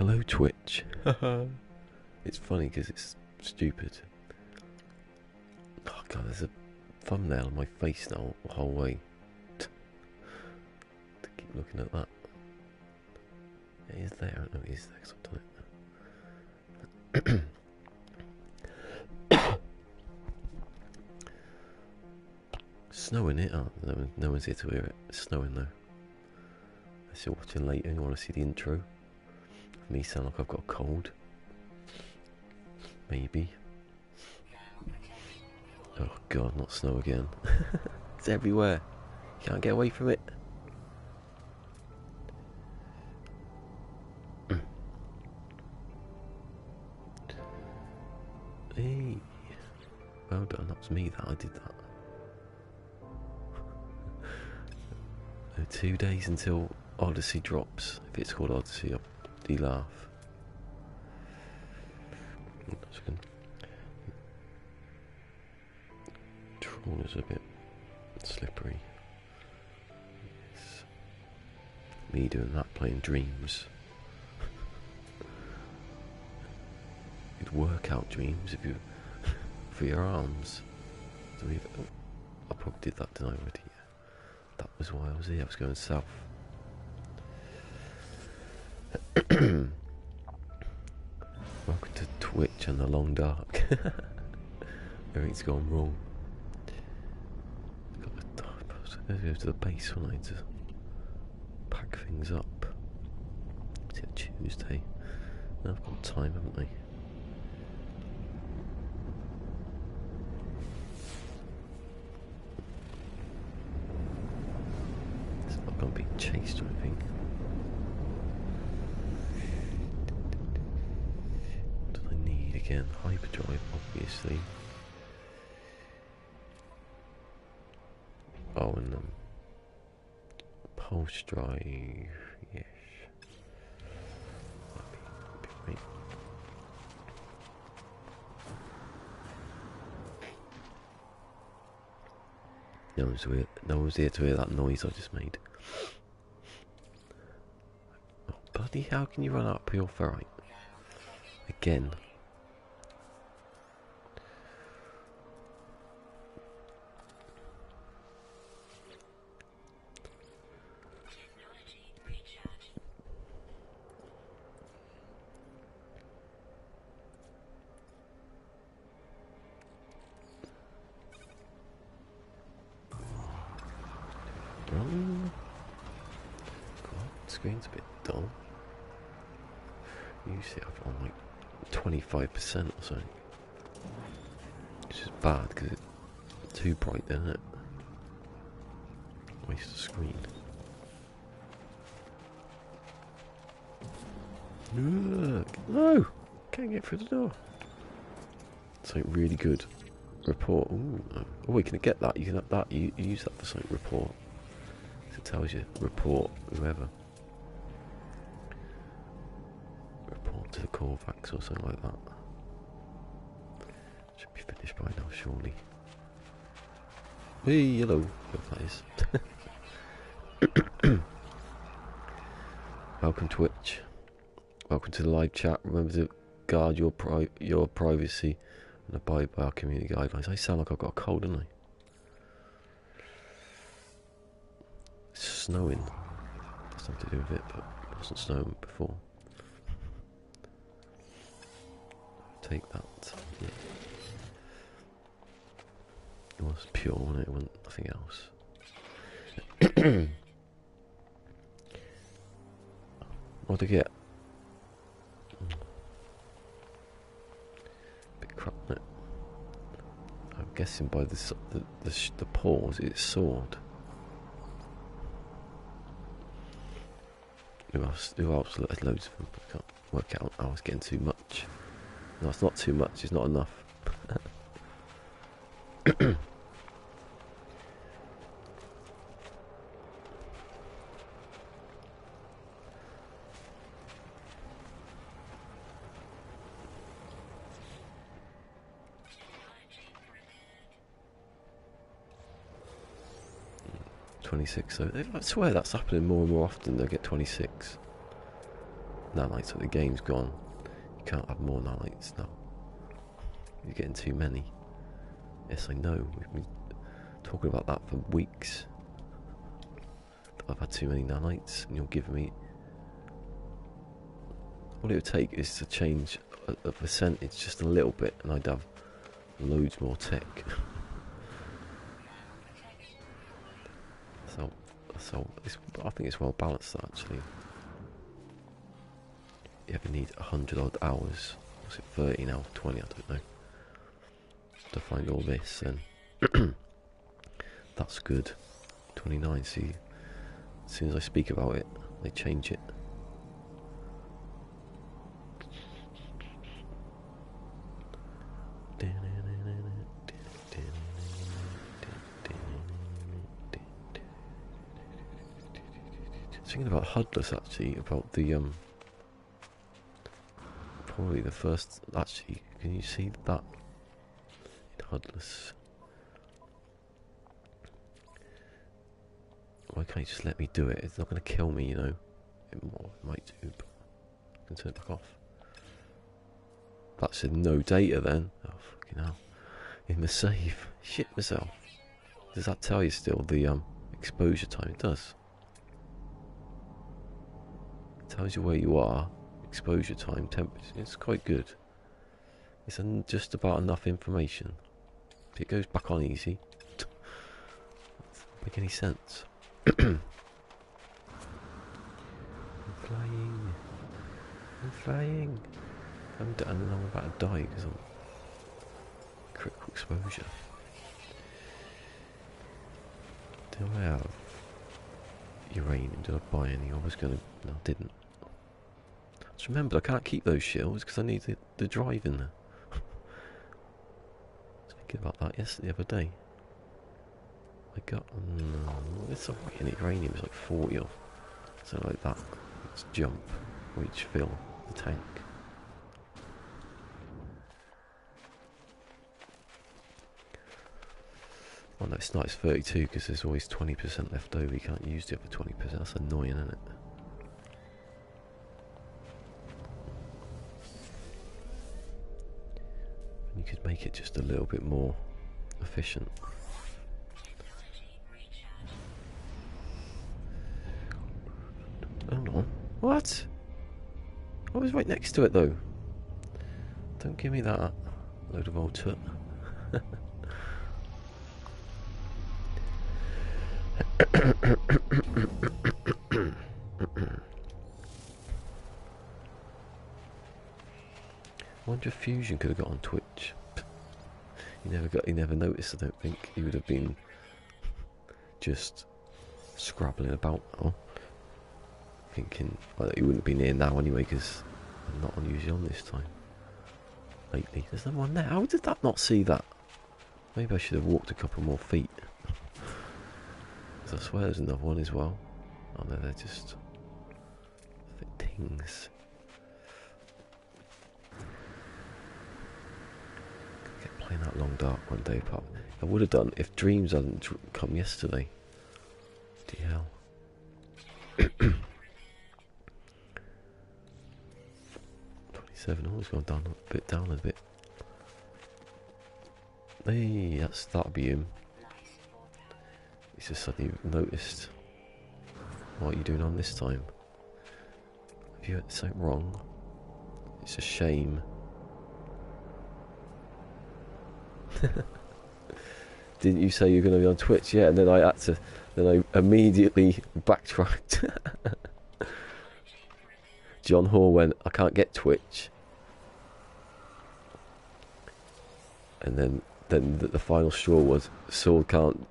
Hello, Twitch. It's funny because it's stupid. Oh god, there's a thumbnail on my face now the whole way. To keep looking at that. It is there, I don't know it is there because I've done it. Snowing it, no one's here to hear it. It's snowing though. Unless you're watching later and you want to see the intro. Me sound like I've got a cold. Maybe. Oh god, not snow again. It's everywhere. You can't get away from it. Hey. Well done, that was me that I did that. 2 days until Odyssey drops. If it's called Odyssey, I'll laugh. Trawler's a bit slippery. Yes. Me doing that, playing Dreams. Good workout Dreams if you for your arms. I probably did that tonight already. That was why I was here. I was going south. Welcome to Twitch and the long dark. Everything's gone wrong. Got to go to the base when I need to pack things up. It's a Tuesday. Now I've got time, haven't I? It's not going to be chased or anything. Again, hyperdrive, obviously. Oh, and pulse drive, yes. Right. No one's here to hear that noise I just made. Oh, bloody hell, can you run up your ferrite? Again. Screen's a bit dull. Usually I'm on like 25% or something. Which is bad because it's too bright, isn't it? Waste the screen. Look! No! Can't get through the door. Something really good. Report. Ooh. Oh, we can get that. You can have that. You use that for something. Report. It tells you. Report whoever. Report to the Corvax or something like that. Should be finished by now, surely. Hey, hello. Whoever that is. Welcome Twitch. Welcome to the live chat. Remember to guard your privacy and abide by our community guidelines. I sound like I've got a cold, don't I? It's snowing. Has something to do with it, but it wasn't snowing before. Take that. Yeah. It was pure, wasn't it? It wasn't nothing else. What'd I get? Bit crap, isn't it? I'm guessing by the pause it's sword. Who else? There's loads of them. I can't work out. I was getting too much. No, it's not too much. It's not enough. 26, so I swear that's happening more and more often. They get 26. nanites, so the game's gone. You can't have more nanites now. You're getting too many. Yes, I know. We've been talking about that for weeks. I've had too many nanites, and you're giving me... All it would take is to change a percentage just a little bit, and I'd have loads more tech. So I think it's well balanced, actually. You ever need 100 odd hours? Was it 30 now? 20? I don't know. To find all this, then that's good. 29. See, as soon as I speak about it, they change it. Thinking about HUDless, actually, about the probably the first. Actually, can you see that in HUDless? Why can't you just let me do it? It's not going to kill me, you know. It might do, but I can turn it off. That said no data then. Oh, fucking hell. In the save. Shit myself. Does that tell you still the exposure time? It does. It tells you where you are, exposure time, temperature. It's quite good. It's just about enough information. If it goes back on easy, doesn't make any sense. I'm flying. I'm about to die because I'm critical exposure. Do I have uranium? Did I buy any? I was going to. No, I didn't. Just remember, I can't keep those shields because I need the drive in there. I was thinking about that the other day. I got. No, it's alright in it. Uranium is like 40 or something like that. Let's jump. Reach fill the tank. Oh no, it's not, it's 32 because there's always 20% left over. You can't use the other 20%. That's annoying, isn't it? And you could make it just a little bit more efficient. Hold on. What? I was right next to it though. Don't give me that. Load of old tut. I wonder if Fusion could have got on Twitch. He never noticed. I don't think he would have been just scrabbling about now, thinking well, he wouldn't be near now anyway because I'm not unusually on this time lately. There's no one there. How did that not see that? Maybe I should have walked a couple more feet. I swear there's another one as well. Oh no, they're just things. Get playing that long dark one day apart. I would have done if Dreams hadn't come yesterday. DL. 27. Always gone down a bit. Hey, that'll be him. He's just suddenly noticed. What are you doing on this time? Have you had something wrong? It's a shame. Didn't you say you were going to be on Twitch? Yeah, and then I immediately backtracked. John Hall went, I can't get Twitch. And then the final straw was Sword can't.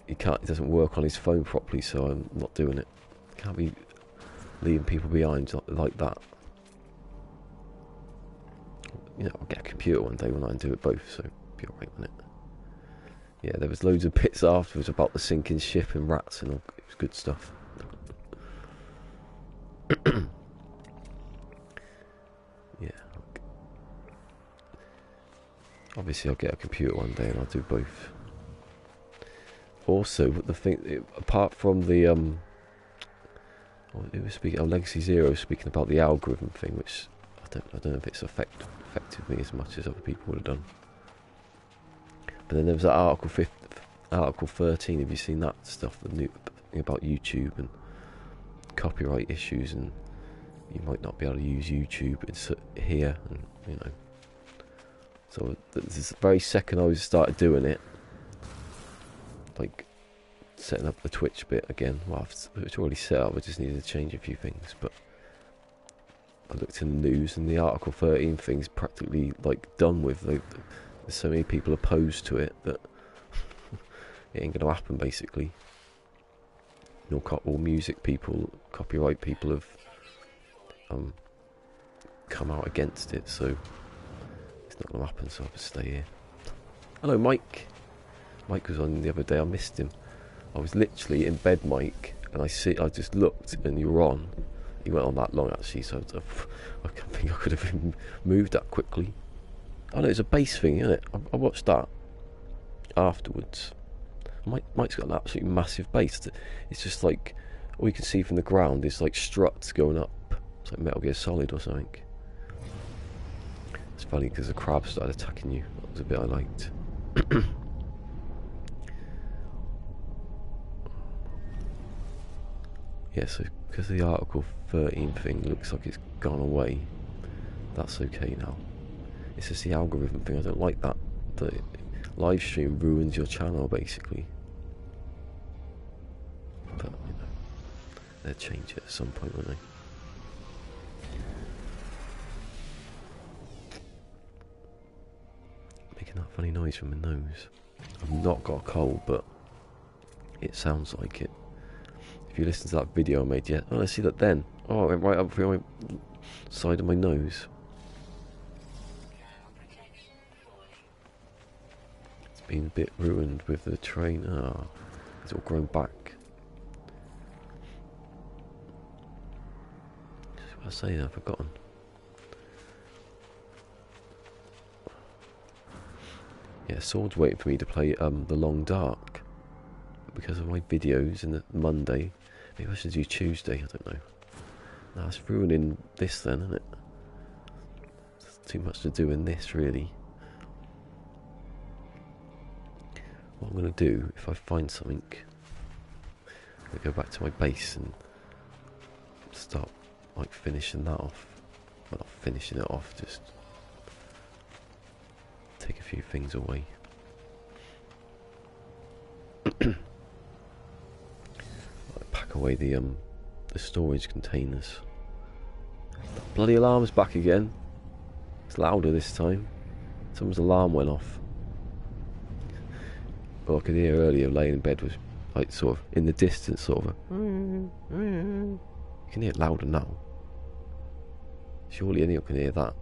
It doesn't work on his phone properly, so I'm not doing it. Can't be leaving people behind like that. You know, I'll get a computer one day when I can do it both, so it'll be alright, won't it? Yeah, there was loads of bits afterwards about the sinking ship and rats and all. It was good stuff. Yeah. Obviously, I'll get a computer one day and I'll do both. Also, the thing, apart from the It was speaking. Legacy Zero was speaking about the algorithm thing, which I don't know if it's affected me as much as other people would have done. But then there was that Article 13. Have you seen that stuff? The new thing about YouTube and copyright issues, and you might not be able to use YouTube here, and you know. So this very second I started doing it, like setting up the Twitch bit again. Well, it's already set up. I just needed to change a few things, but I looked in the news, and the Article 13 thing's practically like done with. There's so many people opposed to it that it ain't going to happen, basically. All music people, copyright people have come out against it, so it's not going to happen, so I'll just stay here. Hello, Mike. Mike was on the other day. I missed him. I was literally in bed, Mike, and I just looked, and you were on. You went on that long, actually, so I can't think I could have even moved that quickly. Oh no, it's a bass thing, isn't it? I watched that afterwards. Mike's got an absolutely massive bass. It's just like, all you can see from the ground is like struts going up. It's like Metal Gear Solid or something. It's funny because the crab started attacking you. That was a bit I liked. Yeah, so because the Article 13 thing looks like it's gone away, that's okay now. It's just the algorithm thing. I don't like that. The live stream ruins your channel, basically. But, you know, they'll change it at some point, won't they? Making that funny noise from my nose. I've not got a cold, but it sounds like it. If you listen to that video I made yet, oh, I see that then. Oh, it went right up through my side of my nose. It's been a bit ruined with the train. Ah, it's all grown back. Just what I was saying, I've forgotten. Yeah, Sword's waiting for me to play The Long Dark because of my videos in the Monday. Maybe I should do Tuesday, I don't know. Nah, it's ruining this then, isn't it? There's too much to do in this, really. What I'm going to do, if I find something, I'm going to go back to my base and start, like, finishing that off. Well, not finishing it off, just take a few things away. Pack away the storage containers. Bloody alarm's back again. It's louder this time. Someone's alarm went off. All I could hear earlier laying in bed was like sort of in the distance, sort of a you can hear it louder now. Surely anyone can hear that.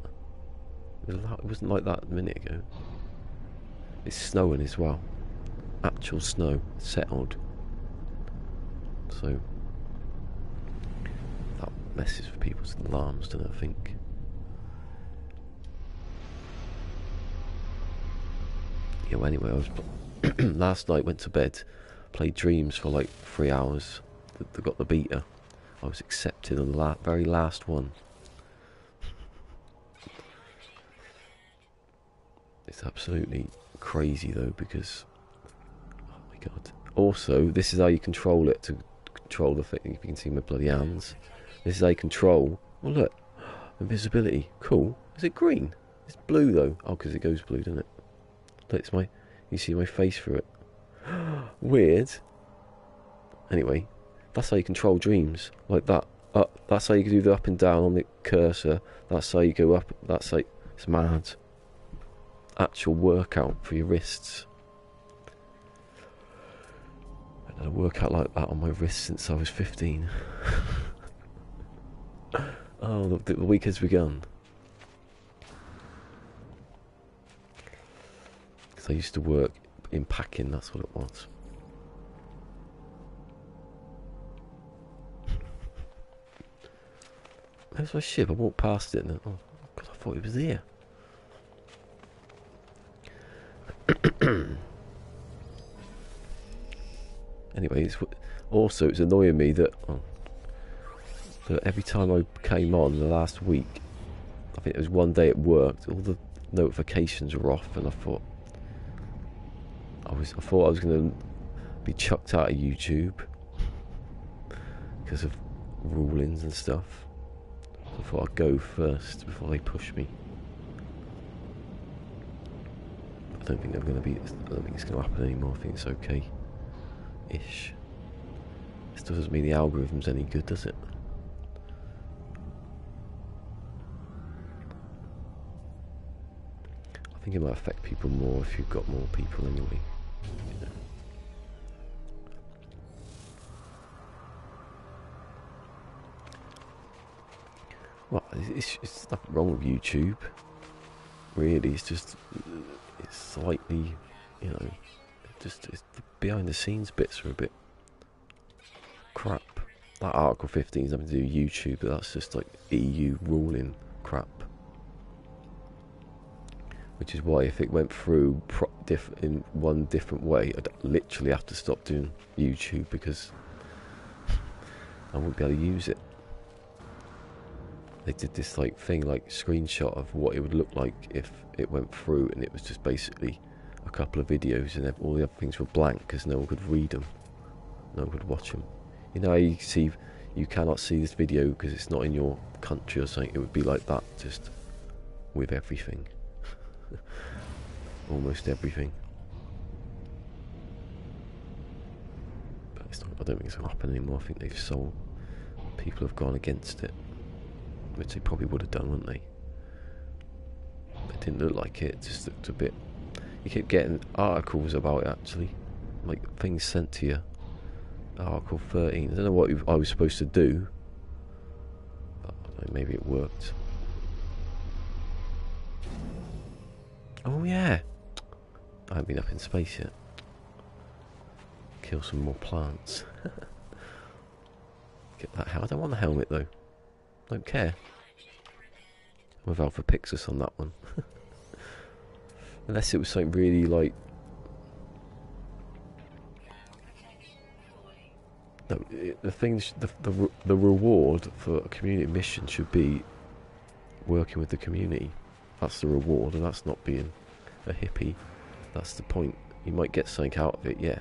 It wasn't like that a minute ago. It's snowing as well. Actual snow, settled. So that messes with people's alarms, don't I think? Yeah, well, anyway, I was last night went to bed, played Dreams for like 3 hours. They got the beta. I was accepted on the very last one. It's absolutely crazy though, because oh my god. Also, this is how you control it, to control the thing. You can see my bloody hands. This is how you control. Oh look, invisibility. Cool. Is it green? It's blue though. Oh, because it goes blue, doesn't it? Look, it's my. You see my face through it. Weird. Anyway, that's how you control Dreams, like that. That's how you can do the up and down on the cursor. That's how you go up. That's how. It's mad. Actual workout for your wrists. I've had a workout like that on my wrists since I was 15. Oh, the week has begun. Because I used to work in packing, that's what it was. There's my ship. I walked past it and oh god, I thought it was there. Anyway, it's annoying me that But every time I came on the last week, I think it was one day it worked, all the notifications were off, and I thought I was going to be chucked out of YouTube because of rulings and stuff. So I thought I'd go first before they push me. I don't think it's going to happen anymore. I think it's okay-ish. This doesn't mean the algorithm's any good, does it? I think it might affect people more if you've got more people anyway. You know. Well, it's nothing wrong with YouTube. Really, it's just it's slightly, you know, it's the behind the scenes bits are a bit crap. That Article 15 has nothing to do with YouTube, but that's just like EU ruling crap. Which is why if it went through in one different way, I'd literally have to stop doing YouTube because I wouldn't be able to use it. They did this like thing, like screenshot of what it would look like if it went through, and it was just basically a couple of videos, and all the other things were blank because no one could read them, no one could watch them. You know how you cannot see this video because it's not in your country or something. It would be like that, just with everything. Almost everything. But I don't think it's going to happen anymore. I think they've sold. People have gone against it, which they probably would have done, wouldn't they? It didn't look like it. It just looked a bit. You kept getting articles about it, actually, like things sent to you. Article 13. I don't know what I was supposed to do, but I don't know, maybe it worked. Oh yeah, I haven't been up in space yet. Kill some more plants. Get that helmet. I don't want the helmet though. Don't care. I'm with Alpha Pixus on that one. Unless it was something really like. No, the reward for a community mission should be working with the community. That's the reward, and that's not being a hippie. That's the point. You might get something out of it, yeah.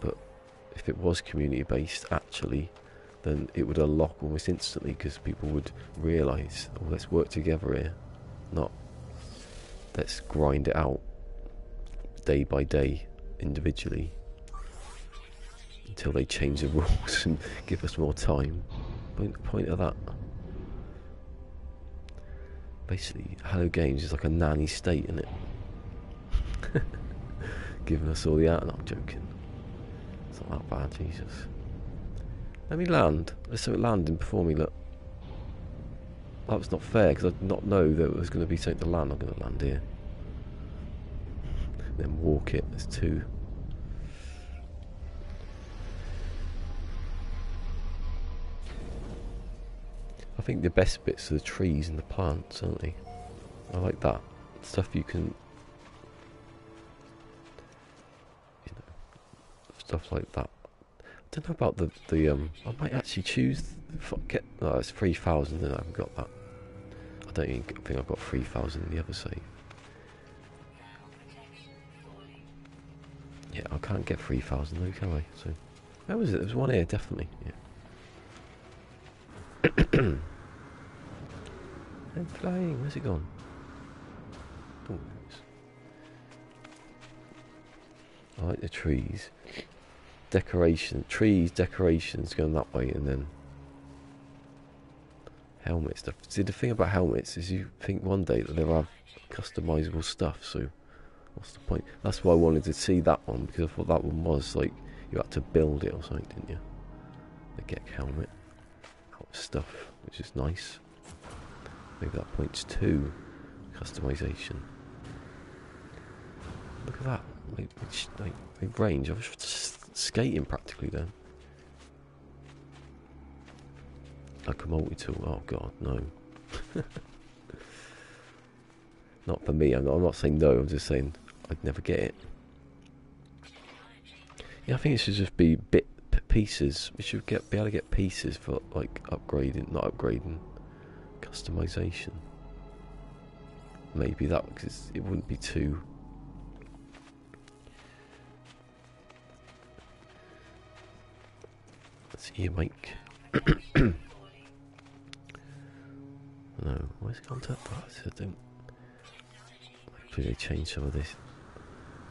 But if it was community based, actually, then it would unlock almost instantly because people would realise, oh, let's work together here, not let's grind it out day by day, individually, until they change the rules and give us more time. Point of that. Basically, Hello Games is like a nanny state, isn't it? Giving us all the out. No, I'm joking. It's not that bad, Jesus. Let me land. There's something landing before me, look. That was not fair, because I did not know there was going to be something to land. I'm going to land here. Then walk it. There's two. I think the best bits are the trees and the plants, aren't they? I like that. Stuff you can... You know, stuff like that. I don't know about the I might actually choose... Oh, it's 3,000 and I haven't got that. I don't even think I've got 3,000 in the other save. Yeah, I can't get 3,000 though, can I? So, where was it? There was one here, definitely. Yeah. I'm flying. Where's it gone? Oh, I like the trees. Decoration, trees, decorations going that way, and then helmet stuff. See, the thing about helmets is you think one day that they'll have customizable stuff. So, what's the point? That's why I wanted to see that one, because I thought that one was like you had to build it or something, didn't you? The Gek helmet. Stuff, which is nice. Maybe that points to customization. Look at that. Like range. I was just skating practically then. Like a multi-tool. Oh god, no. Not for me. I'm not saying no. I'm just saying I'd never get it. Yeah, I think it should just be pieces. We should be able to get pieces for like upgrading, not upgrading, customization. Maybe that, because it wouldn't be too. Let's see, you make. No, where's contact that? I don't. Hopefully they change some of this.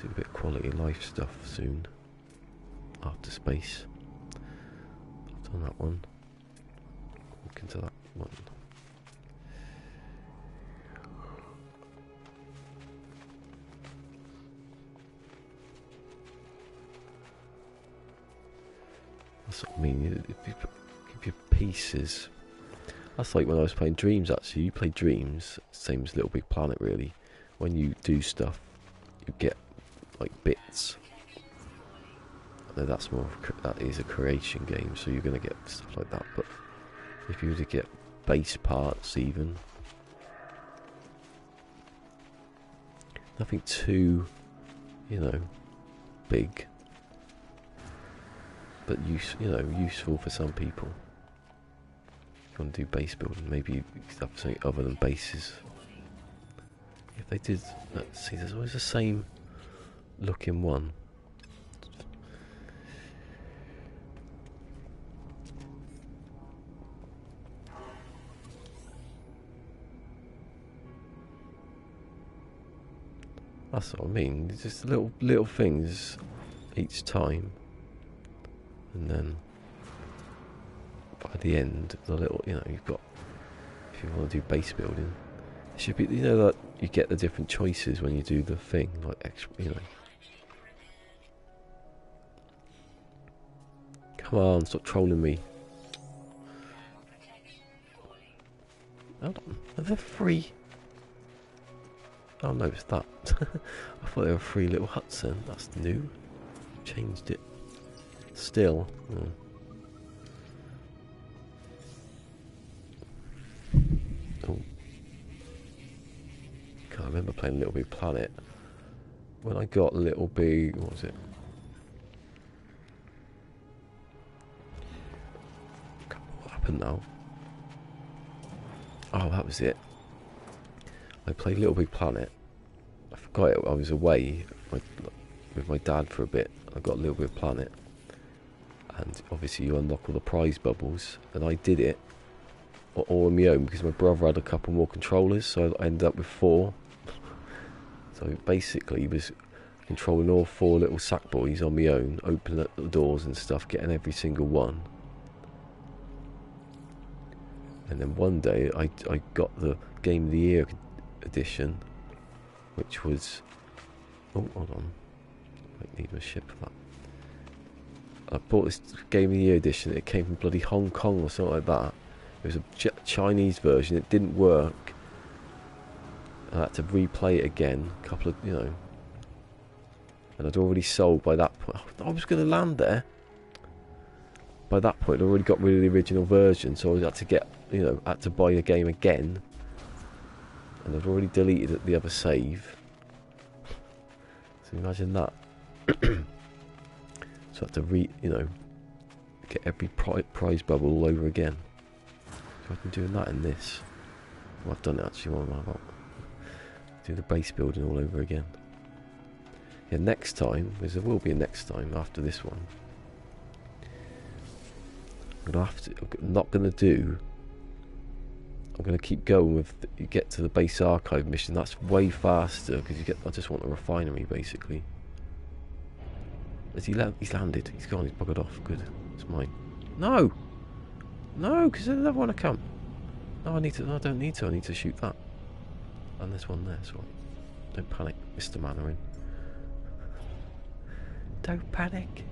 Do a bit of quality of life stuff soon. After space. I've done that one. Look into that one. That's what I mean. If you give your pieces. That's like when I was playing Dreams. Actually, you play Dreams, same as Little Big Planet, really. When you do stuff, you get like bits. I know that's more. That is a creation game, so you're gonna get stuff like that. But if you were to get base parts, even nothing too, big. But useful for some people. If you want to do base building, maybe you could have something other than bases. If they did, let's see, there's always the same looking one. That's what I mean. It's just little things each time. And then by the end, the little, you've got, if you want to do base building, it should be, that you get the different choices when you do the thing, like, Come on, stop trolling me. Hold on, are there free? Oh no, it's that. I thought there were 3 little huts then, that's new. Changed it. Still. Oh. I remember playing Little Big Planet. When I got Little Big, what was it? What happened now? Oh, that was it. I played Little Big Planet. I forgot it. I was away with my dad for a bit. I got Little Big Planet. And obviously you unlock all the prize bubbles, and I did it all on my own because my brother had a couple more controllers, so I ended up with 4. So basically he was controlling all 4 little sack boys on my own, opening up the doors and stuff, getting every single one. And then one day I got the Game of the Year edition, which was, oh, hold on, I need my ship for that. I bought this Game of the Year edition. It came from bloody Hong Kong or something like that. It was a Chinese version. It didn't work. I had to replay it again. A couple of, and I'd already sold by that point. I was going to land there. By that point, I'd already got rid of the original version, so I had to get, had to buy the game again. And I'd already deleted the other save. So imagine that. So I had to get every prize bubble all over again. So I've been doing that in this. Well, I've done it actually. What am I about? Do the base building all over again. Yeah, next time, because there will be a next time after this one. I'm not going to do. I'm going to keep going with. You get to the base archive mission. That's way faster because I just want a refinery basically. He's landed. He's gone. He's buggered off. Good. It's mine. No! No, because there's another one to come. No, I don't need to. I need to shoot that. And there's one there, sorry. Don't panic, Mr. Mannering. Don't panic.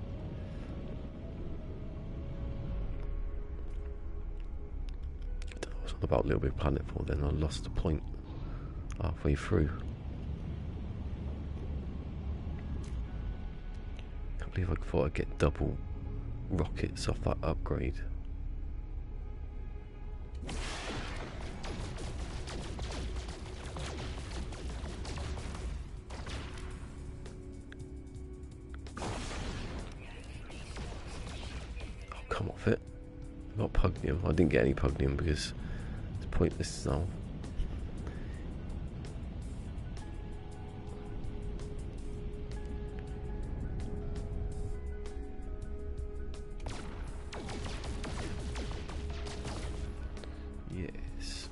I don't know what I was on about Little Big Planet for then. I lost the point halfway through. I believe I thought I'd get double rockets off that upgrade. come off it. I got pugnium. I didn't get any pugnium because it's pointless now. Yes.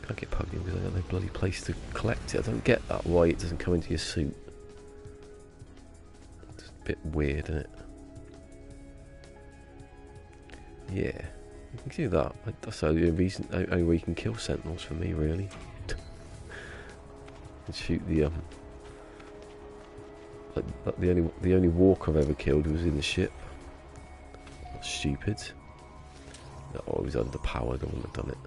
Can't get pugnium because I got no bloody place to collect it. I don't get that why it doesn't come into your suit. It's a bit weird, isn't it? Yeah, you can do that. That's the only reason, only way you can kill sentinels for me, really. And shoot the like the only walk I've ever killed was in the ship. That's stupid. Oh, I was underpowered. I wouldn't have done it.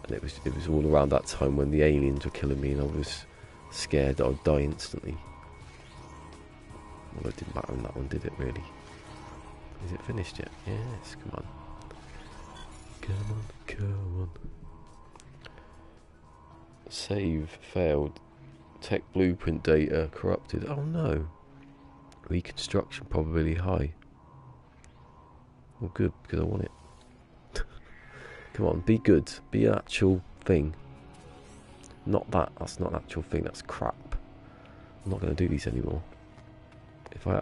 And it was all around that time when the aliens were killing me, and I was scared that I'd die instantly. Well, it didn't matter in that one, did it? Really? Is it finished yet? Yes, come on. Come on, come on. Save failed. Tech blueprint data corrupted. Oh no. Reconstruction probability high. Well, good, because I want it. Come on, be good. Be an actual thing. Not that. That's not an actual thing. That's crap. I'm not going to do these anymore. If I,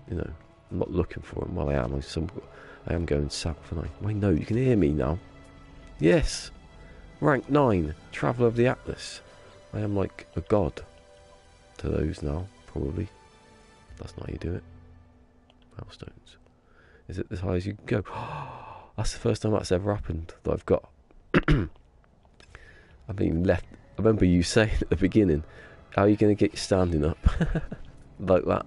you know, I'm not looking for them. Well, I am. I am going south, and wait, no, you can hear me now. Yes. Rank 9. Traveller of the Atlas. I am like a god to those now, probably. That's not how you do it. Milestones. Is it as high as you can go? That's the first time that's ever happened that I've got. I haven't even left. I remember you saying at the beginning, how are you going to get your standing up? Like that.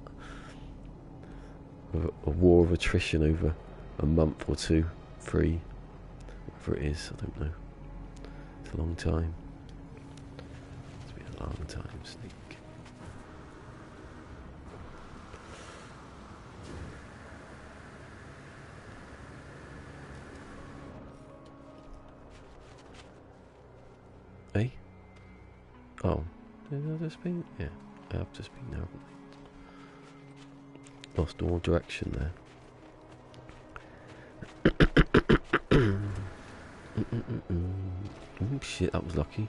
A war of attrition over a month or 2, 3, whatever it is, I don't know. It's a long time. It's been a long time, Sneak. Eh? Oh, have I just been? Yeah, I have just been there. Lost all direction there. Oh shit, that was lucky.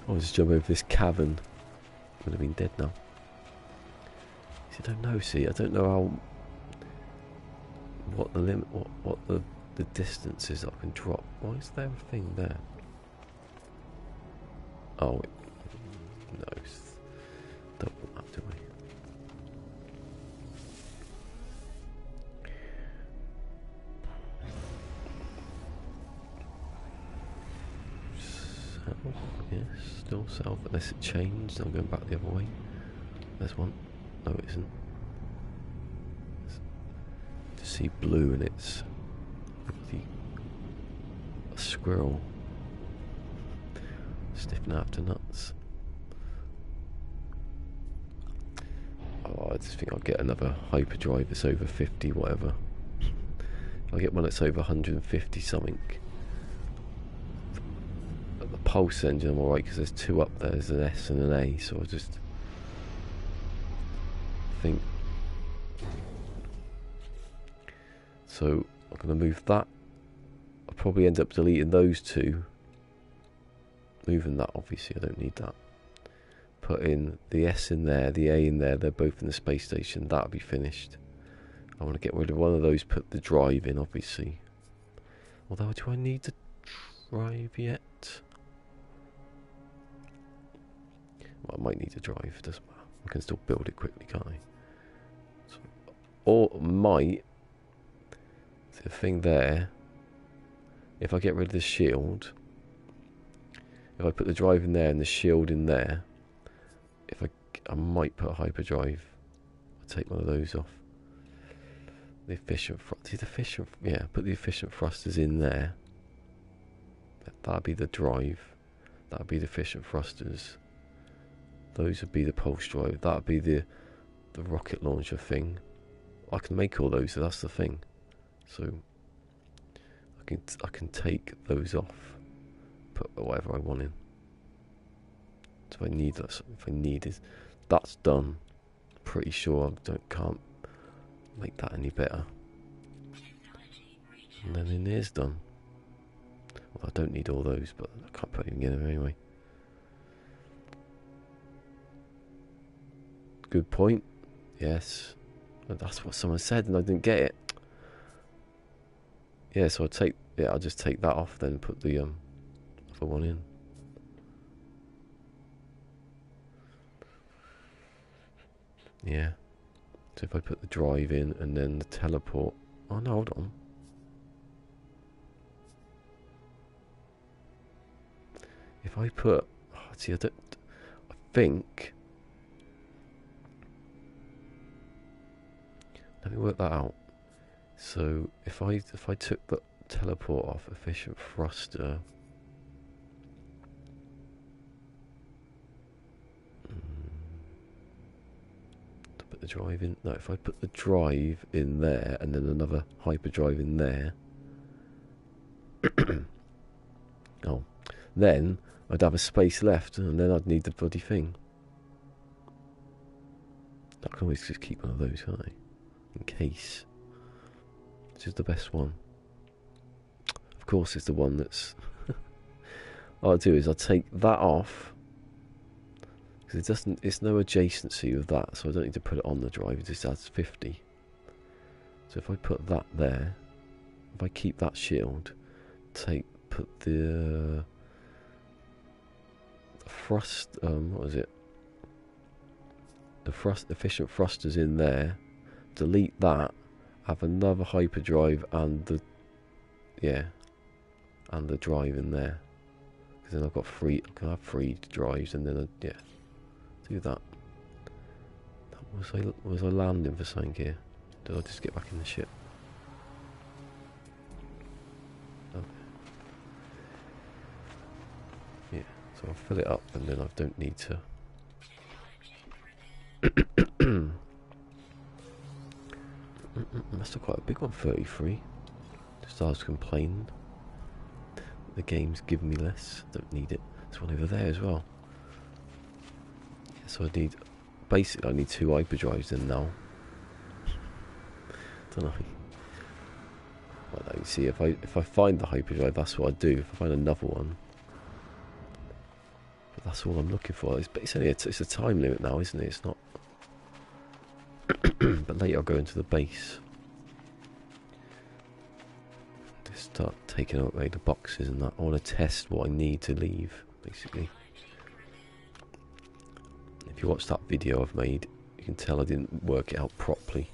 I was just jumping over this cavern. Would have been dead now. See, I don't know. See, I don't know how. What the limit? What the distance is I can drop. Why is there a thing there? Oh, no. Don't want that, do we? Yes, still south, unless it changed. I'm going back the other way. There's one. No, it isn't. To see blue and it's a squirrel sniffing after nuts. Oh, I just think I'll get another hyperdrive that's over 50, whatever. I'll get one that's over 150 something. The pulse engine I'm alright because there's 2 up there, there's an S and an A, so I just think. So I'm going to move that. I'll probably end up deleting those 2. Moving that, obviously, I don't need that. Put in the S in there, the A in there, they're both in the space station, that'll be finished. I want to get rid of one of those, put the drive in, obviously. Although, do I need the drive yet? Well, I might need a drive, it doesn't matter. I can still build it quickly, can't I? So, or might, the thing there, if I get rid of the shield, if I put the drive in there and the shield in there, if I might put a hyperdrive. I'll take one of those off. The efficient yeah, put the efficient thrusters in there. That'd be the drive. That'd be the efficient thrusters. Those would be the pulse drive. That'd be the rocket launcher thing. I can make all those, so that's the thing. So I can take those off. Put whatever I want in. So if I need is that's done. Pretty sure I can't make that any better. And then in here's done. Well, I don't need all those, but I can't put them together anyway. Good point. Yes. That's what someone said and I didn't get it. Yeah, so I'll just take that off then and put the other one in. Yeah. So if I put the drive in and then the teleport. Oh no, hold on. If I put, see, I think. Let me work that out. So if I took the teleport off efficient thruster. To put the drive in. No, if I put the drive in there and then another hyperdrive in there. Oh, then I'd have a space left, and then I'd need the bloody thing. I can always just keep one of those, can't I? In case. Which is the best one? Of course, it's the one that's. All I'll do is I'll take that off because it's no adjacency with that, so I don't need to put it on the drive. It just adds 50. So if I put that there, if I keep that shield, put the thrust. What is it? The efficient thrusters in there. Delete that. Have another hyperdrive and the drive in there. Because then I've got I can have 3 drives and then do that. Was I landing for something here? Did I just get back in the ship? Okay. Yeah, so I'll fill it up and then I don't need to. That's still quite a big one, 33. Just I was complaining. The game's giving me less. Don't need it. There's one over there as well. Yeah, so I need 2 hyperdrives in now. Don't know. Well, you see, if I find the hyperdrive, that's what I do. If I find another one, but that's all I'm looking for. It's only it's a time limit now, isn't it? It's not. But later I'll go into the base. Just start taking away the boxes and that. I want to test what I need to leave, basically. If you watch that video I've made, you can tell I didn't work it out properly.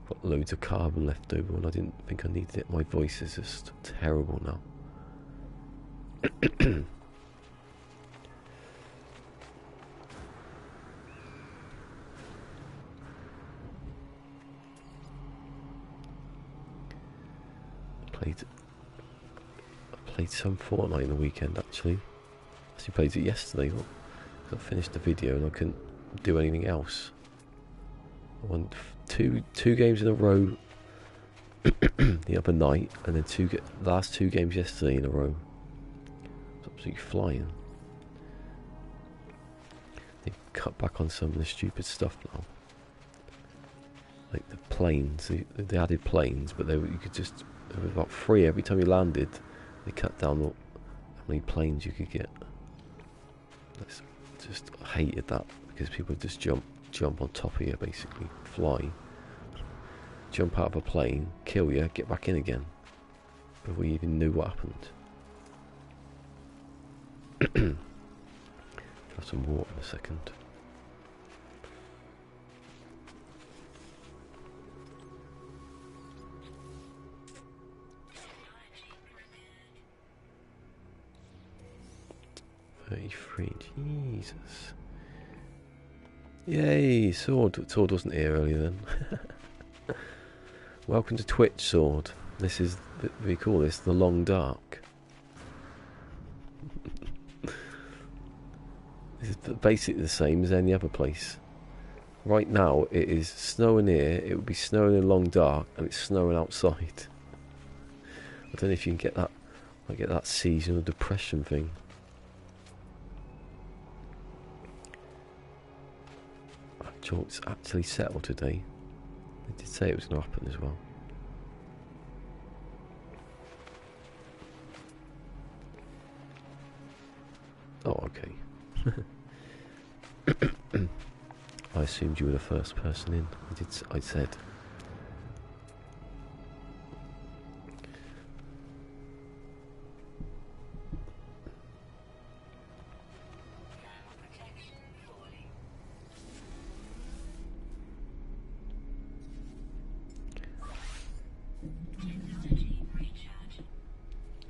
Got loads of carbon left over and I didn't think I needed it. My voice is just terrible now. I played some Fortnite in the weekend actually. Actually played it yesterday. I finished the video and I couldn't do anything else. I won two games in a row the other night, and then last 2 games yesterday in a row. It's absolutely flying. They've cut back on some of the stupid stuff now. Like the planes, they added planes, but there was about 3 every time you landed. They cut down how many planes you could get. I hated that because people just jump on top of you, basically fly, jump out of a plane, kill you, get back in again before you even knew what happened. Have some water in a second. Jesus. Yay, Sword wasn't here earlier then. Welcome to Twitch, Sword. This is, we call this the Long Dark. This is basically the same as any other place. Right now it is snowing here, it would be snowing in Long Dark, and it's snowing outside. I don't know if you can get that, I get that seasonal depression thing. sure it's actually settled today. They did say it was going to happen as well. Oh, okay. I assumed you were the first person in. I said.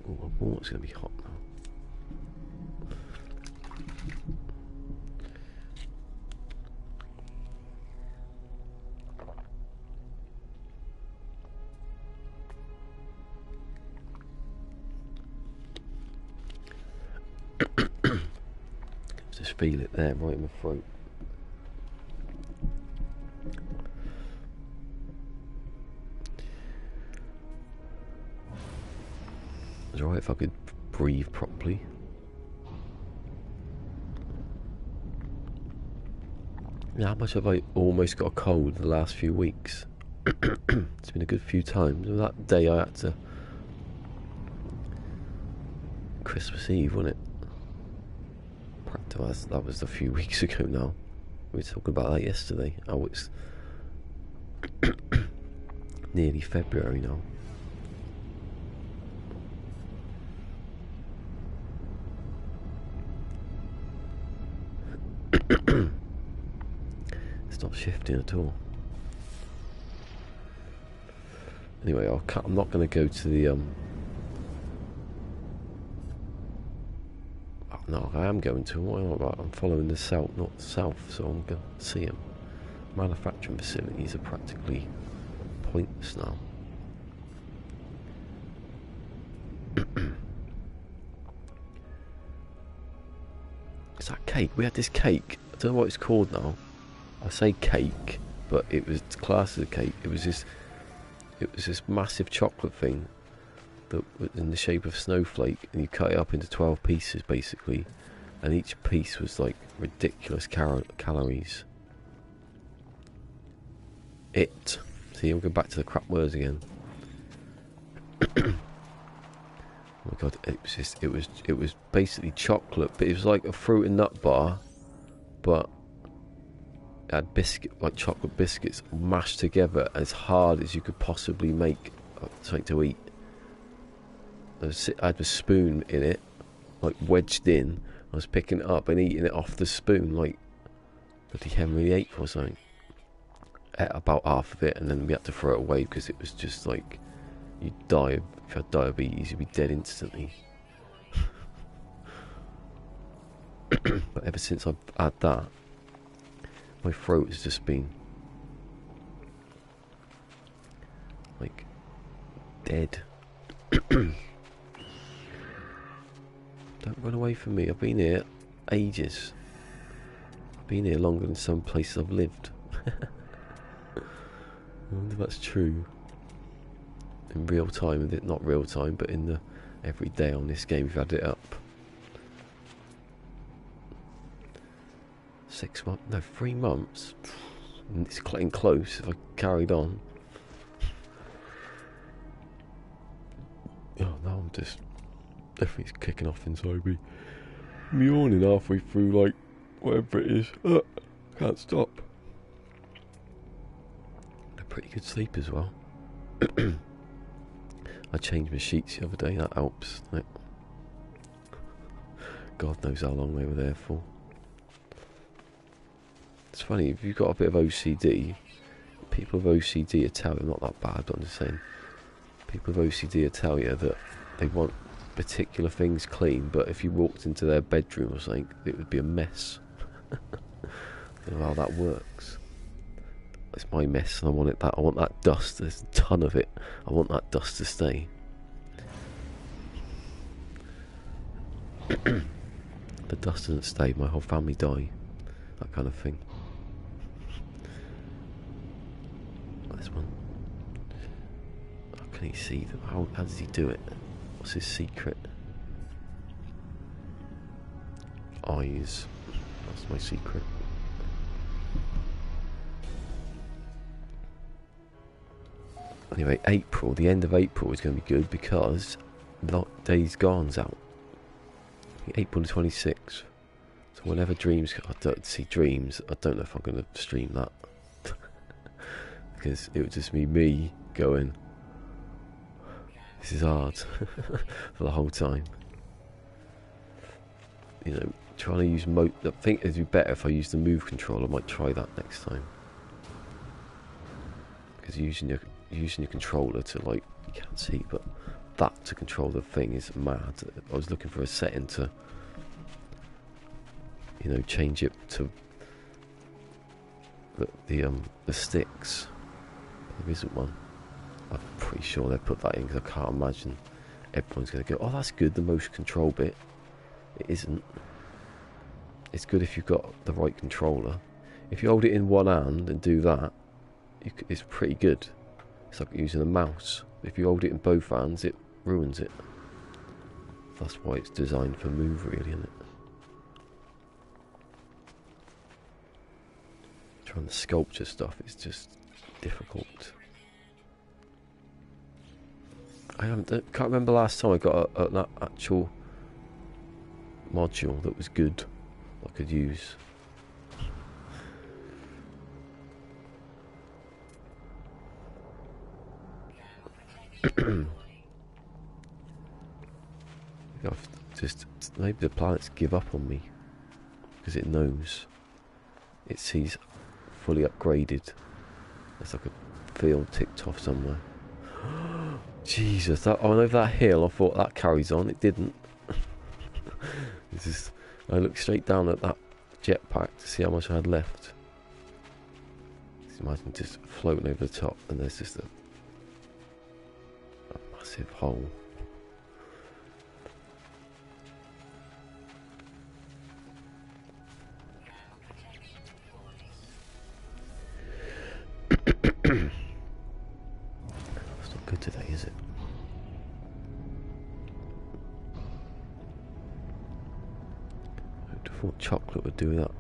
Oh, my water's going to be hot now. Just feel it there, right in my throat. It's alright if I could breathe properly. How much have I almost got a cold the last few weeks? It's been a good few times. That day I had to... Christmas Eve, wasn't it? That was a few weeks ago now. We were talking about that yesterday. Oh, it's nearly February now. It's not shifting at all. Anyway, I'm not going to go to the... Oh, no, I am going to. What am I about? I'm following the south, not the south, so I'm going to see them. Manufacturing facilities are practically pointless now. It's that cake. We had this cake. I don't know what it's called now. I say cake, but it was classed as a cake. It was this massive chocolate thing that was in the shape of a snowflake, and you cut it up into 12 pieces basically, and each piece was like ridiculous calories. See, we'll go back to the crap words again. Oh my god, it was basically chocolate, but it was like a fruit and nut bar, but it had like chocolate biscuits mashed together as hard as you could possibly make something to eat. I had a spoon in it, like wedged in. I was picking it up and eating it off the spoon like bloody Henry VIII or something. Ate about half of it, and then we had to throw it away because it was just like, you'd die. If you had diabetes, you'd be dead instantly. But ever since I've had that, my throat has just been like dead. Don't run away from me. I've been here ages. I've been here longer than some places I've lived. I wonder if that's true in real time. Not real time, but in the every day on this game we've had it up. 6 months? No, 3 months. It's getting close if I carried on. Oh, now I'm just definitely kicking off inside me. I'm yawning halfway through, like, whatever it is. Can't stop. A pretty good sleep as well. I changed my sheets the other day, that helps. Like, God knows how long they were there for. It's funny, if you've got a bit of OCD, people with OCD will tell you, not that bad, but I'm just saying, people with OCD will tell you that they want particular things clean, but if you walked into their bedroom or something, it would be a mess. I don't know how that works. It's my mess, and I want that dust. There's a ton of it. I want that dust to stay. The dust doesn't stay, my whole family die. That kind of thing. This one. How can he see them? How does he do it? What's his secret? Eyes. That's my secret. Anyway, April, the end of April is going to be good because Days Gone's out. April the 26th. So whenever Dreams, I don't see Dreams, I don't know if I'm going to stream that. Because it would just be me going, this is hard for the whole time. You know, trying to use I think it'd be better if I used the move control. I might try that next time. Because using your controller to, like, you can't see, but that to control the thing is mad. I was looking for a setting to, you know, change it to the sticks. There isn't one. I'm pretty sure they put that in because I can't imagine everyone's going to go, oh, that's good, the motion control bit. It isn't. It's good if you've got the right controller. If you hold it in one hand and do that, it's pretty good. It's like using a mouse. If you hold it in both hands, it ruins it. That's why it's designed for move, really, isn't it? Trying to sculpture stuff is just difficult. Can't remember last time I got an actual module that was good I could use. Maybe the planets give up on me because it knows, it sees fully upgraded. It's like a field ticked off somewhere. Jesus, I went over that hill. I thought that carries on. It didn't. I looked straight down at that jetpack to see how much I had left. Just imagine just floating over the top, and there's just a massive hole. It's not good today, is it? I thought chocolate would do that.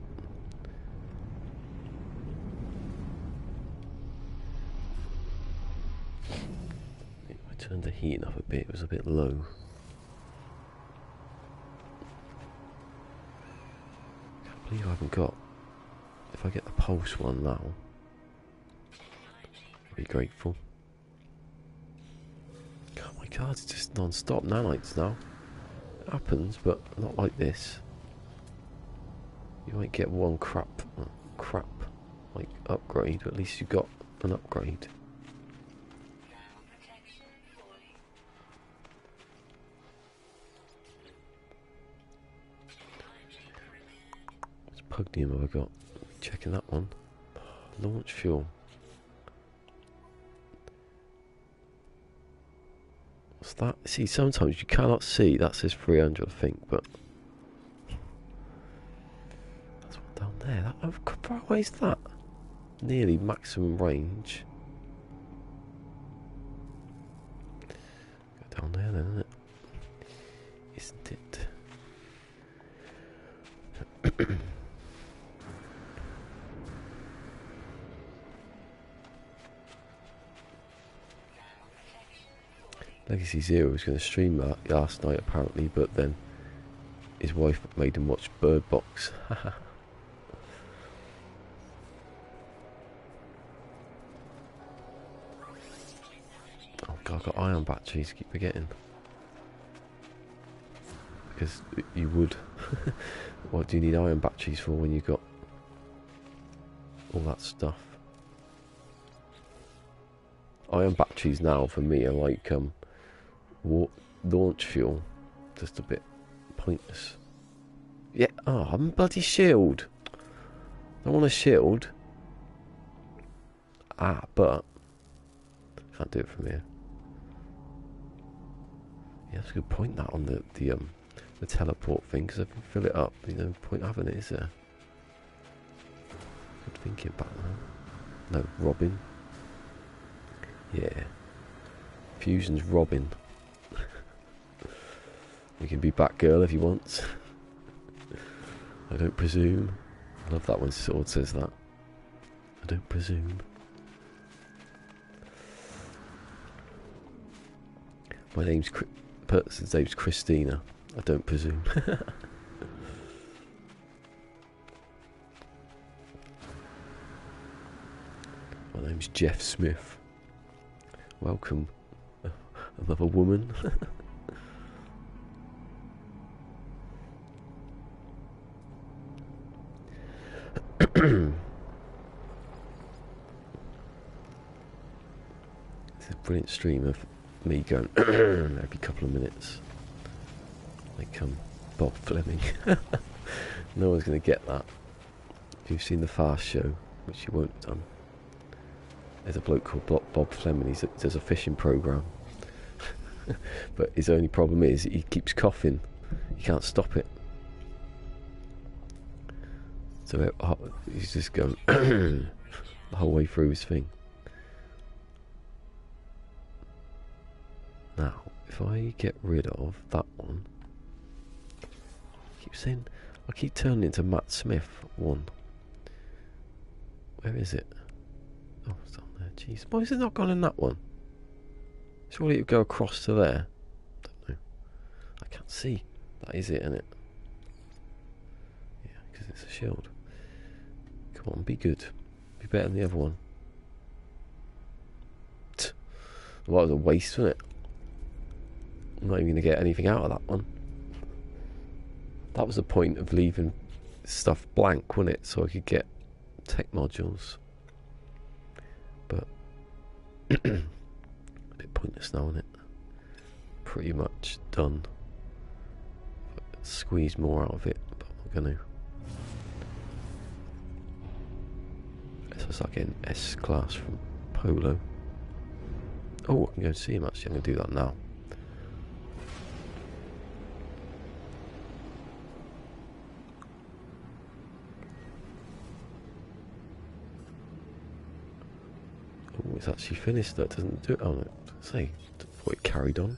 I turned the heating up a bit, it was a bit low. I can't believe I haven't got, if I get the pulse one now, I'd be grateful. Oh my god, it's just non-stop nanites now. It happens, but not like this. You might get one crap like upgrade, but at least you got an upgrade. What's Pugnium have I got? Checking that one. Launch fuel. What's that? See, sometimes you cannot see. That says 300, I think, but that's one down there. How far away is that? Nearly maximum range. Go down there then, isn't it? Isn't it? Legacy Zero was going to stream that last night apparently, but then his wife made him watch Bird Box. Oh god, I've got ion batteries, keep forgetting. Because you would. What do you need ion batteries for when you got all that stuff? Ion batteries now for me are like launch fuel, just a bit pointless. Yeah, oh, I'm a bloody shield. I want a shield. But can't do it from here. Yeah, that's a good point. That on the teleport thing, because I can fill it up. You know, point having it, is there? Good thinking about that. No, Robin. Yeah. Fusion's Robin. We can be Batgirl if he wants. I don't presume. I love that when Sword says that. I don't presume. My person's name's Christina. I don't presume. My name's Jeff Smith. Welcome, another woman. It's a brilliant stream of me going every couple of minutes. Like Bob Fleming. No one's going to get that. If you've seen the Fast Show, which you won't have done, there's a bloke called Bob Fleming. He does a fishing programme. But his only problem is he keeps coughing. You can't stop it. So he's just going the whole way through his thing. Now, if I get rid of that one, I keep turning into Matt Smith one. Where is it? Oh, it's on there. Jeez, why is it not gone in that one? Surely it would go across to there. Don't know. I can't see. That is it, isn't it? Yeah, because it's a shield. Come on, be good. Be better than the other one. Well, that was a waste, wasn't it? I'm not even going to get anything out of that one. That was the point of leaving stuff blank, wasn't it? So I could get tech modules. But a bit pointless now, isn't it? Pretty much done. Squeeze more out of it, but I'm not going to. So it's like an S class from Polo. Oh, I can go and see him actually. I'm going to do that now. Oh, it's actually finished. That doesn't do it. Oh no, say, thought it carried on.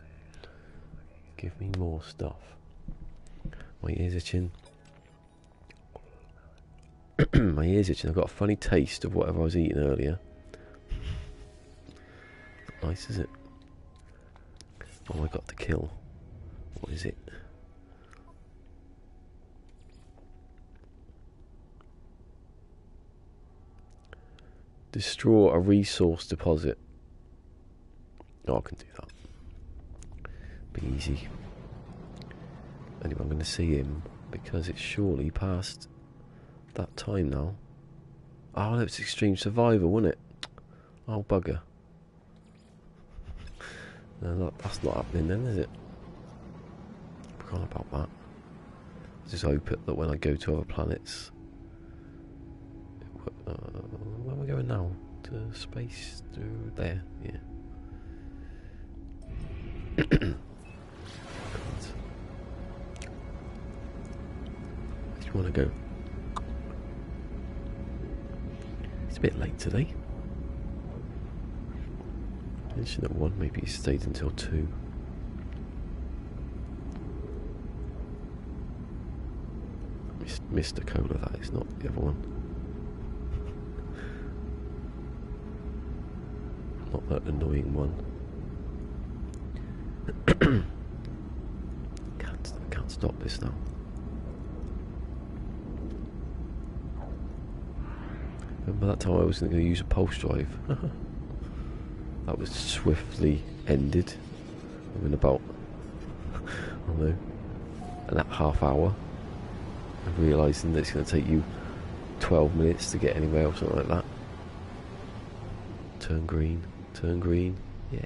Give me more stuff. My ears itching. My ears itching. I've got a funny taste of whatever I was eating earlier. Not nice, is it? Oh, I got to kill. What is it? Destroy a resource deposit. Oh, I can do that. Be easy. Anyway, I'm going to see him because it's surely past that time now. Oh, no, it's extreme survival, wasn't it? Oh, bugger. No, that's not happening then, is it? Forgot about that. I just hope that when I go to other planets... where am I going now? To space? Through there? Yeah. Where do you want to go? It's a bit late today. Mentioned at 1, maybe he stayed until 2. Mr. Cola, that is not the other one. Not that annoying one. Can't stop this now. Remember that time I was going to use a pulse drive? That was swiftly ended within about, I don't know, that half hour of realising that it's going to take you 12 minutes to get anywhere or something like that. Turn green, yay.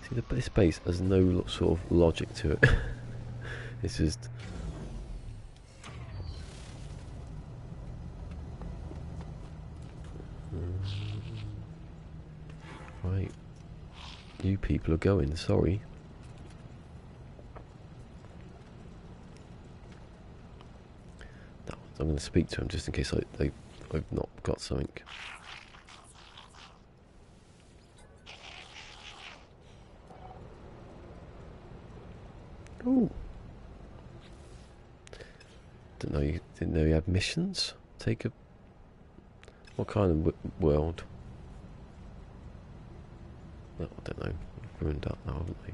See, this base has no sort of logic to it. It's just... Right, you people are going, sorry. I'm going to speak to him just in case I've not got something. Ooh. Didn't know you had missions. Take a... What kind of world? I don't know. I've ruined that now, haven't I?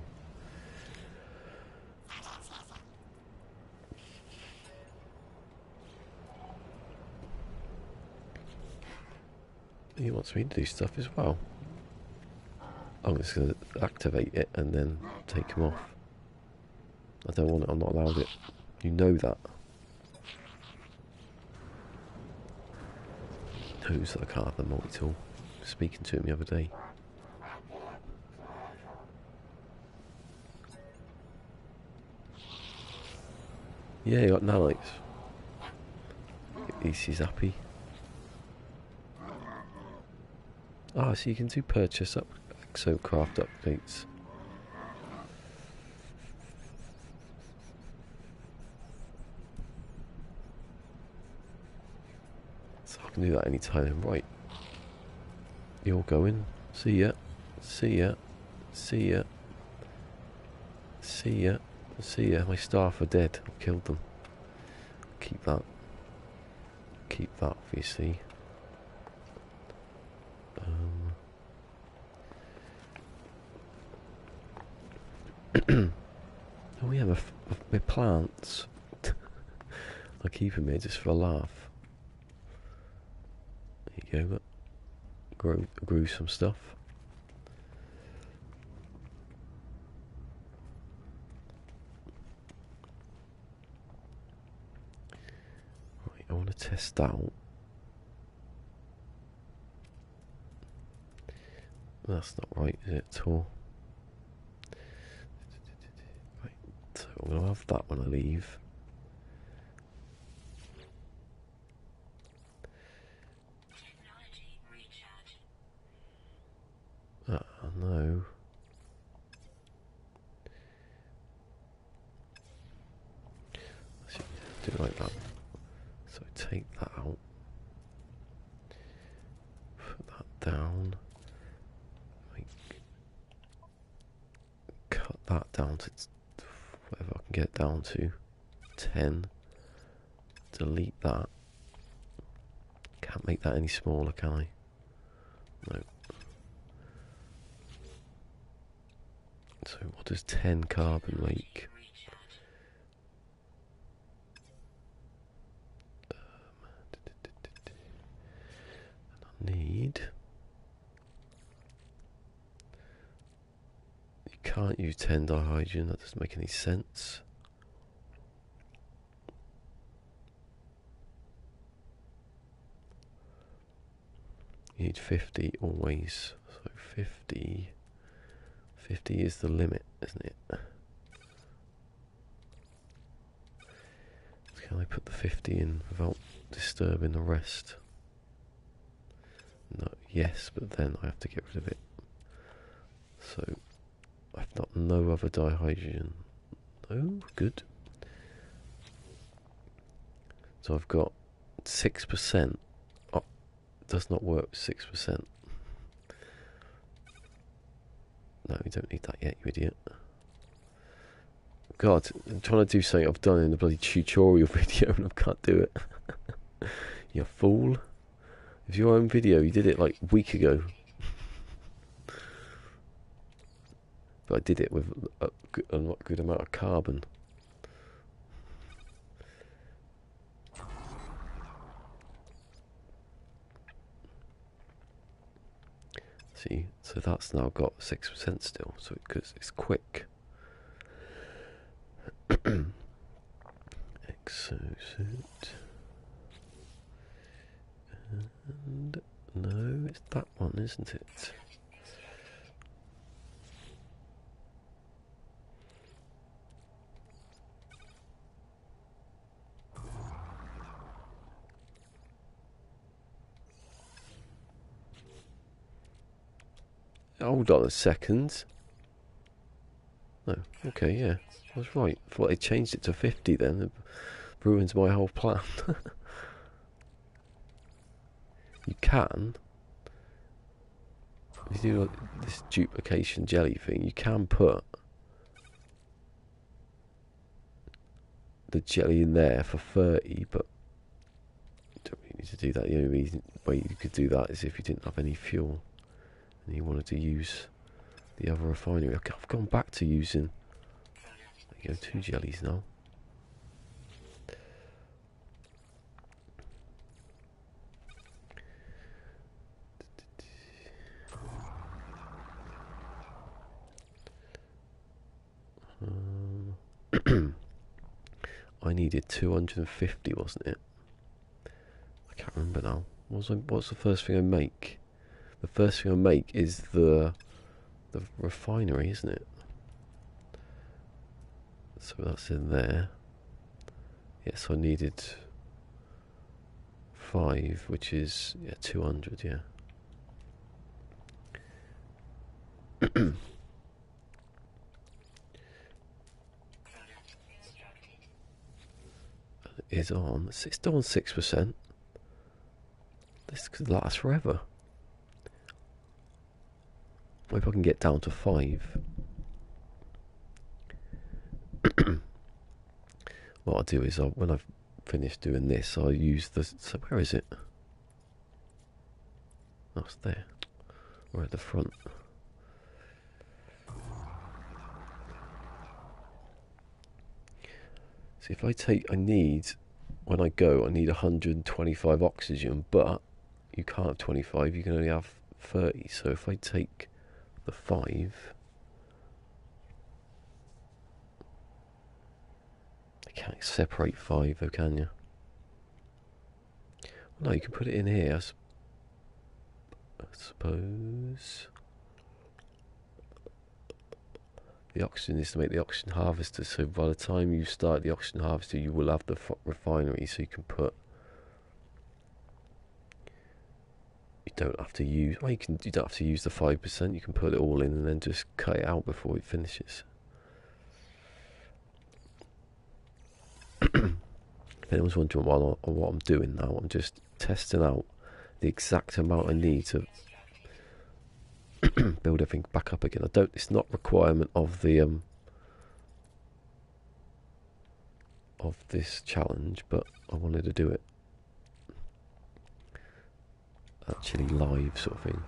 He wants me to do stuff as well. I'm just going to activate it and then take him off. I don't want it, I'm not allowed it. You know that. He knows that I can't have the multi-tool. Speaking to him the other day. Yeah, he got nanites. He's happy. Ah, so you can do purchase up exocraft updates. So I can do that anytime. Right. You're going. See ya. See ya. See ya. See ya. See ya. My staff are dead. I killed them. Keep that. Keep that, obviously. Oh yeah, my plants. I keep them here just for a laugh. There you go. Grew some stuff. Right, I want to test out. That's not right, is it, at all? Right, so I'm going to have that when I leave. No. Do it like that. So take that out. Put that down. Cut that down to whatever I can get it down to. 10. Delete that. Can't make that any smaller, can I? No. So what does 10 carbon make? I need... You can't use 10 dihydrogen, that doesn't make any sense. You need 50 always, so 50 is the limit, isn't it? Can I put the 50 in without disturbing the rest? No, yes, but then I have to get rid of it. So I've got no other dihydrogen. No, good. So I've got 6%. Oh, does not work with 6%. No, we don't need that yet, you idiot. God, I'm trying to do something I've done in the bloody tutorial video and I can't do it. You fool. It's your own video, you did it like a week ago. But I did it with a good amount of carbon. See, so that's now got 6% still, so because it's quick. Exosuit. And no, it's that one, isn't it? Hold on a second. No, okay, yeah, I was right. I thought they changed it to 50 then. It ruins my whole plan. You can, if you do this duplication jelly thing, you can put the jelly in there for 30, but you don't really need to do that. The only way you could do that is if you didn't have any fuel and you wanted to use the other refinery. I've gone back to using. There you go, 2 jellies now. I needed 250, wasn't it? I can't remember now. What's the first thing I make? The first thing I make is the refinery, isn't it? So that's in there. Yes, I needed 5, which is 200. Yeah. Is on. It's still on 6%. This could last forever. Maybe I can get down to 5. What I'll do is, when I've finished doing this, I'll use the. So where is it? Oh, it's there. We're at the front. So if I take, when I go, I need 125 oxygen, but you can't have 25, you can only have 30. So if I take the 5, I can't separate 5 though, can you? Well, no, you can put it in here, I suppose. The oxygen is to make the oxygen harvester, so by the time you start the oxygen harvester, you will have the refinery, so you can put. You don't have to use. Well, you don't have to use the 5%. You can put it all in and then just cut it out before it finishes. If anyone's wondering what I'm doing now, I'm just testing out the exact amount I need to build everything back up again. It's not requirement of the of this challenge, but I wanted to do it actually live, sort of thing.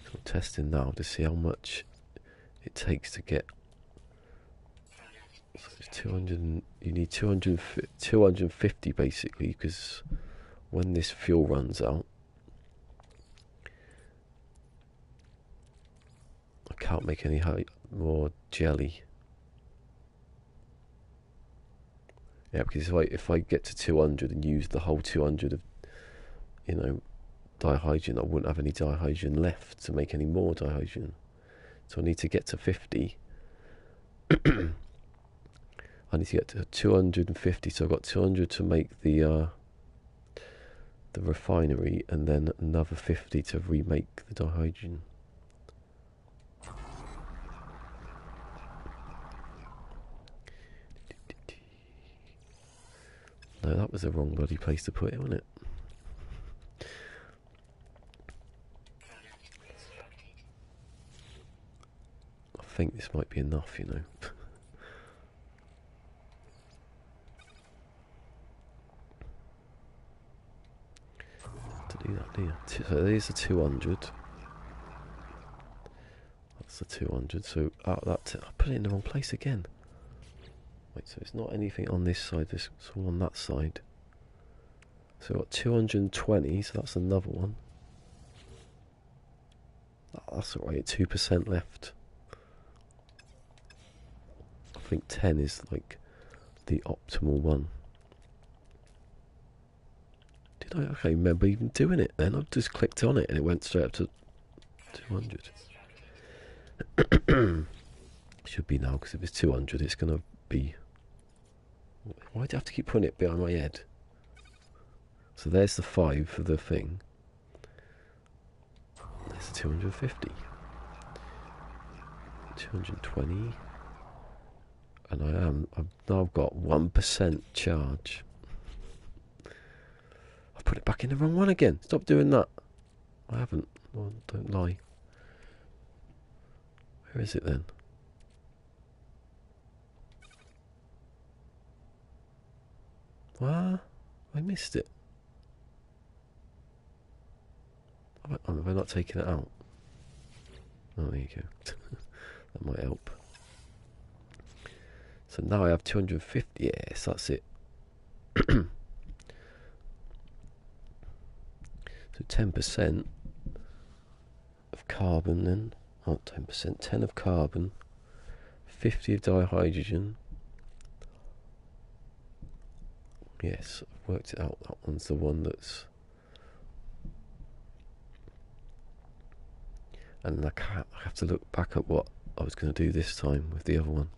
So I'm testing now to see how much it takes to get. So it's 200. You need 250 basically, because when this fuel runs out, I can't make any more jelly. Yeah, because if I get to 200 and use the whole 200 of, dihydrogen, I wouldn't have any dihydrogen left to make any more dihydrogen. So I need to get to 50. I need to get to 250, so I've got 200 to make the refinery, and then another 50 to remake the dihydrogen. No, that was the wrong bloody place to put it, wasn't it? I think this might be enough, To do that, do you? So there's the 200. That's the 200. So I put it in the wrong place again. Wait, so it's not anything on this side, it's all on that side. So I've got 220, so that's another one. That's alright, 2% left. I think 10 is like the optimal one. Did I? Okay, remember even doing it then? I just clicked on it and it went straight up to 200. Should be now, because if it's 200, it's going to be. Why do I have to keep putting it behind my head? So there's the 5 for the thing. There's the 250. 220. And I've now got 1% charge. I put it back in the wrong one again. Stop doing that. I haven't. Well, don't lie. Where is it then? What? I missed it. Have I not taken it out? Oh, there you go. That might help. So now I have 250. Yes, that's it. So 10% of carbon then. Oh, 10%. 10 of carbon. 50 of dihydrogen. Yes, I've worked it out. That one's the one that's... And I have to look back at what I was going to do this time with the other one.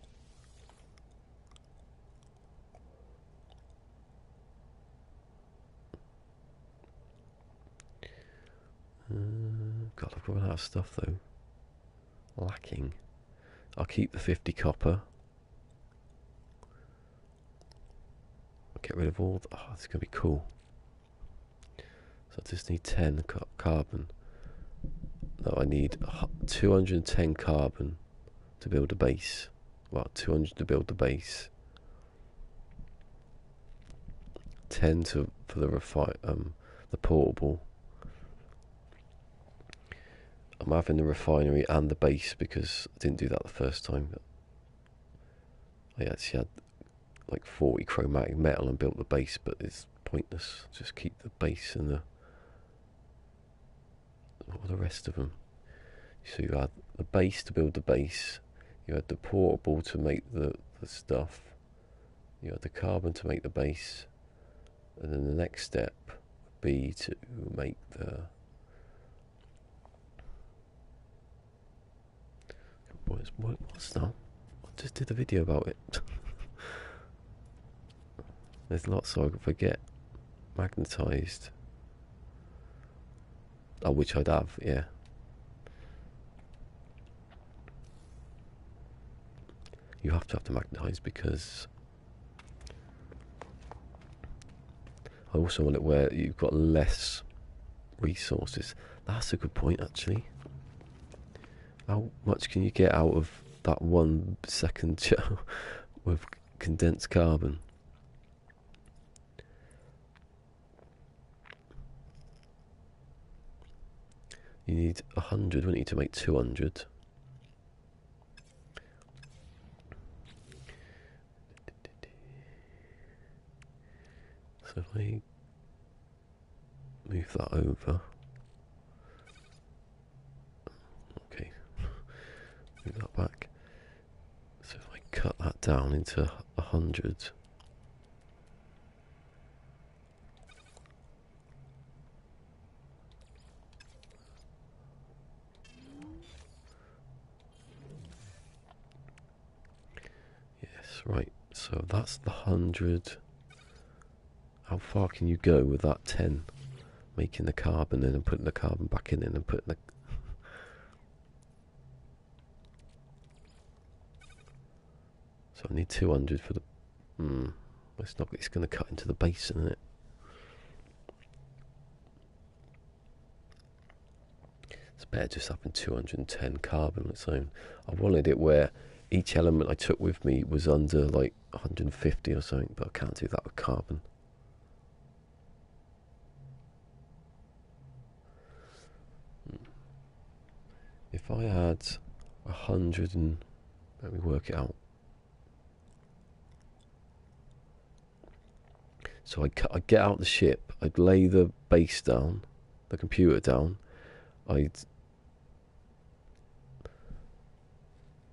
God, I've run out of stuff though. Lacking. I'll keep the 50 copper. I'll get rid of all... Oh, it's going to be cool. So I just need 10 carbon. No, I need 210 carbon to build a base. Well, 200 to build the base. 10 for the portable. I'm having the refinery and the base because I didn't do that the first time. I actually had like 40 chromatic metal and built the base, but it's pointless. Just keep the base and the... What were the rest of them? So you had the base to build the base, you had the portable to make the stuff, you had the carbon to make the base, and then the next step would be to make the... What's that? I just did a video about it. There's lots so I could forget. Magnetised. Oh, which I'd have, yeah. You have to have the magnetised because I also want it where you've got less resources. That's a good point, actually. How much can you get out of that 1 second show with condensed carbon? You need 100, wouldn't you, to make 200? So if I move that over, okay, move that back. So if I cut that down into 100, yes, right. So that's the 100. How far can you go with that 10? Making the carbon in and putting the carbon back in and putting the... So I need 200 for the... It's going to cut into the base, isn't it? It's better just having 210 carbon on its own. I wanted it where each element I took with me was under like 150 or something, but I can't do that with carbon. If I had 100 and... Let me work it out. So I'd get out the ship, I'd lay the base down, the computer down, I'd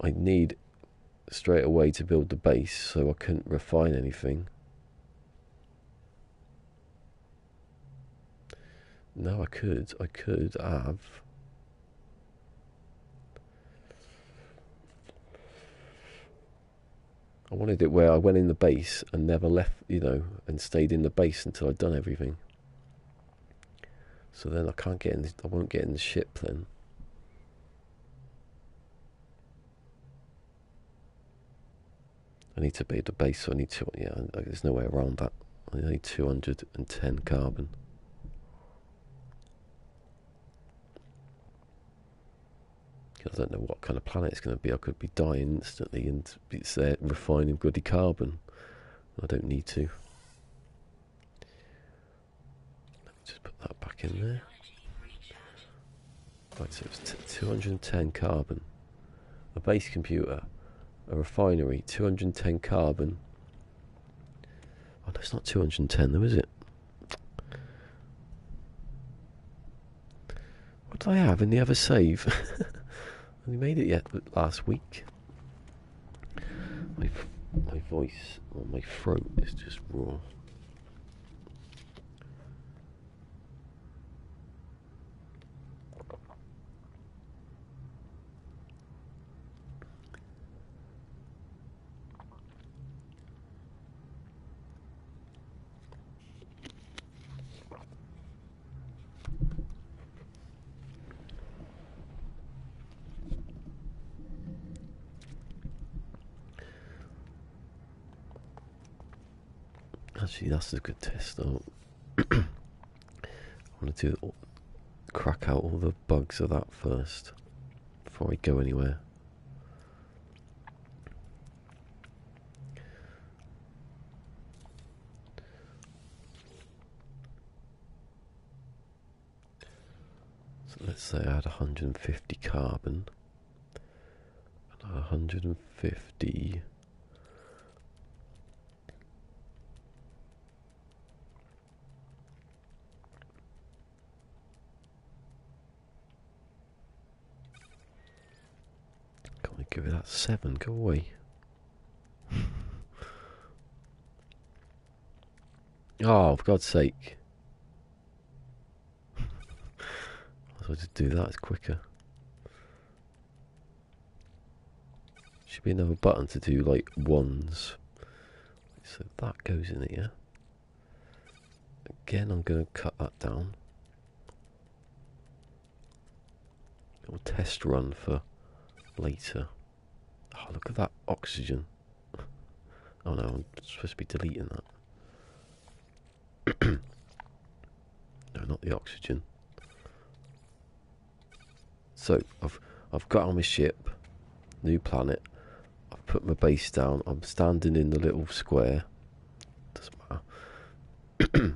need straight away to build the base, so I couldn't refine anything. No, I could have... I wanted it where I went in the base and never left, and stayed in the base until I'd done everything. So then I won't get in the ship then. I need to be at the base, so I need to, there's no way around that. I need 210 carbon. I don't know what kind of planet it's going to be. I could be dying instantly and it's there refining bloody carbon. I don't need to. Let me just put that back in there. Right, so it's 210 carbon. A base computer, a refinery, 210 carbon. Oh, no, it's not 210 though, is it? What did I have in the other save? Only made it yet last week. My voice, or my throat is just raw. Actually, that's a good test though. I want to crack out all the bugs of that first before I go anywhere. So let's say I had 150 carbon and 150 give it that 7, go away. Oh, for God's sake. I'll just do that, it's quicker. Should be another button to do like ones. So that goes in here. Again, I'm going to cut that down. Little test run for later. Oh, look at that oxygen. Oh no, I'm supposed to be deleting that. No, not the oxygen. So I've got on my ship, new planet. I've put my base down. I'm standing in the little square. Doesn't matter.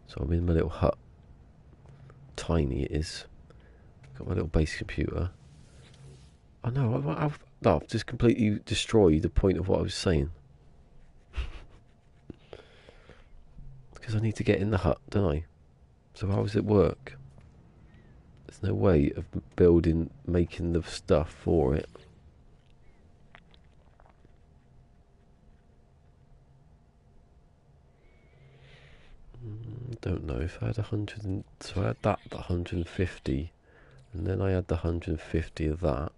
So I'm in my little hut. Tiny it is. Got my little base computer. I know, I've just completely destroyed the point of what I was saying. Because I need to get in the hut, don't I? So how does it work? There's no way of making the stuff for it. Don't know. If I had 100, so I had that 150, and then I had the 150 of that.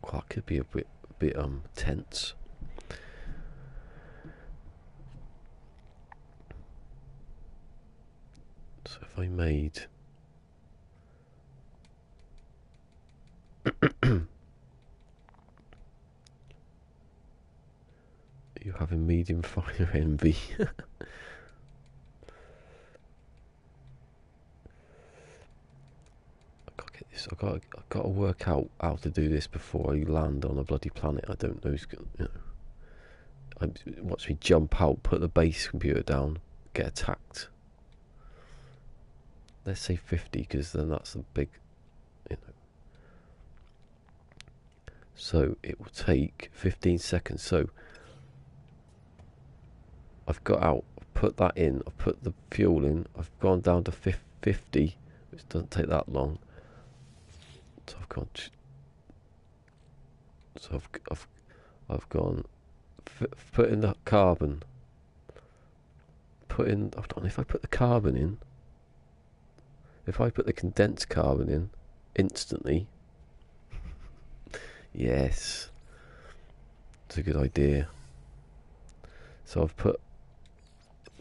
Well, that could be a bit tense. So if I made you having medium fire envy. I've got to work out how to do this before I land on a bloody planet. I don't know who's going to, watch me jump out, put the base computer down, get attacked. Let's say 50, because then that's a big, So it will take 15 seconds. So I've got out, I've put that in, I've put the fuel in, I've gone down to 50, which doesn't take that long. So I've gone. So I've gone. Put in the carbon. Put in. Hold on. If I put the carbon in. If I put the condensed carbon in, instantly. Yes. It's a good idea. So I've put.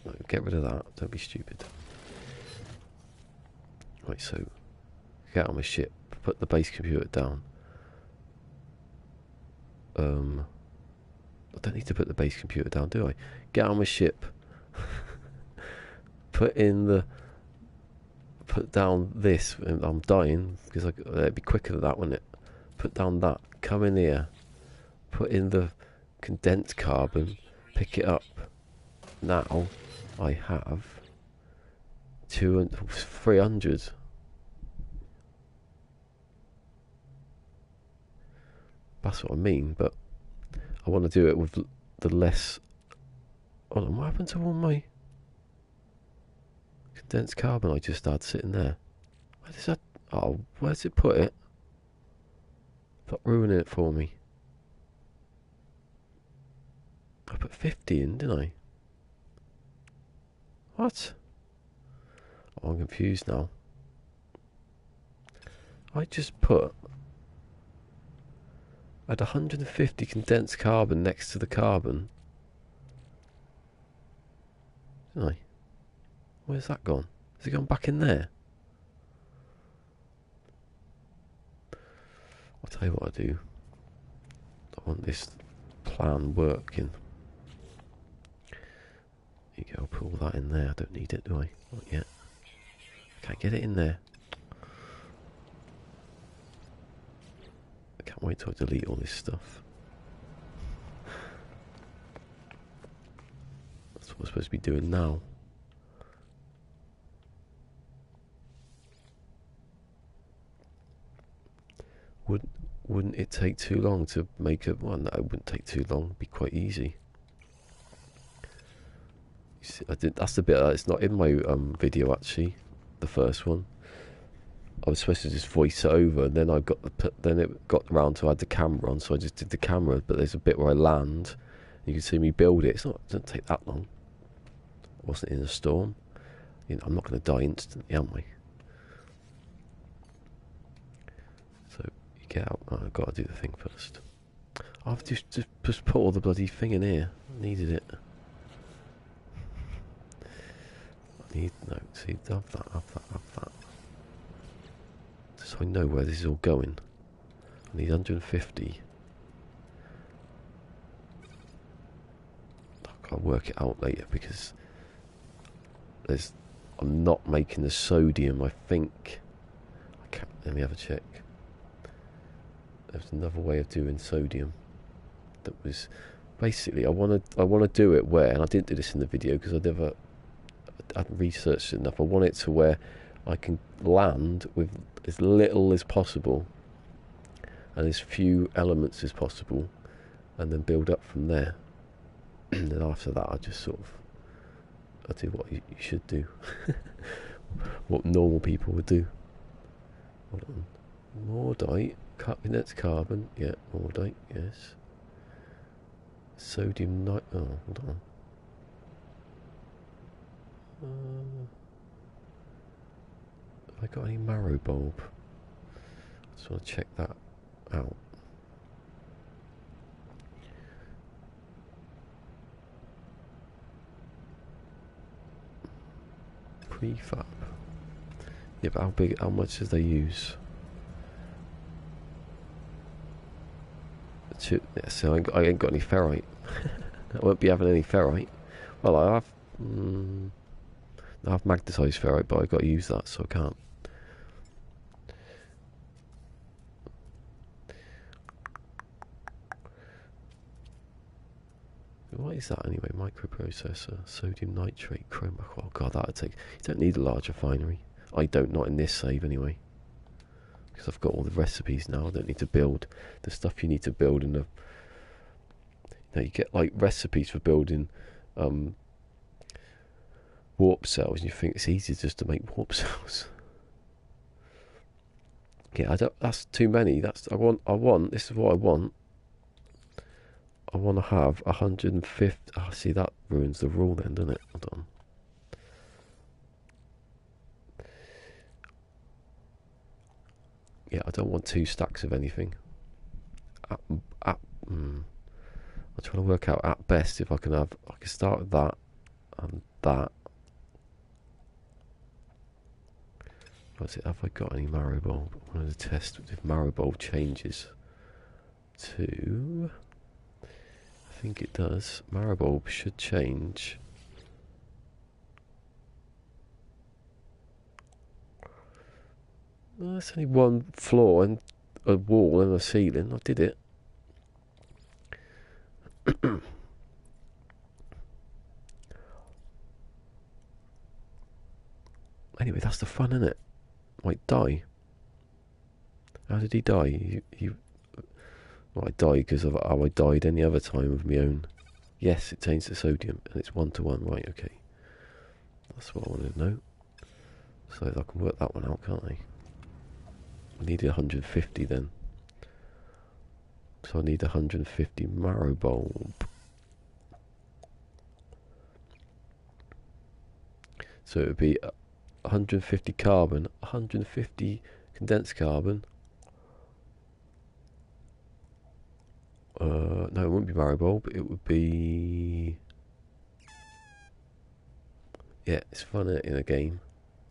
No, get rid of that. Don't be stupid. Right. So get on my ship. Put the base computer down. I don't need to put the base computer down, do I? Get on my ship. Put down this. I'm dying because it'd be quicker than that, wouldn't it? Put down that. Come in here. Put in the condensed carbon. Pick it up. Now I have 200, 300. That's what I mean, but I want to do it with the less... Hold on, what happened to all my condensed carbon I just had sitting there? Where does that... Oh, where's it put it? Stop ruining it for me. I put 50 in, didn't I? What? Oh, I'm confused now. I just put... I had 150 condensed carbon next to the carbon. Didn't I? Where's that gone? Has it gone back in there? I'll tell you what I do. I want this plan working. There you go, I'll put all that in there. I don't need it, do I? Not yet. Can't get it in there. I can't wait till I delete all this stuff. That's what we're supposed to be doing now. Wouldn't it take too long to make a one? No, it wouldn't take too long. It'd be quite easy. You see, that's the bit it's not in my video actually. The first one. I was supposed to just voice it over, and then then it got round to add the camera on, so I just did the camera. But there's a bit where I land. You can see me build it. It doesn't take that long. I wasn't in a storm. You know, I'm not going to die instantly, am I? So you get out. Oh, I've got to do the thing first. I've just put all the bloody thing in here. I needed it. No, see, have that. So I know where this is all going. I need 150. I'll work it out later because I'm not making the sodium. I think I can't. Let me have a check. There's another way of doing sodium. That was basically I want to do it where, and I didn't do this in the video because I hadn't researched it enough. I want it to where I can land with as little as possible and as few elements as possible, and then build up from there. And then after that, I just sort of do what you should do, what normal people would do. Hold on, Mordite, condensed carbon, yeah, Mordite, yes. Sodium night. Oh, hold on. Have I got any marrow bulb? I just want to check that out. Prefab. Yeah, but how much does they use? Yeah, so I ain't got any ferrite. I won't be having any ferrite. Well, I have. I have magnetised ferrite, but I've got to use that, so I can't. What is that anyway? Microprocessor, sodium nitrate, chroma. Oh god, that'd take. You don't need a large refinery. I don't, not in this save anyway. Because I've got all the recipes now. I don't need to build the stuff you need to build in the. You know, you get like recipes for building warp cells, and you think it's easy just to make warp cells. Yeah, that's too many. I want. This is what I want. I want to have 150. Oh, see, that ruins the rule then, doesn't it? Hold on. Yeah, I don't want 2 stacks of anything. I'm trying to work out at best if I can start with that and that. What's it? Have I got any marrow bulb? I wanted to test if marrow bulb changes to. I think it does. Marrow bulb should change. Well, that's only one floor and a wall and a ceiling. I did it. Anyway, that's the fun, innit? Like, die. How did he die? Well, I died because of how I died any other time of my own. Yes, it taints the sodium, and it's 1-to-1. Right, okay. That's what I wanted to know. So I can work that one out, can't I? I needed 150 then. So I need 150 marrow bulb. So it would be 150 carbon, 150 condensed carbon. No, it wouldn't be marrow bulb. It would be... Yeah, it's fun in a game,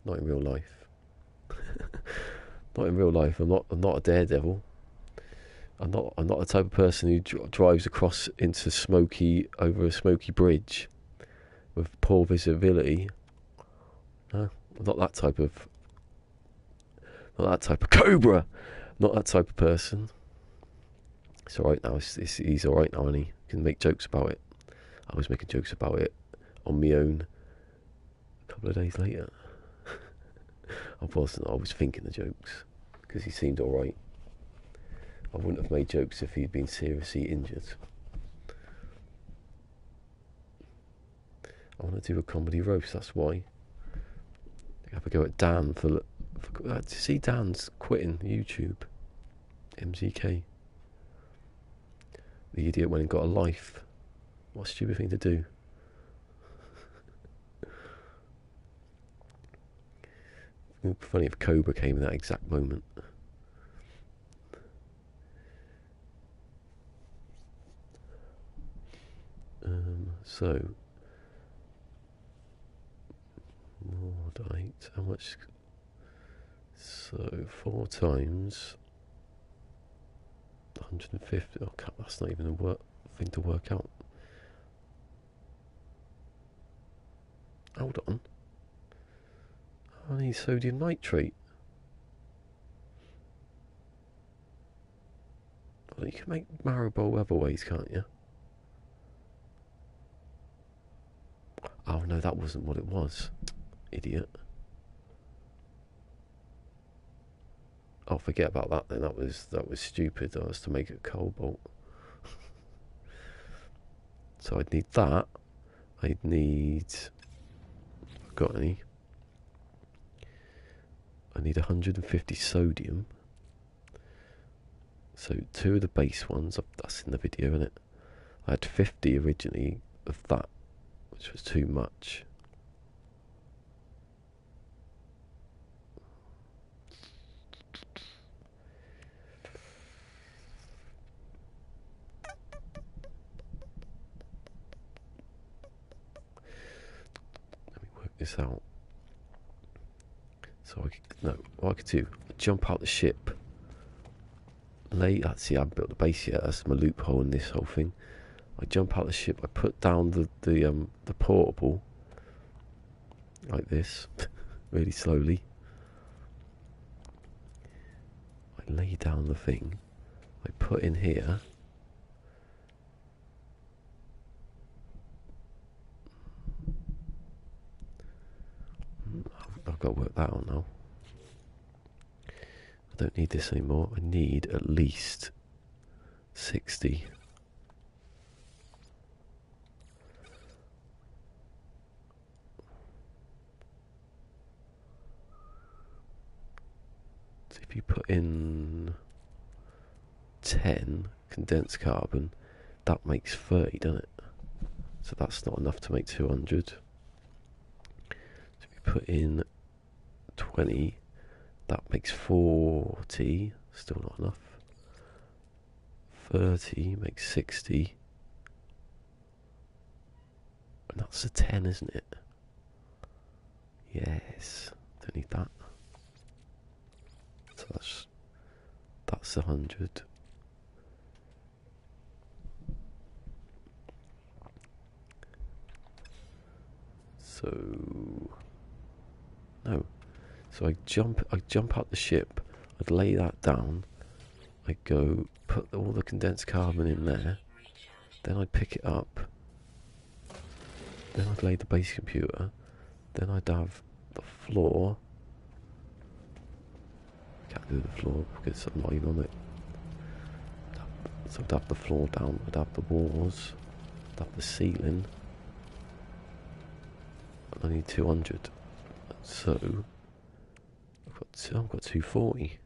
not in real life. Not in real life. I'm not a daredevil. I'm not the type of person who drives across into over a smoky bridge with poor visibility. No, I'm not that type of cobra. Not that type of person. It's alright now. He's alright now, and he can make jokes about it. I was making jokes about it on my own a couple of days later. I wasn't. I was thinking the jokes because he seemed alright. I wouldn't have made jokes if he'd been seriously injured. I want to do a comedy roast, that's why. I have a go at Dan for see, Dan's quitting YouTube. MZK. The idiot went and got a life. What a stupid thing to do. It'd be funny if Cobra came in that exact moment. So Mordite, how much? So 4 times 150. Oh, that's not even a thing to work out. Hold on. I need sodium nitrate. Well, you can make marrow bulb other ways, can't you? Oh no, that wasn't what it was. Idiot. Oh, forget about that then. That was stupid. That was to make it cobalt. So I'd need that. I'd need... Got any? I need 150 sodium. So 2 of the base ones. That's in the video, isn't it? I had 50 originally of that, which was too much. Let me work this out. So what I could do, jump out the ship. See, I haven't built the base yet. That's my loophole in this whole thing. I jump out the ship. I put down the portable like this, really slowly. I lay down the thing. I put in here. I've got to work that out now. I don't need this anymore. I need at least 60. So if you put in 10 condensed carbon, that makes 30, doesn't it? So that's not enough to make 200. So if you put in 20, that makes 40, still not enough. 30 makes 60. And that's a 10, isn't it? Yes, don't need that. So that's 100. So no. So I jump out the ship, I'd lay that down, I'd go put all the condensed carbon in there, then I'd pick it up, then I'd lay the base computer, then I'd have the floor. Can't do the floor because I'm lying on it. So I'd have the floor down, I'd have the walls, I'd have the ceiling. I need 200. So I've got 240.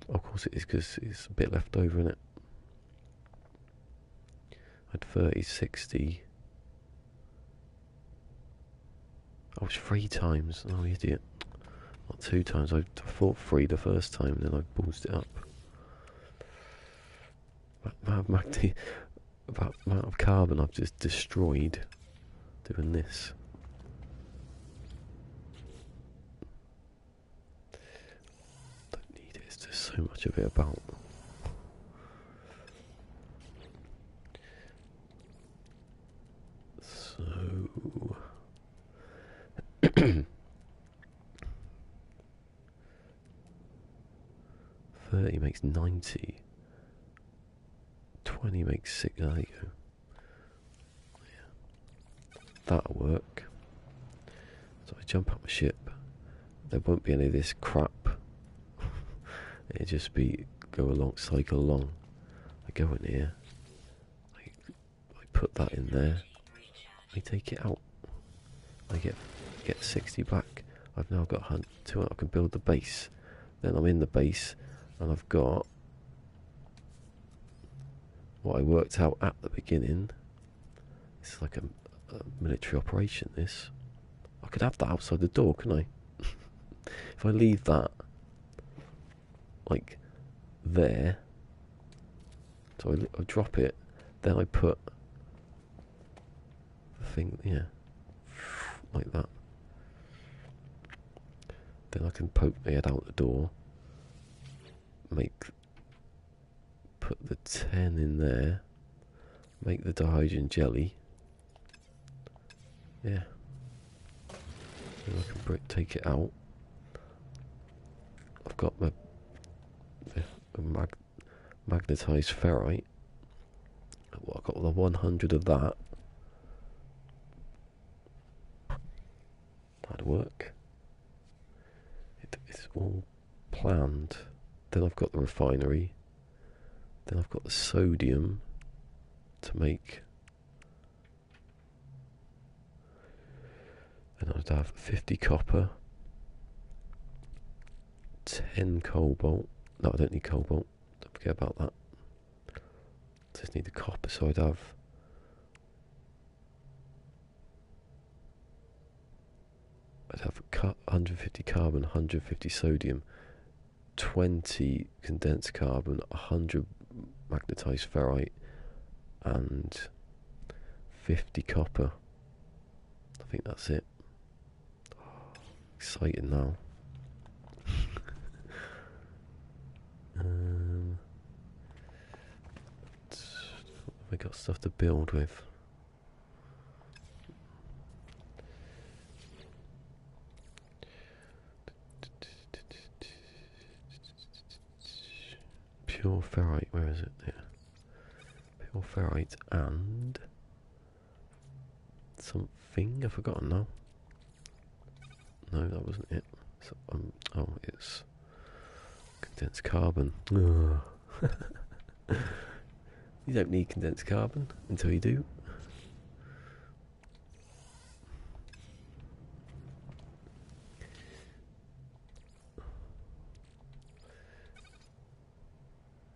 Of course it is because it's a bit left over in it. I had 30, 60. I was 3 times. Oh, idiot. Not 2 times. I thought 3 the first time, then I boosted it up. The amount of carbon I've just destroyed doing this. Don't need it. It's just so much of it about. So 30 makes 90. 20 makes 6. There you go. Yeah. That'll work. So I jump out my ship. There won't be any of this crap. It'll just be cycle along. I go in here. I put that in there. I take it out. I get 60 back. I've now got 200. I can build the base. Then I'm in the base, and I've got what I worked out at the beginning. It's like a military operation, this. I could have that outside the door, couldn't I? If I leave that like there, so I drop it, then I put the thing, yeah, like that. Then I can poke my head out the door, put the 10 in there, make the dihydrogen jelly. Yeah. Then I can take it out. I've got my magnetized ferrite. I've got the 100 of that. That'd work. It's all planned. Then I've got the refinery. Then I've got the sodium to make. And I'd have 50 copper, 10 cobalt. No, I don't need cobalt. Don't forget about that. Just need the copper, so I'd have 150 carbon, 150 sodium, 20 condensed carbon, 100 magnetized ferrite, and 50 copper. I think that's it. Exciting now. We got stuff to build with. Pure ferrite, where is it? There. Pure ferrite and something I've forgotten now. No, that wasn't it. So, oh, it's condensed carbon. You don't need condensed carbon until you do.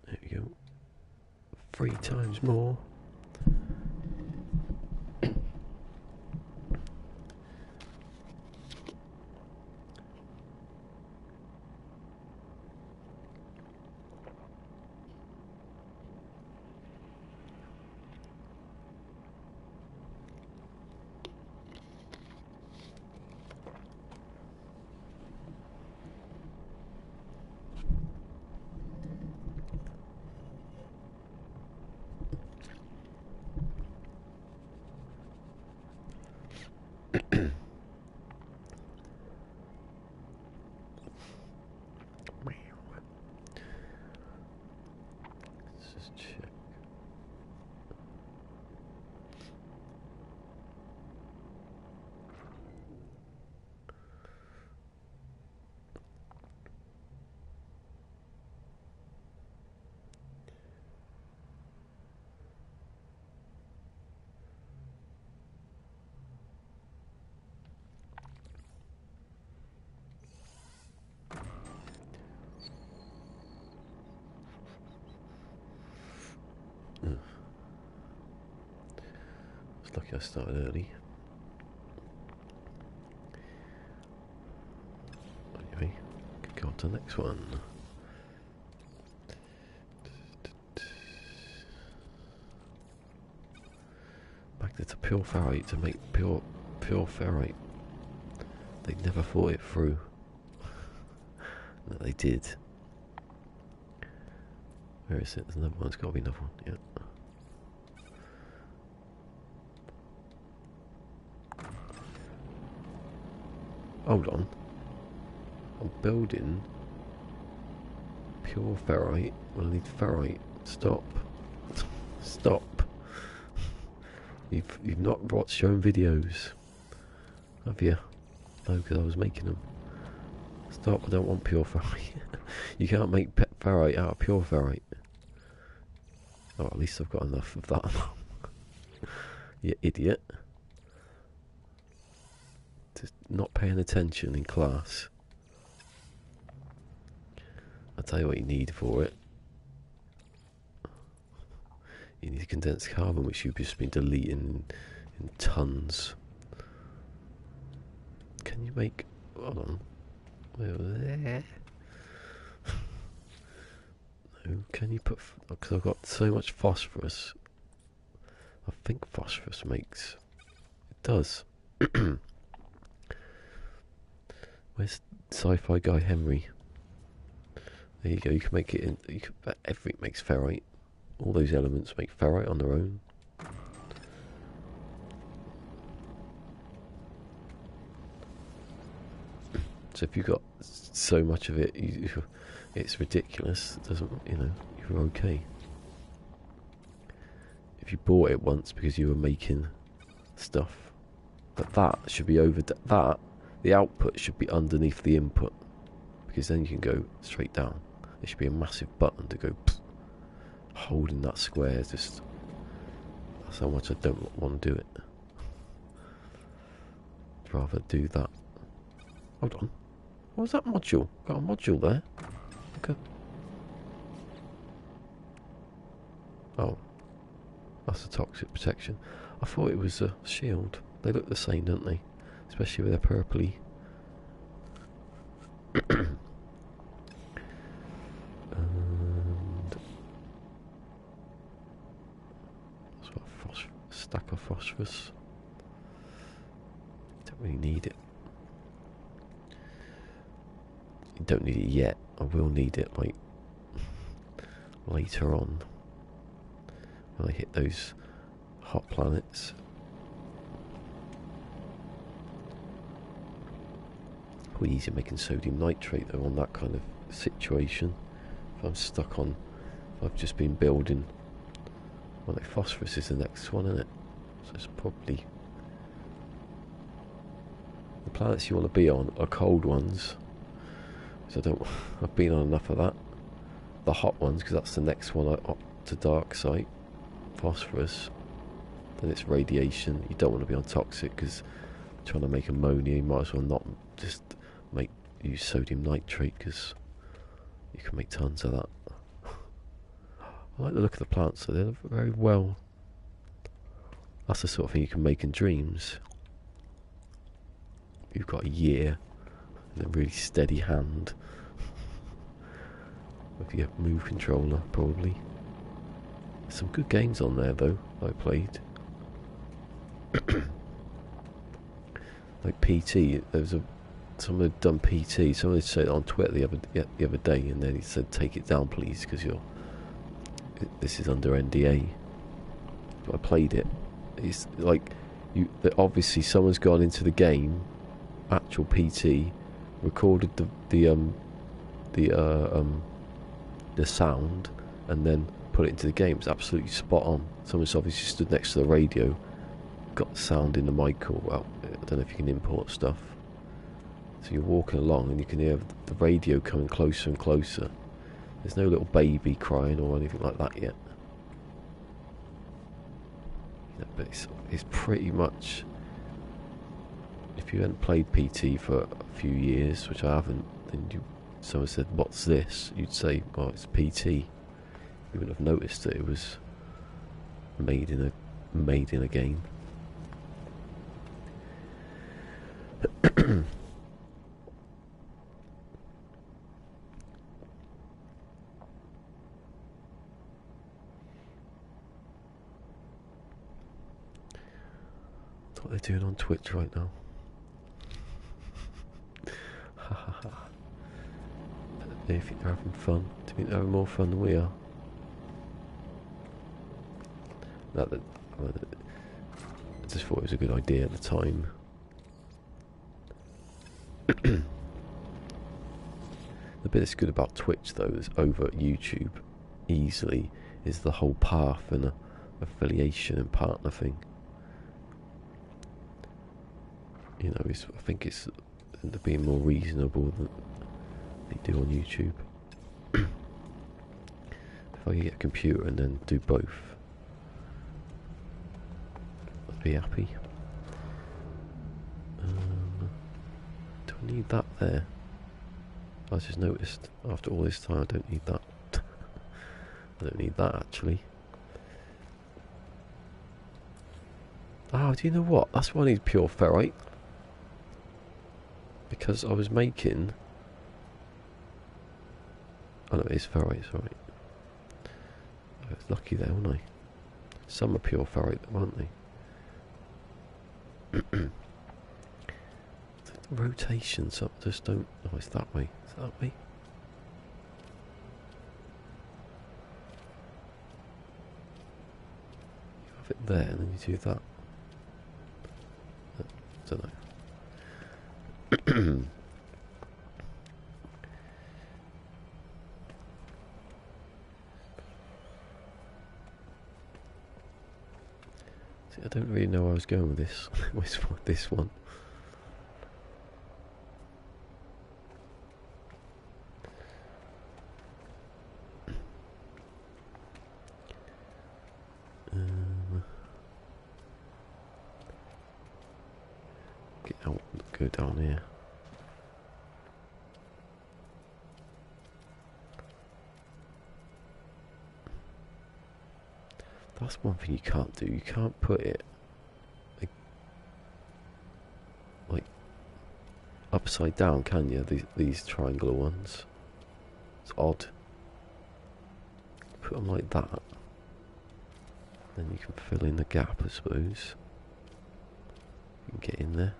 There we go. 3 times more. Ugh. It's lucky I started early. Anyway, could go on to the next one. Magnet to pure ferrite to make pure ferrite. They never thought it through. No, they did. Where is it? There's another one. There's got to be another one. Yeah. Hold on. I'm building pure ferrite. Well, I need ferrite. Stop. Stop. You've not watched your own videos, have you? No, because I was making them. Stop, I don't want pure ferrite. You can't make ferrite out of pure ferrite. Oh, at least I've got enough of that. You idiot. Just not paying attention in class. I'll tell you what you need for it. You need condensed carbon, which you've just been deleting in tons. Can you make... Hold on. No, can you put... Because I've got so much phosphorus. I think phosphorus makes... It does. Where's sci-fi guy Henry? There you go, you can make it in... everything makes ferrite. All those elements make ferrite on their own. So if you've got so much of it, it's ridiculous. It doesn't, you're okay. If you bought it once because you were making stuff, but that should be over. That the output should be underneath the input, because then you can go straight down. There should be a massive button to go. Holding that square is just... That's how much I don't want to do it. I'd rather do that. Hold on. What was that module? Got a module there. Okay. Oh. That's the toxic protection. I thought it was a shield. They look the same, don't they? Especially with their purpley. Stack of phosphorus. You don't really need it. You don't need it yet. I will need it like later on when I hit those hot planets. Quite easy making sodium nitrate though on that kind of situation. If I'm stuck on, if I've just been building. Well, like phosphorus is the next one, isn't it? So it's probably... The planets you want to be on are cold ones. So I've been on enough of that. The hot ones, because that's the next one up to dark site. Phosphorus. Then it's radiation. You don't want to be on toxic, because trying to make ammonia, you might as well not just use sodium nitrate, because you can make tons of that. I like the look of the plants, so they're very well. That's the sort of thing you can make in dreams. You've got a year and a really steady hand with your move controller, probably. Some good games on there, though, I played. Like PT, there was someone had done PT. Someone had said on Twitter the other day, and then he said, "Take it down, please, because this is under NDA." But I played it. It's like obviously someone's gone into the game, actual PT, recorded the sound, and then put it into the game. It's absolutely spot on. Someone's obviously stood next to the radio, got the sound in the mic, or well, I don't know if you can import stuff. So you're walking along and you can hear the radio coming closer and closer. There's no little baby crying or anything like that yet. Yeah, but it's pretty much... If you hadn't played PT for a few years, which I haven't, and someone said, "What's this?" You'd say, "Oh, it's PT." You wouldn't have noticed that it was made in a game. That's what they're doing on Twitch right now. Ha ha ha. They think they're having fun. Do you think they're having more fun than we are? I just thought it was a good idea at the time. The bit that's good about Twitch, though, is over at YouTube easily is the whole path and affiliation and partner thing. You know, I think it's being more reasonable than they do on YouTube. If I could get a computer and then do both, I'd be happy. Do I need that there? I just noticed after all this time I don't need that. I don't need that actually. Oh, do you know what? That's why I need pure ferrite. Because I was making... Oh no, it is ferrite, sorry. I was lucky there, wasn't I? Some are pure ferrite, weren't they? The rotation, so I just don't... Oh, it's that way. Is it that way? You have it there and then you do that. I don't know. See, I don't really know where I was going with this. With this one. Get out, go down here. That's one thing you can't do. You can't put it like upside down, can you? These triangular ones. It's odd. Put them like that. Then you can fill in the gap, I suppose. You can get in there.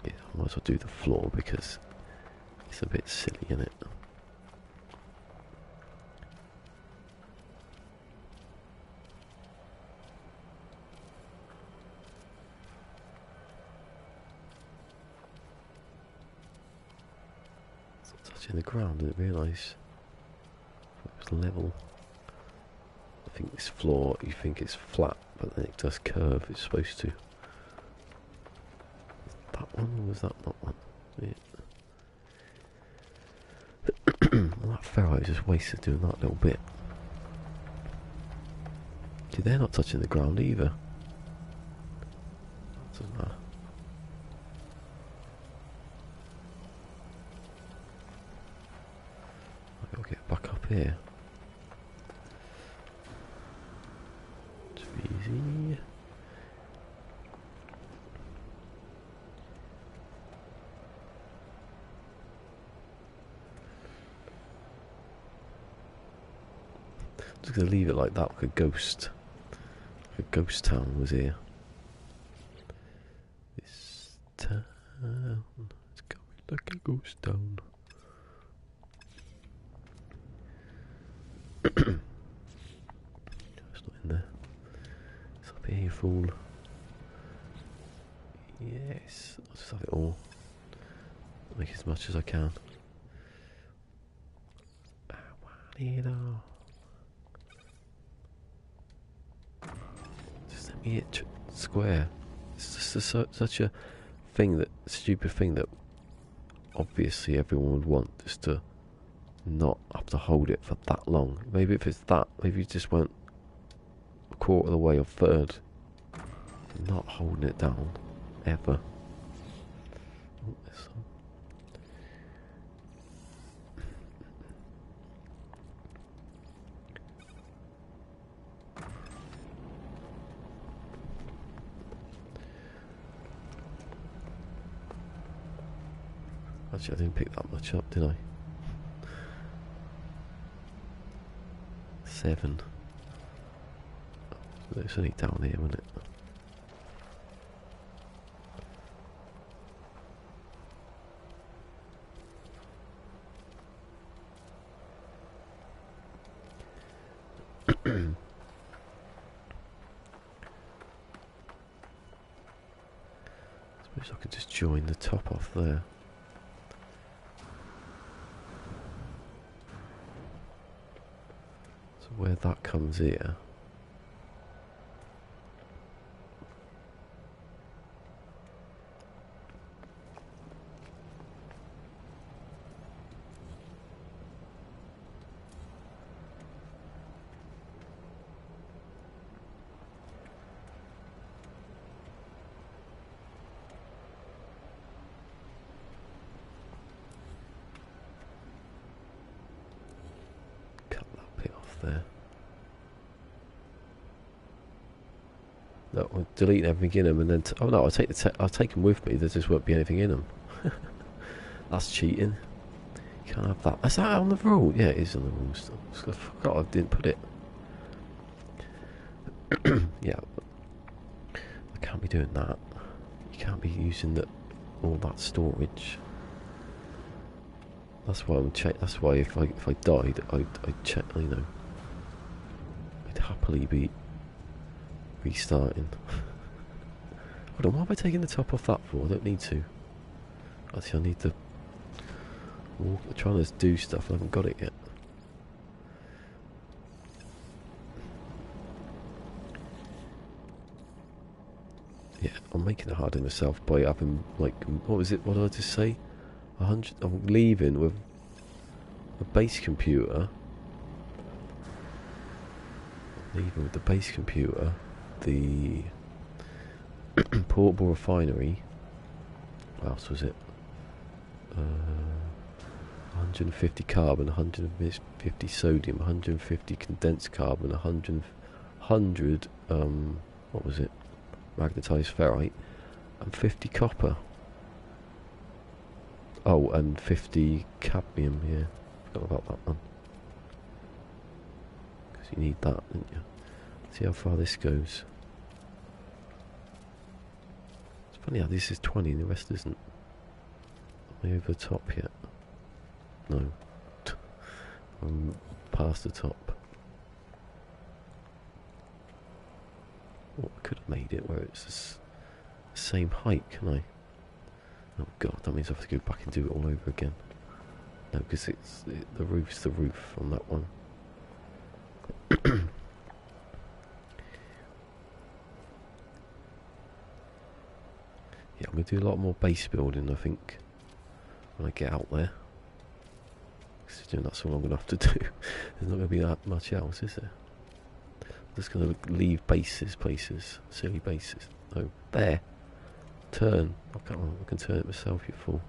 Yeah, I might as well do the floor because it's a bit silly, isn't it? In the ground, didn't realise it was level. I think this floor, you think it's flat, but then it does curve, it's supposed to. That one, or was that not one? Yeah. Well, that ferrite is just wasted doing that little bit. See, they're not touching the ground either. Doesn't matter. I'll get back up here. It's easy. Just gonna leave it like that, like a ghost. Like a ghost town was here. This town, it's going like a ghost town. It's not in there. It's up here, you fool. Yes, I'll just have it all. Make as much as I can. I want it all. Just let me hit square. It's just such a thing, that stupid thing that obviously everyone would want, just to not have to hold it for that long. Maybe if it's that, maybe you just went a quarter of the way or third. Not holding it down ever. Oh, there's some. Actually, I didn't pick that much up, did I? 7. It's only down here, isn't it? Suppose I could just join the top off there. So where that comes here. There. No, I'll delete everything in them and then... oh no, I'll take them with me. There just won't be anything in them. That's cheating. You can't have that. Is that on the rule? Yeah, it is on the rules. I forgot I didn't put it. Yeah. I can't be doing that. You can't be using all that storage. That's why that's why if I died, I'd check, you know. I'd happily be restarting. Hold on, why am I taking the top off that for? I don't need to. Actually, I need to walk, trying to do stuff. I haven't got it yet. Yeah, I'm making it hard on myself by having, like, what was it? What did I just say? 100. I'm leaving with a base computer. Leaving with the base computer, the portable refinery. What else was it? 150 carbon, 150 sodium, 150 condensed carbon, 100 what was it? Magnetized ferrite, and 50 copper. Oh, and 50 cadmium. Yeah, forgot about that one. You need that, don't you? See how far this goes. It's funny how this is 20 and the rest isn't. Am I over the top yet? No. I'm past the top. Oh, I could have made it where it's the same height, can I? Oh god, that means I have to go back and do it all over again. No, because the roof's the roof on that one. Yeah, I'm going to do a lot more base building, I think, when I get out there. Considering that's all I'm going to have to do. There's not going to be that much else, is there? I'm just going to leave bases, places, silly bases. No, there. Turn. I can turn it myself, you fool.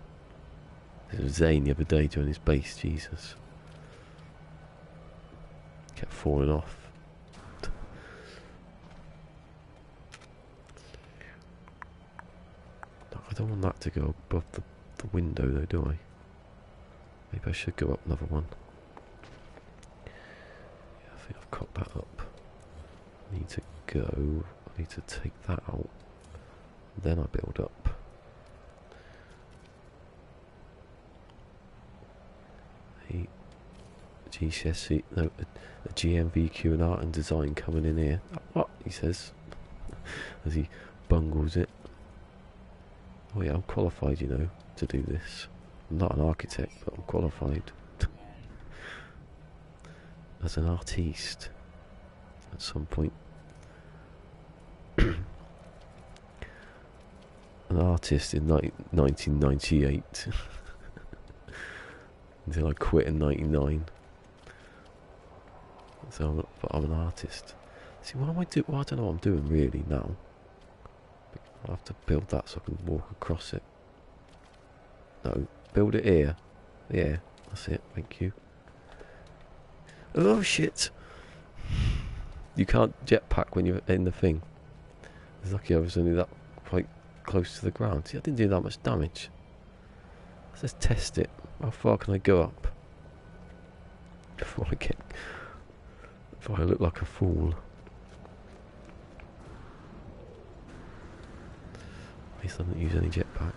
This was Zane the other day doing his base, Jesus. Kept falling off. No, I don't want that to go above the window though, do I? Maybe I should go up another one. Yeah, I think I've cocked that up. I need to go. I need to take that out. Then I build up. GCSE, no, a GMVQ in art and design coming in here. What? He says, as he bungles it. Oh yeah, I'm qualified, you know, to do this. I'm not an architect, but I'm qualified. As an artiste. At some point. An artist in 1998. Until I quit in 99. So I'm an artist. See, what am I doing? Well, I don't know what I'm doing really now. I'll have to build that so I can walk across it. No, build it here. Yeah, that's it. Thank you. Oh shit! You can't jetpack when you're in the thing. It's lucky I was only that quite close to the ground. See, I didn't do that much damage. Let's test it. How far can I go up before I look like a fool? At least I don't use any jetpack.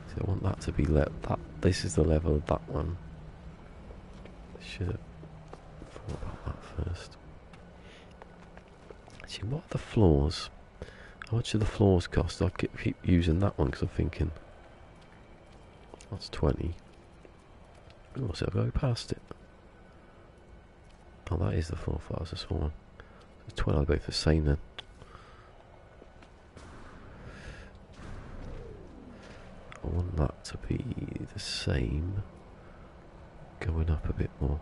So I want that to be this is the level of that one. I should have thought about that first. See, what are the floors? How much do the floors cost? I keep using that one because I'm thinking that's 20. Oh, so I'll go past it. Oh, that is the floor for us, a small one. So 20, I'll go for the same then. I want that to be the same. Going up a bit more.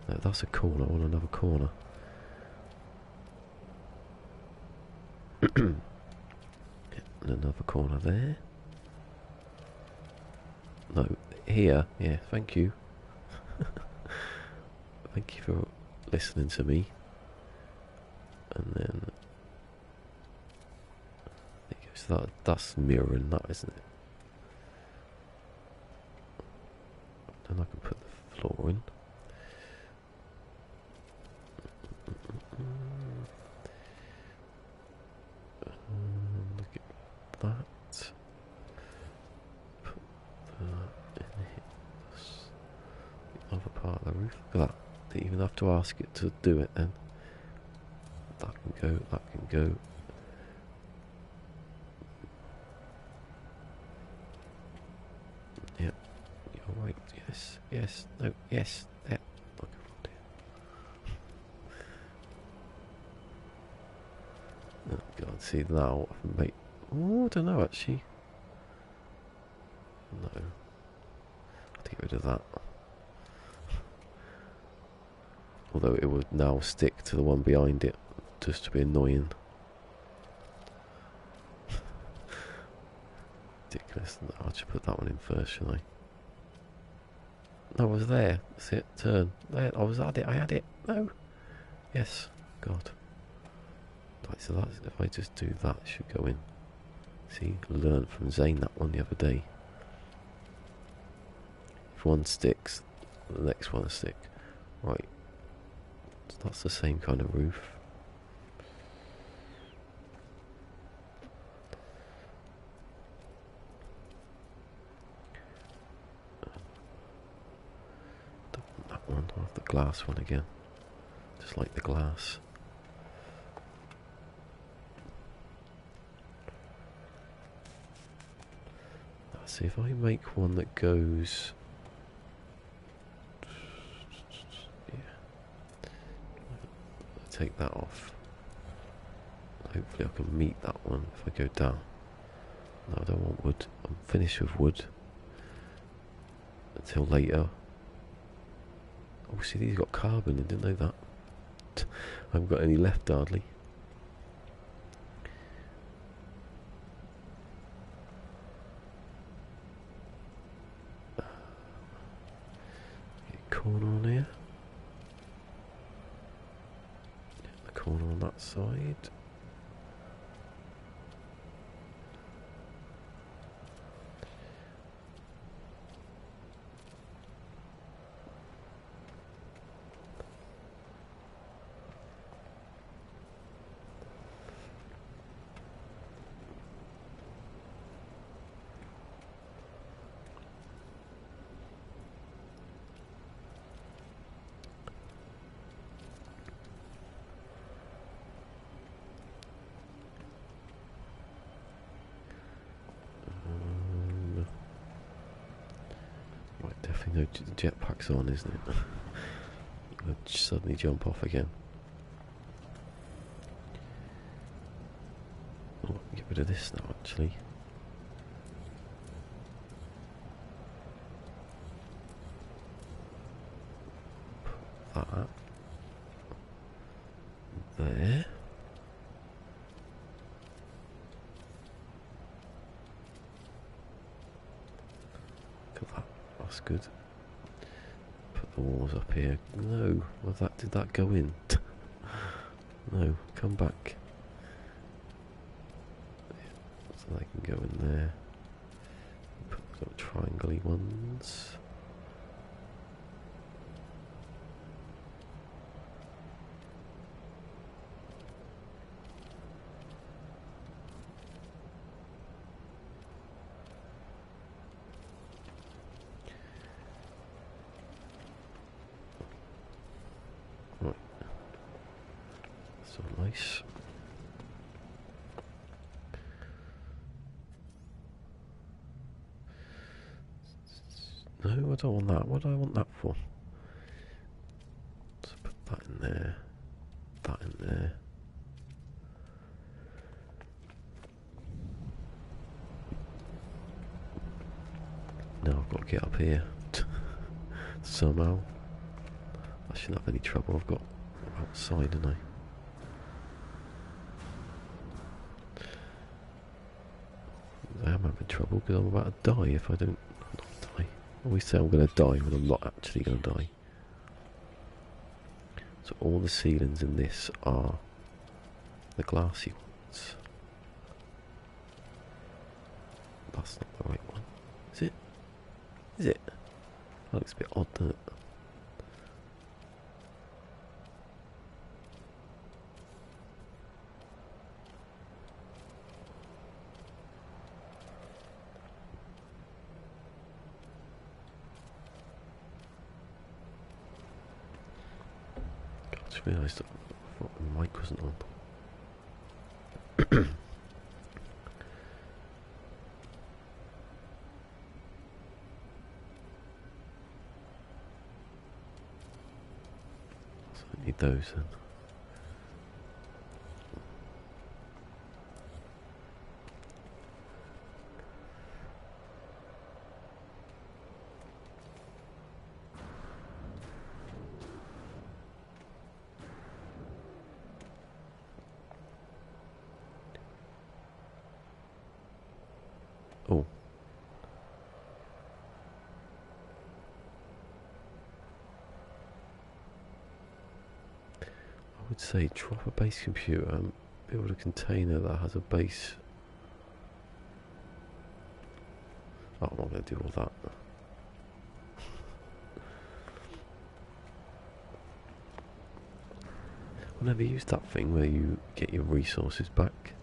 No, that's a corner. I want another corner. And another corner there. No, here. Yeah, thank you. Thank you for listening to me. And then there you go. So that's mirroring that, isn't it? Then I can put the floor in. Look at that. Put that in here. That's the other part of the roof. Look at that. Didn't even have to ask it to do it then. That can go, that can go. Yep. You're right. Yes, yes, no, yes. There. Look at that. Oh God, see now I can make. Oh, I don't know actually. No. I'll get rid of that. Although it would now stick to the one behind it, just to be annoying. Ridiculous. I should put that one in first, shouldn't I? No, I was there. That's it. Turn. There. I had it. I had it. No. Yes. God. Right, so that's, if I just do that, it should go in. See, learned from Zane that one the other day. If one sticks, the next one will stick. Right. So that's the same kind of roof. That one, I'll have the glass one again. Just like the glass. Let's see if I make one that goes. Take that off. Hopefully I can meet that one if I go down. No, I don't want wood. I'm finished with wood until later. Oh, see, these got carbon in, didn't know that. I haven't got any left hardly. Corner on here. Corner on that side. No jetpack's on, isn't it? I'll suddenly jump off again. Oh, get rid of this now, actually. Put that there. Look at that. That's good. Put the walls up here. No, well, did that go in? No, come back. go in there. Put little triangle-y ones. Right. So nice. No, I don't want that. What do I want that for? Let's put that in there. That in there. Now I've got to get up here. Somehow. I shouldn't have any trouble. I've got outside, haven't I? I am having trouble because I'm about to die if I don't die. I always say I'm going to die when I'm not actually going to die. So all the ceilings in this are the glassy ones. That's not the right one. Is it? Is it? That looks a bit odd, doesn't it? I just realised that I thought the mic wasn't on. So I need those then. Oh. I would say drop a base computer and build a container that has a base. Oh, I'm not going to do all that. I never used that thing where you get your resources back.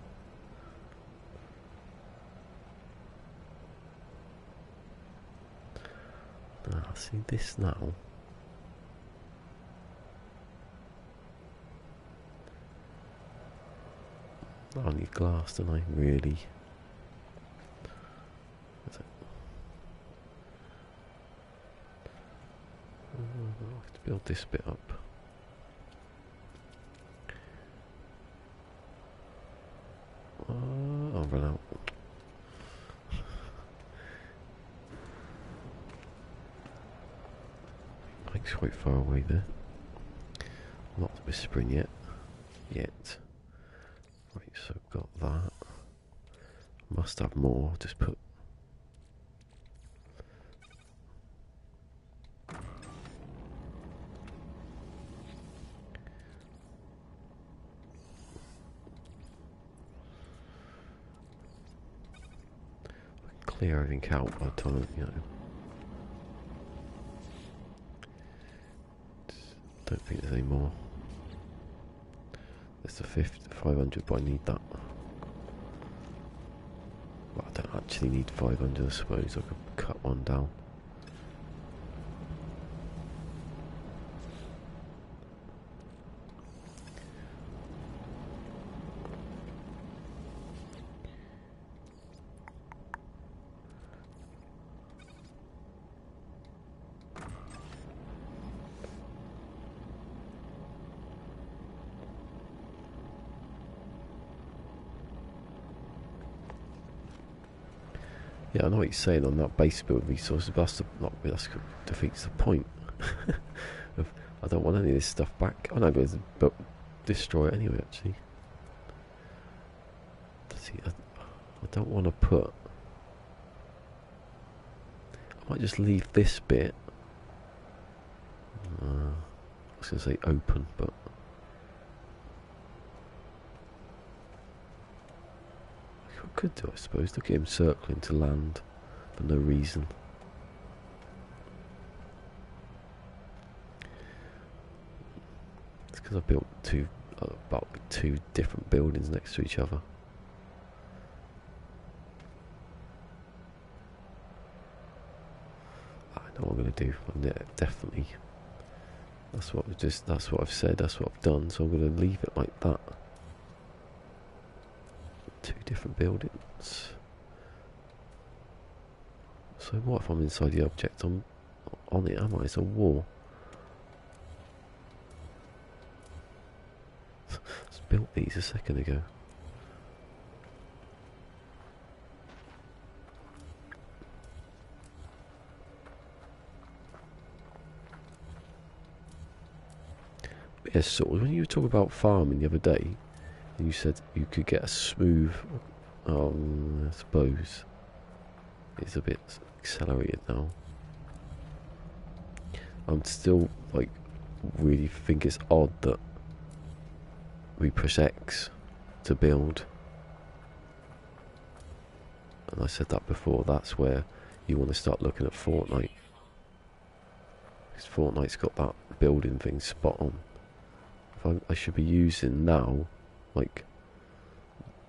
Ah, see this now. I need glass, don't I? Really? I have to build this bit up. I'll run out. Mike's quite far away there. Not whispering yet. Right, so got that. Must have more. Just put. Clear everything out by the time, you know. Don't think there's any more. There's the 500, but I need that. Well, I don't actually need 500, I suppose. I could cut one down. Yeah, I know what you're saying on that base build resources, but that defeats the point. I don't want any of this stuff back. I know, but destroy it anyway, actually. See, I don't want to put... I might just leave this bit. I was going to say open, but... I I could do, I suppose. Look at him circling to land for no reason. It's because I built about two different buildings next to each other. I know what I'm going to do. Definitely. That's what I've said. That's what I've done. So I'm going to leave it like that. Two different buildings. So what if I'm inside the object? I'm on it, am I? It's a wall. Just built these a second ago. Yes, so when you were talking about farming the other day, and you said you could get a smooth, I suppose it's a bit accelerated now. I'm still like really think it's odd that we push X to build, and I said that before. That's where you want to start looking at Fortnite, because Fortnite's got that building thing spot on. I should be using now, like,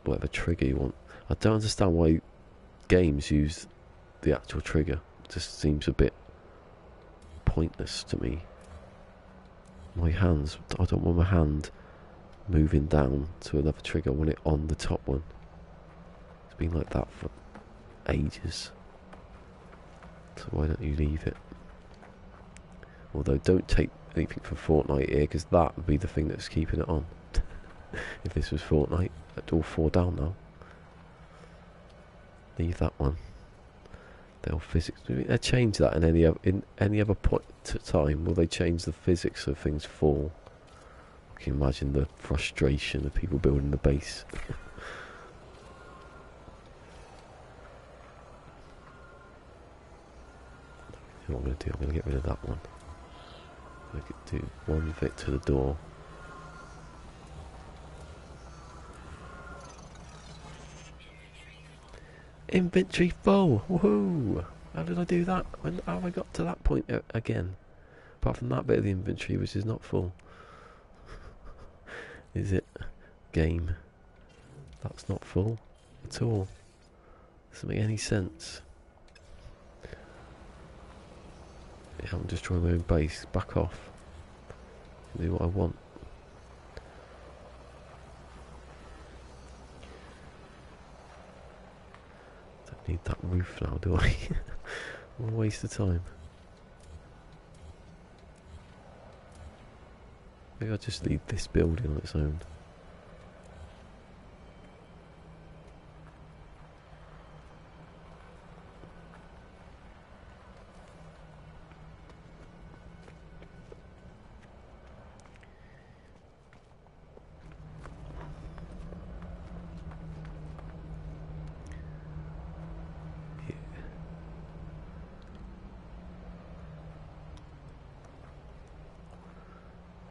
whatever trigger you want. I don't understand why games use the actual trigger. It just seems a bit pointless to me. My hands, I don't want my hand moving down to another trigger. I want it on the top one. It's been like that for ages. So why don't you leave it? Although don't take anything from Fortnite here, because that would be the thing that's keeping it on. If this was Fortnite, it'd all fall down now. Leave that one. They'll physics. They change that in any other point to time. Will they change the physics of things fall? I can imagine the frustration of people building the base. What I'm going to do, I'm going to get rid of that one. I could do one bit to the door. Inventory full! Woohoo! How did I do that? How have I got to that point again? Apart from that bit of the inventory which is not full. Is it? Game. That's not full at all. Doesn't make any sense. Yeah, I'm destroying my own base. Back off. Do what I want. Don't need that roof now, do I? What a waste of time. Maybe I'll just leave this building on its own.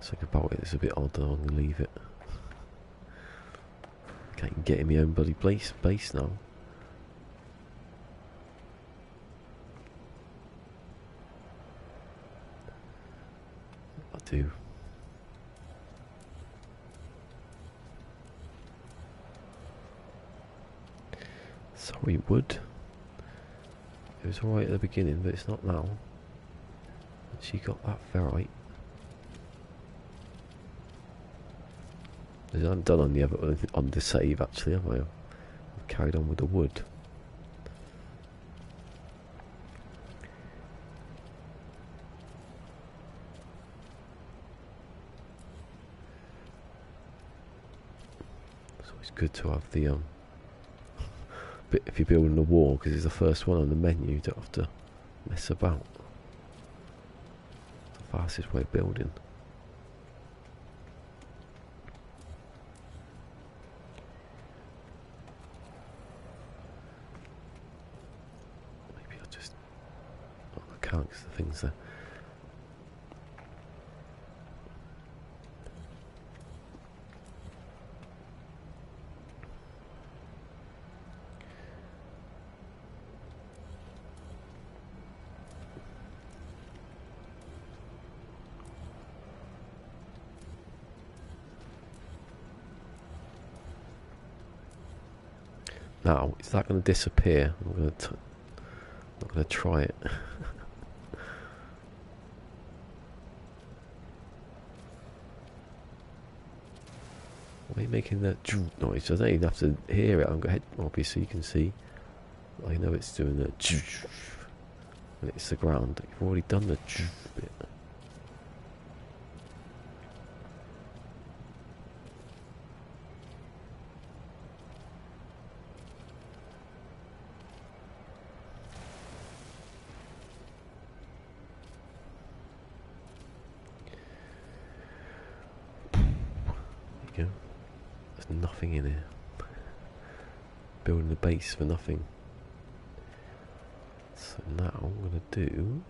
Something about it is a bit odd, though. I'm going to leave it. Can't get in my own bloody base now. I do. Sorry, wood. It was alright at the beginning, but it's not now. She got that ferrite. I haven't done on the other on the save actually, have I? I've carried on with the wood. It's always good to have the bit if you're building a wall, because it's the first one on the menu. You don't have to mess about. It's the fastest way of building. Can't, because the things there. Now, is that going to disappear? I'm not going to try it. Why are you making that noise? I don't even have to hear it. I'm going to obviously you can see. I know it's doing that when it's the ground. You've already done the bit. There you go. There's nothing in here. Building a base for nothing. So now I'm going to do...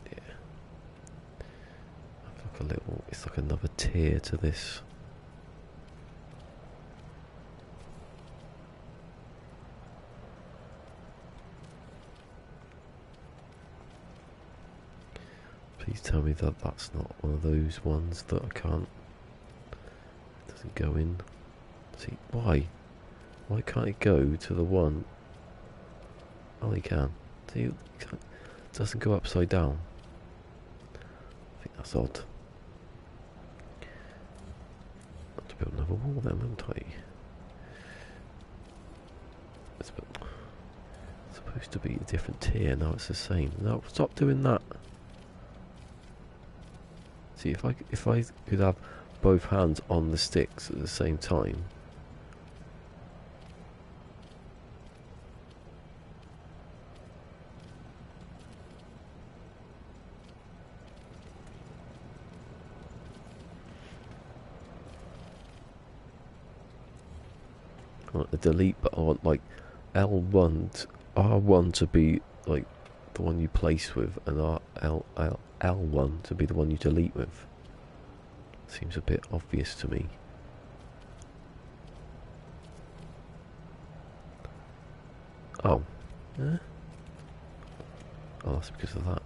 Yeah. Have like a little... It's like another tier to this. Please tell me that that's not one of those ones that I can't... Doesn't go in. See, why? Why can't it go to the one... Oh, he can. See, it doesn't go upside down. I think that's odd. I have to build another wall then, haven't I? It's supposed to be a different tier, now it's the same. No, stop doing that. See, if I could have both hands on the sticks at the same time. I want the delete, but I want like L1, R1 to be like the one you place with, and L1 to be the one you delete with. Seems a bit obvious to me. Oh. Eh? Oh, that's because of that.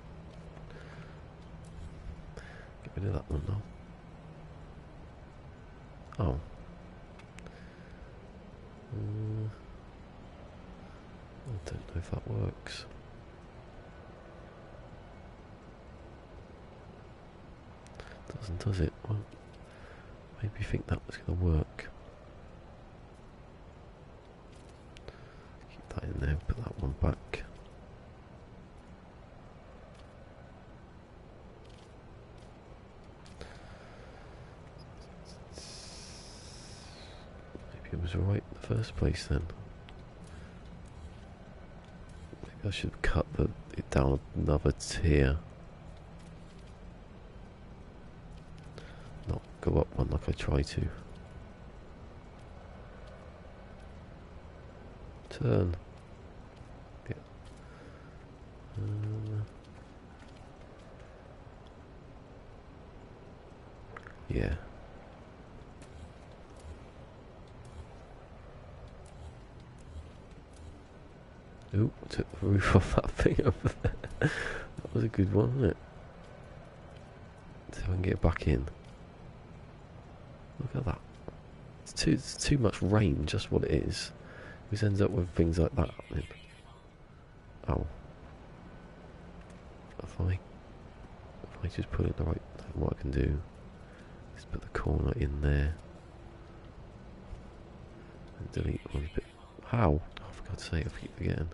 Get rid of that one now. Oh. I don't know if that works. Doesn't, does it? Well, maybe you think that was going to work. Keep that in there, put that one back. Maybe it was alright in the first place then. Maybe I should have cut it down another tier. Not go up one like I try to. Turn. Yeah. Yeah. Ooh, took the roof off that thing over there. That was a good one, wasn't it? See if I can get back in. Look at that. It's too much rain, just what it is. Which ends up with things like that happening. Oh. If I just put it the right, what I can do is put the corner in there. And delete all these bits. How? Oh, for God's sake, I keep forgetting.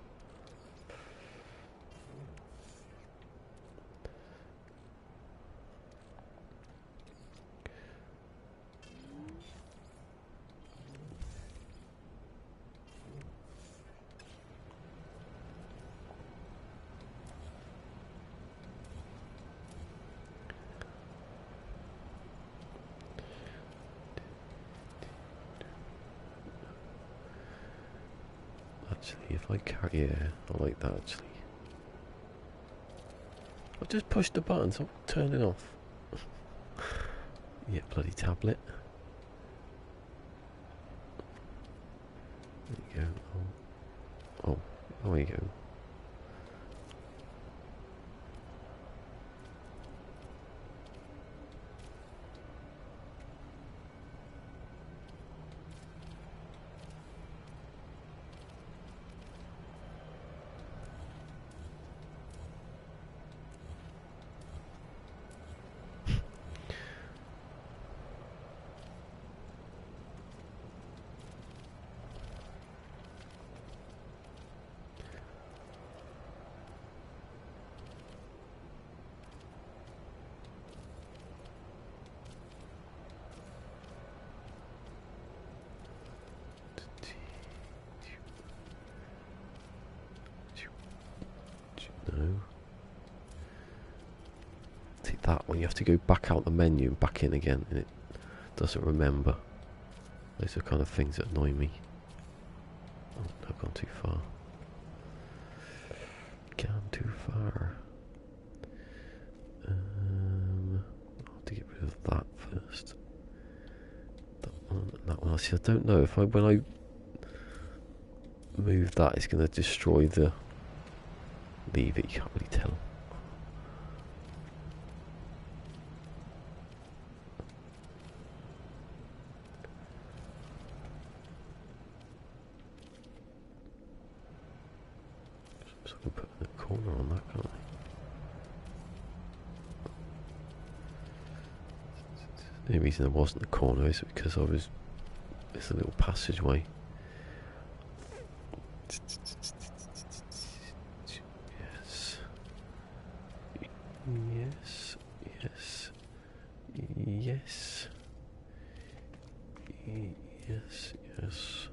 Actually, if I carry, yeah, I like that actually. I just pushed the button, so turn it off. Yeah, bloody tablet. There you go. Oh, there you go. that one. You have to go back out the menu and back in again, and it doesn't remember. Those are the kind of things that annoy me. Oh, no, I've gone too far. Gone too far. I'll have to get rid of that first. That one. See, I don't know if when I move that, it's going to destroy the. Leave it. You can't really tell. So I can put a corner on that, can't I? The only reason there wasn't a corner is because there's a little passageway. Yes. Yes. Yes. Yes. Yes. Yes.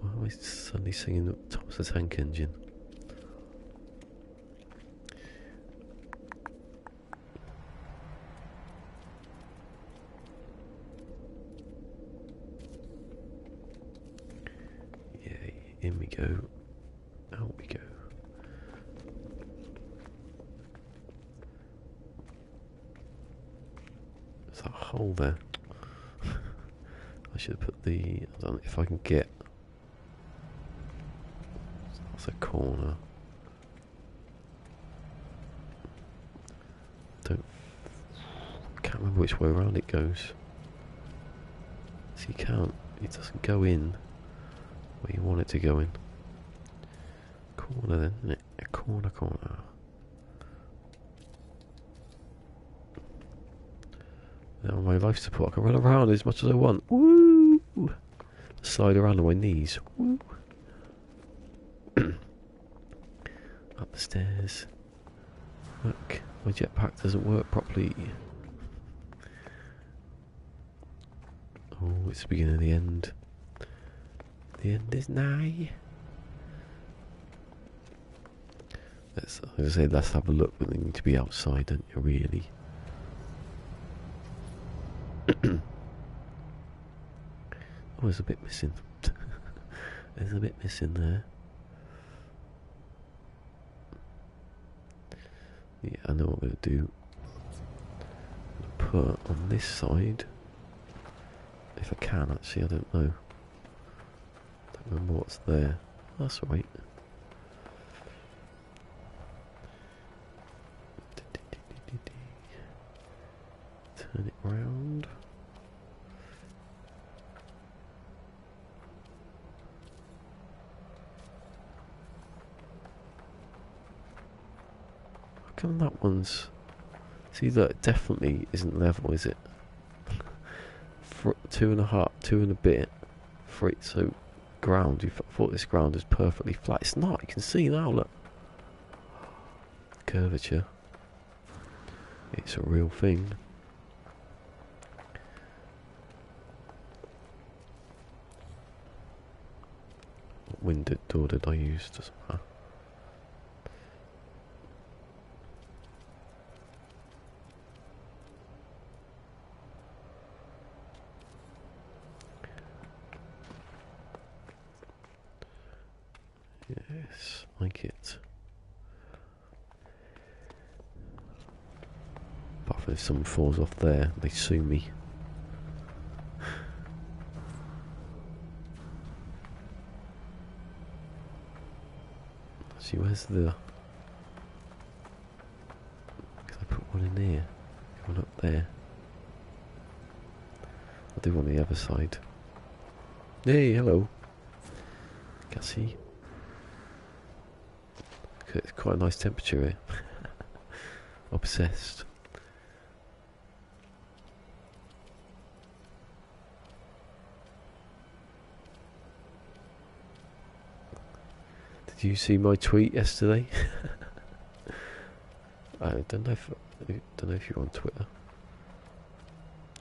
Why am I suddenly singing the top of the tank engine? Yay, in we go. Out we go. There's that hole there. I should have put the. I don't know if I can get. That's a corner. Can't remember which way around it goes. So you can't. It doesn't go in where you want it to go in. Corner then, isn't it? A corner. Now my life support, I can run around as much as I want. Woo! Slide around on my knees. Woo! Up the stairs. Look, my jetpack doesn't work properly. Oh, it's the beginning of the end. The end is nigh. As I say, let's have a look, but they need to be outside, don't you, really? Oh, there's a bit missing. There's a bit missing there. Yeah, I know what I'm going to do. I'm going to put on this side, if I can actually, I don't know. Don't remember what's there. That's alright. Turn it round. How come that one's... See, look, it definitely isn't level, is it? For 2.5, 2 and a bit. For it, so ground, you thought this ground is perfectly flat. It's not, you can see now, look. Curvature. It's a real thing. What window door did I use? Doesn't matter. Yes, like it. Apart from if someone falls off there, they sue me. See, where's the... Because I put one in there. One up there. I'll do one on the other side. Hey, hello. Cassie. It's quite a nice temperature here. Obsessed. Did you see my tweet yesterday? I don't know if you're on Twitter,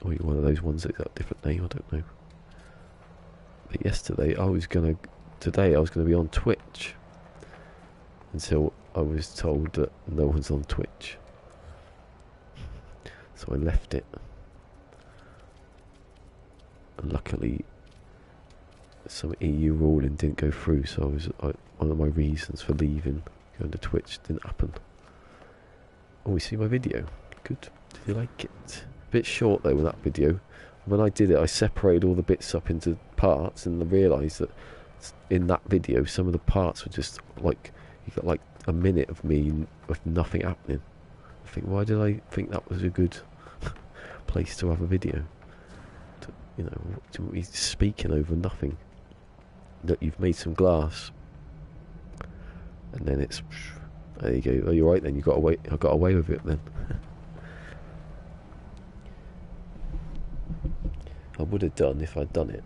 or you're one of those ones that got a different name. I don't know. But yesterday today I was gonna be on Twitch until I was told that no one's on Twitch. So I left it. And luckily some EU ruling didn't go through, so one of my reasons for leaving, going to Twitch, didn't happen. Oh, you see my video? Good. Did you like it? Bit short though with that video. When I did it, I separated all the bits up into parts, and I realised that in that video, some of the parts were just like, you got like a minute of me with nothing happening. I think, why did I think that was a good place to have a video? To be speaking over nothing. That you've made some glass, and then it's, there you go. Oh, you're right then. You got away. I got away with it then. I would have done if I'd done it.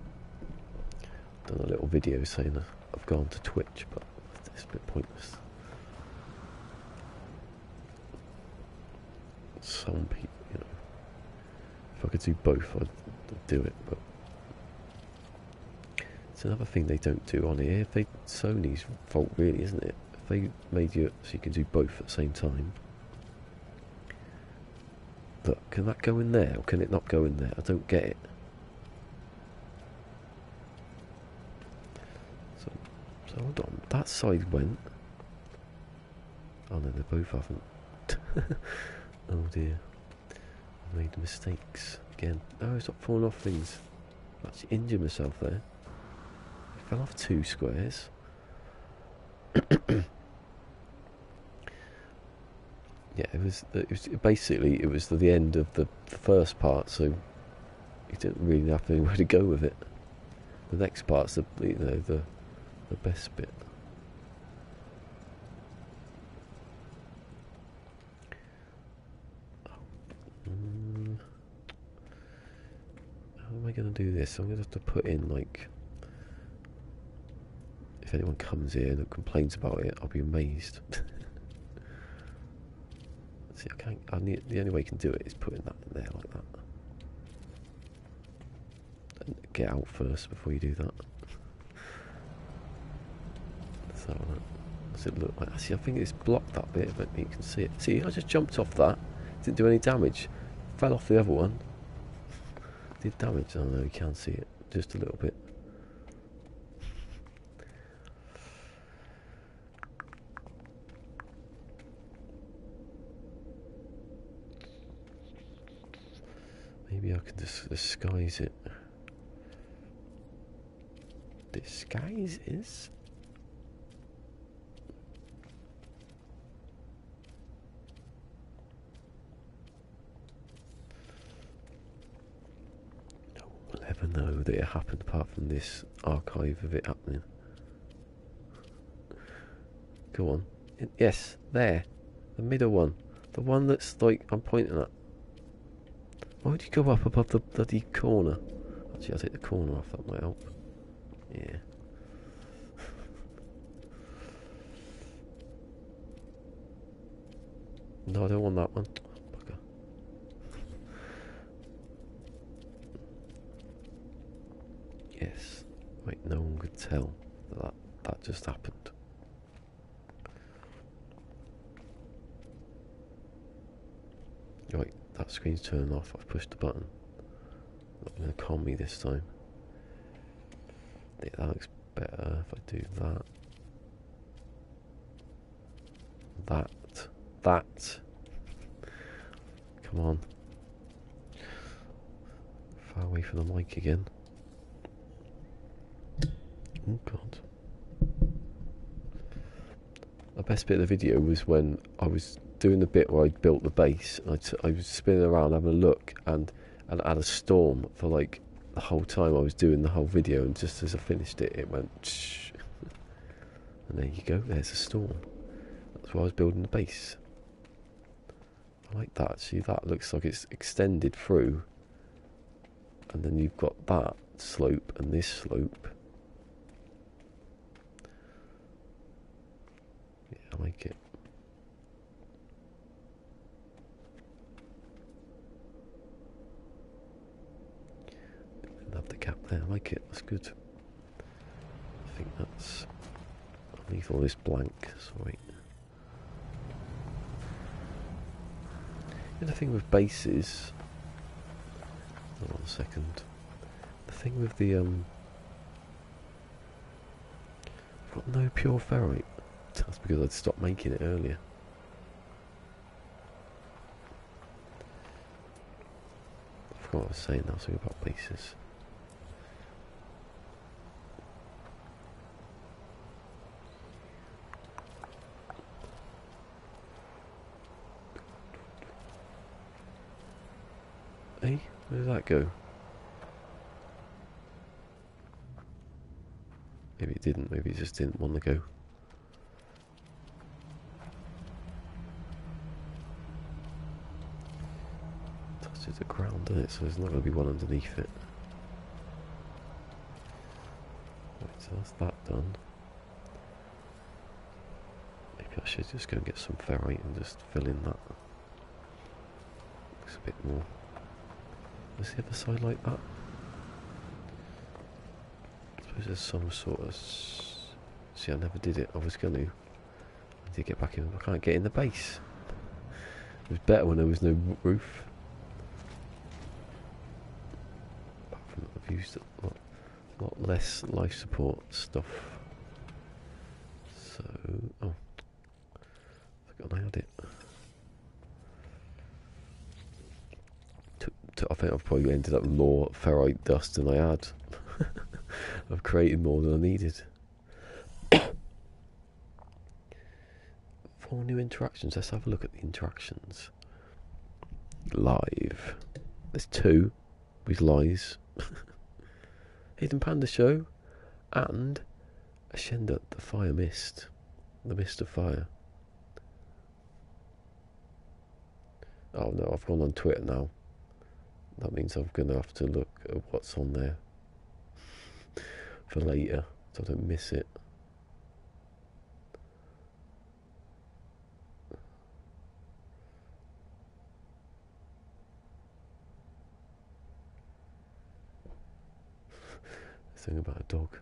Done a little video saying I've gone to Twitch, but it's a bit pointless. Some people, if I could do both, I'd do it, but it's another thing they don't do on here. Sony's fault really, isn't it? If they made you so you can do both at the same time. Look, can that go in there or can it not go in there? I don't get it. So hold on, that side went. Oh no, they both haven't. Oh dear. I made mistakes again. No, stop falling off things. I actually injured myself there. I fell off 2 squares. Yeah, it was basically the end of the first part, so you didn't really have anywhere to go with it. The next part's the best bit. How am I going to do this? I'm going to have to put in, like, if anyone comes here and complains about it, I'll be amazed. See, the only way you can do it is putting that in there like that. And get out first before you do that. So, does it look like? See, I think it's blocked that bit, but you can see it. See, I just jumped off that. Didn't do any damage. Fell off the other one. Did damage. Oh no, you can't see it. Just a little bit. Maybe I can just disguise it. Disguise is? No one will ever know that it happened apart from this archive of it happening. Go on. Yes, there. The middle one. The one that's like I'm pointing at. Why would you go up above the bloody corner? Actually, I'll take the corner off, that might help. Yeah. No, I don't want that one. Bugger. Yes. Wait, no one could tell that just happened. Right, that screen's turned off. I've pushed the button. Not going to con me this time. Yeah, that looks better if I do that. That. Come on. Far away from the mic again. Oh god. The best bit of the video was when I was doing the bit where I built the base. And I was spinning around having a look, and I had a storm for like the whole time I was doing the whole video, and just as I finished it, it went shh. And there you go, there's a storm. That's why I was building the base. I like that. See, that looks like it's extended through, and then you've got that slope and this slope. Yeah, I like it. Love the cap there, I like it, that's good. I'll leave all this blank, sorry. And the thing with bases... Hold on a second. The thing with the, I've got no pure ferrite. That's because I'd stopped making it earlier. I forgot what I was saying now, something about bases. Hey, where did that go? Maybe it didn't, maybe it just didn't want to go. Touches the ground, doesn't it? So there's not going to be one underneath it. Right, so that's that done. Maybe I should just go and get some ferrite and just fill in that. Looks a bit more. Was the other side like that? I suppose there's some sort of... See, I never did it. I was going to. I did get back in. I can't get in the base. It was better when there was no roof. Apart from I've used a lot less life support stuff. So... Oh. I forgot I had it. I think I've probably ended up with more ferrite dust than I had. I've created more than I needed. 4 new interactions. Let's have a look at the interactions. Live. There's 2 with lies. Hidden Panda Show and Ashenda, the fire mist. The mist of fire. Oh no, I've gone on Twitter now. That means I'm going to have to look at what's on there for later, so I don't miss it. Thing about a dog.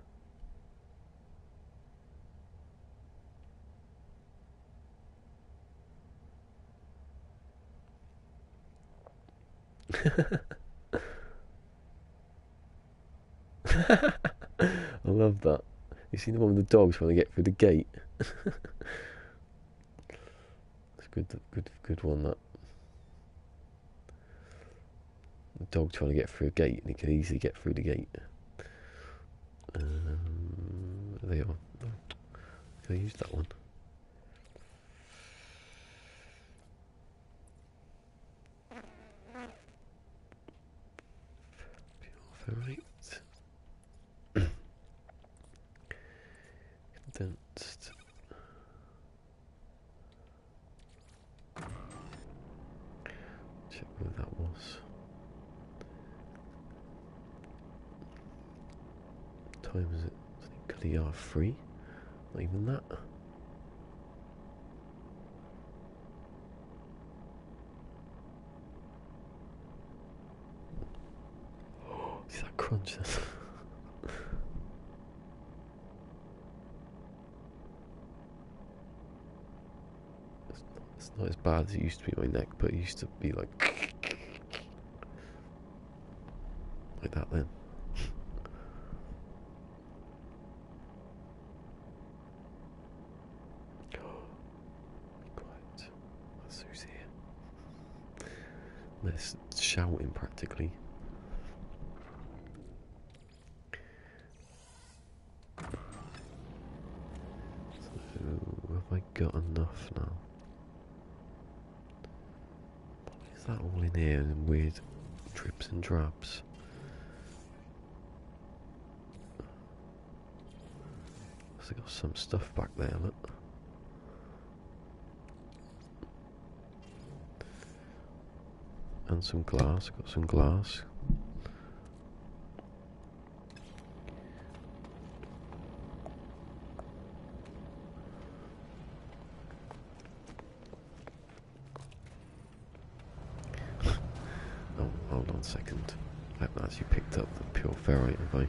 I love that. You seen the one with the dogs trying to get through the gate? It's good one, that. The dog trying to get through a gate, and he can easily get through the gate. There you are. Can I use that one? Right. Condensed. Check where that was. What time is it? I think the R3. Not even that. See that crunch? It's not as bad as it used to be in my neck, but it used to be like that then. Quiet. That's who's here. They're shouting practically. Have I got enough now? Is that all in here in weird drips and drabs? I've got some stuff back there, look. And some glass, got some glass. Hold on a second. I haven't actually picked up the pure ferrite, have I?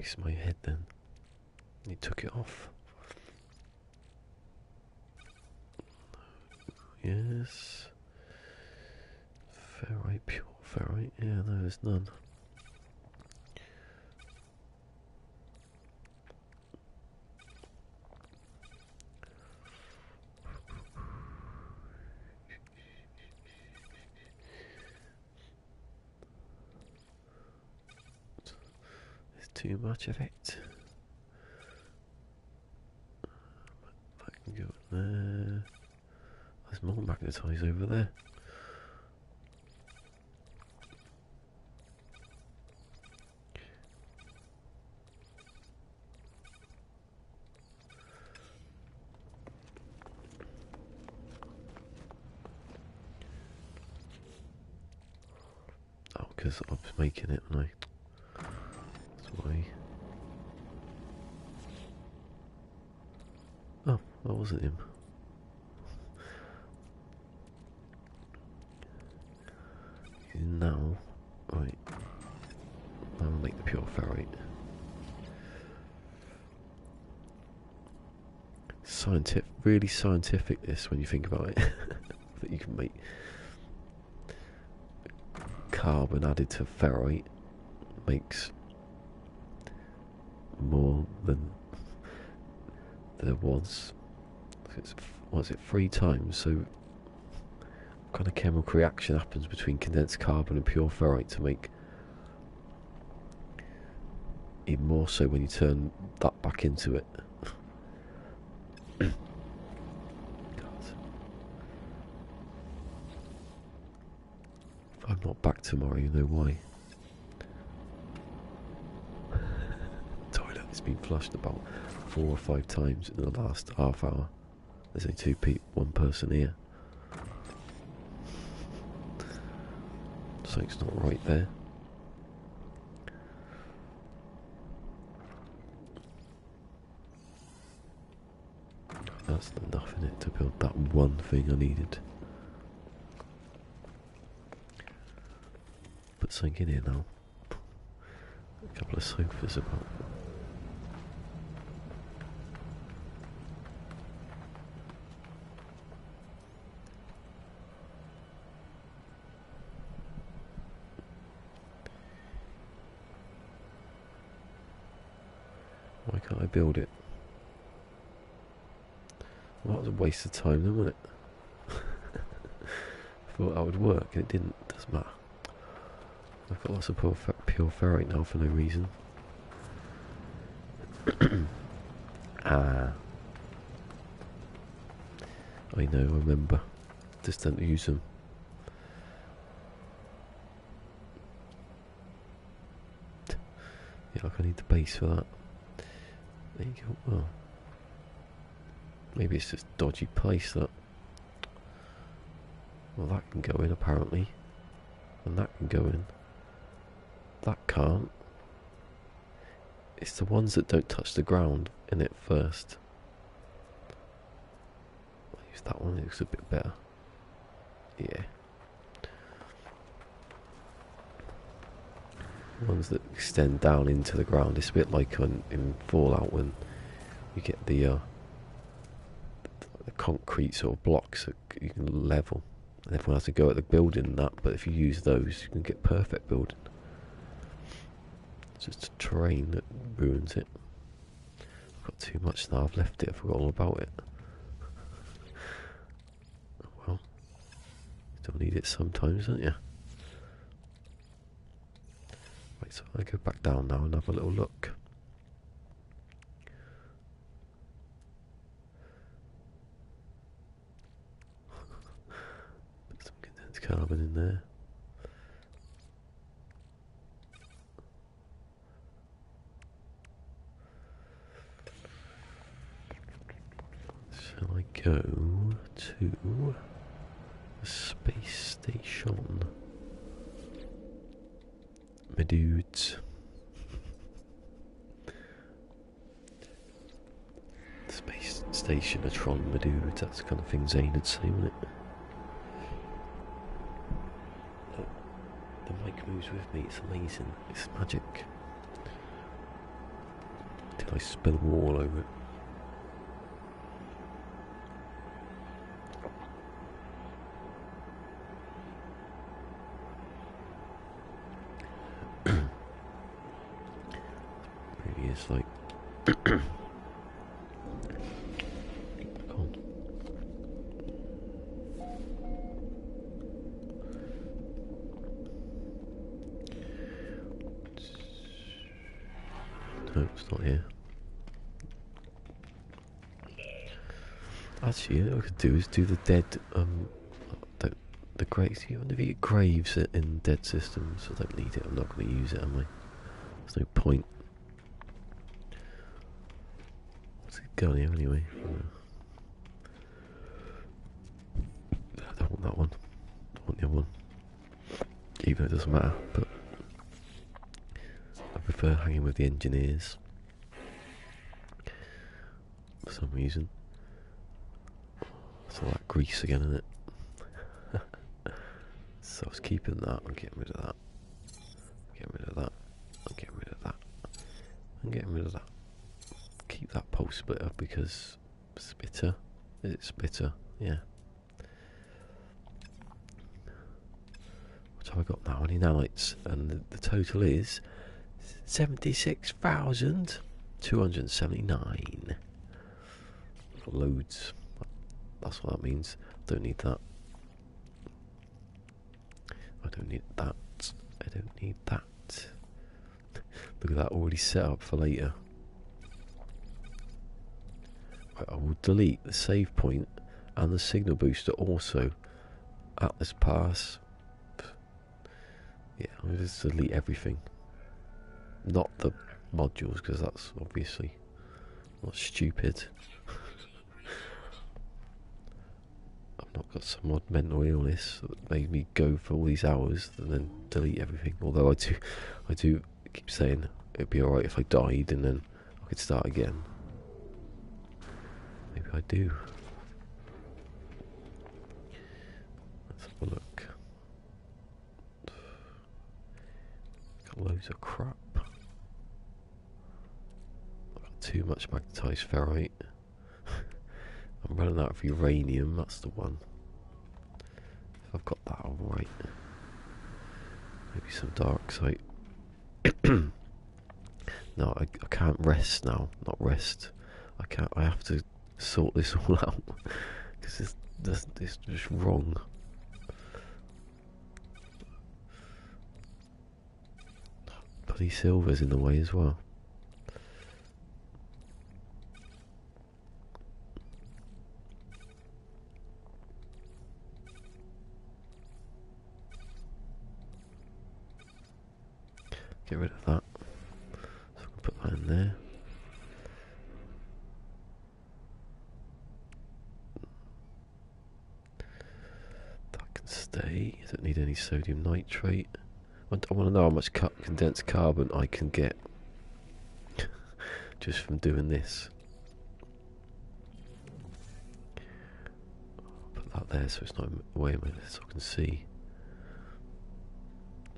missed my head then. He took it off. Yes. Ferrite, pure ferrite. Yeah, no, there's none. There's too much of it. I can go there. There's more magnetite over there. Oh, because I was making it, and that's why. Oh, that wasn't him. Now, right, I'll make the pure ferrite. Really scientific this when you think about it. That you can make carbon added to ferrite makes more than there was. What's it, 3 times? So what kind of chemical reaction happens between condensed carbon and pure ferrite to make even more so when you turn that back into it? God. If I'm not back tomorrow, you know why. Toilet has been flushed about 4 or 5 times in the last half hour. There's only one person here. Something's not right there. That's enough in it to build that one thing I needed. Put something in here now. A couple of sofas about. Why can't I build it? Well, that was a waste of time then, wasn't it? I thought that would work and it didn't. Doesn't matter. I've got lots of pure ferrite now for no reason. Ah. I know, I remember. Just don't use them. Yeah, like I need the base for that. There you go. Well, maybe it's just dodgy place that. Well, that can go in apparently, and that can go in. That can't. It's the ones that don't touch the ground in it first. I'll use that one. It looks a bit better. Yeah. Ones that extend down into the ground. It's a bit like in Fallout when you get the concrete sort of blocks that you can level, and everyone has to go at the building and that. But if you use those, you can get perfect building. It's just the terrain that ruins it. I've got too much now. I've left it. I forgot all about it. Well, you still need it sometimes, don't you? Right, so I go back down now and have a little look. Put some condensed carbon in there. Shall I go to the space station? My dudes. Space Stationatron, my dudes. That's the kind of thing Zane would say, wouldn't it? Look, the mic moves with me. It's amazing. It's magic. Nice spill of water all over it. Really is like. Back on. No, it's not here. Actually, what I could do is do the dead, the graves. You wonder if you get graves in dead systems. I don't need it. I'm not going to use it, am I? There's no point. What's it going here anyway? I don't want that one. I want the other one. Even though it doesn't matter, but I prefer hanging with the engineers for some reason. It's all that grease again, isn't it? So I was keeping that. I'm getting rid of that. I'm getting rid of that. I'm getting rid of that. I'm getting rid of that. Keep that pole splitter because splitter. Is it splitter? Yeah. What have I got now? Any nanites? And the total is 76,279. Loads. That's what that means. Don't need that. I don't need that. I don't need that. Look at that, already set up for later. Right, I will delete the save point and the signal booster also at this pass. Yeah, I'll just delete everything. Not the modules, because that's obviously not stupid. I've not got some odd mental illness that made me go for all these hours and then delete everything. Although I do keep saying it'd be alright if I died and then I could start again. Maybe I do. Let's have a look. Got loads of crap. I've got too much magnetised ferrite. I'm running out of uranium, that's the one. If I've got that alright. Maybe some dark site. No, I can't rest now. Not rest. I have to sort this all out. Because it's just wrong. Bloody silver's in the way as well. Get rid of that. So I can put that in there. That can stay. I don't need any sodium nitrate. I want to know how much condensed carbon I can get just from doing this. Put that there so it's not away a minute so I can see.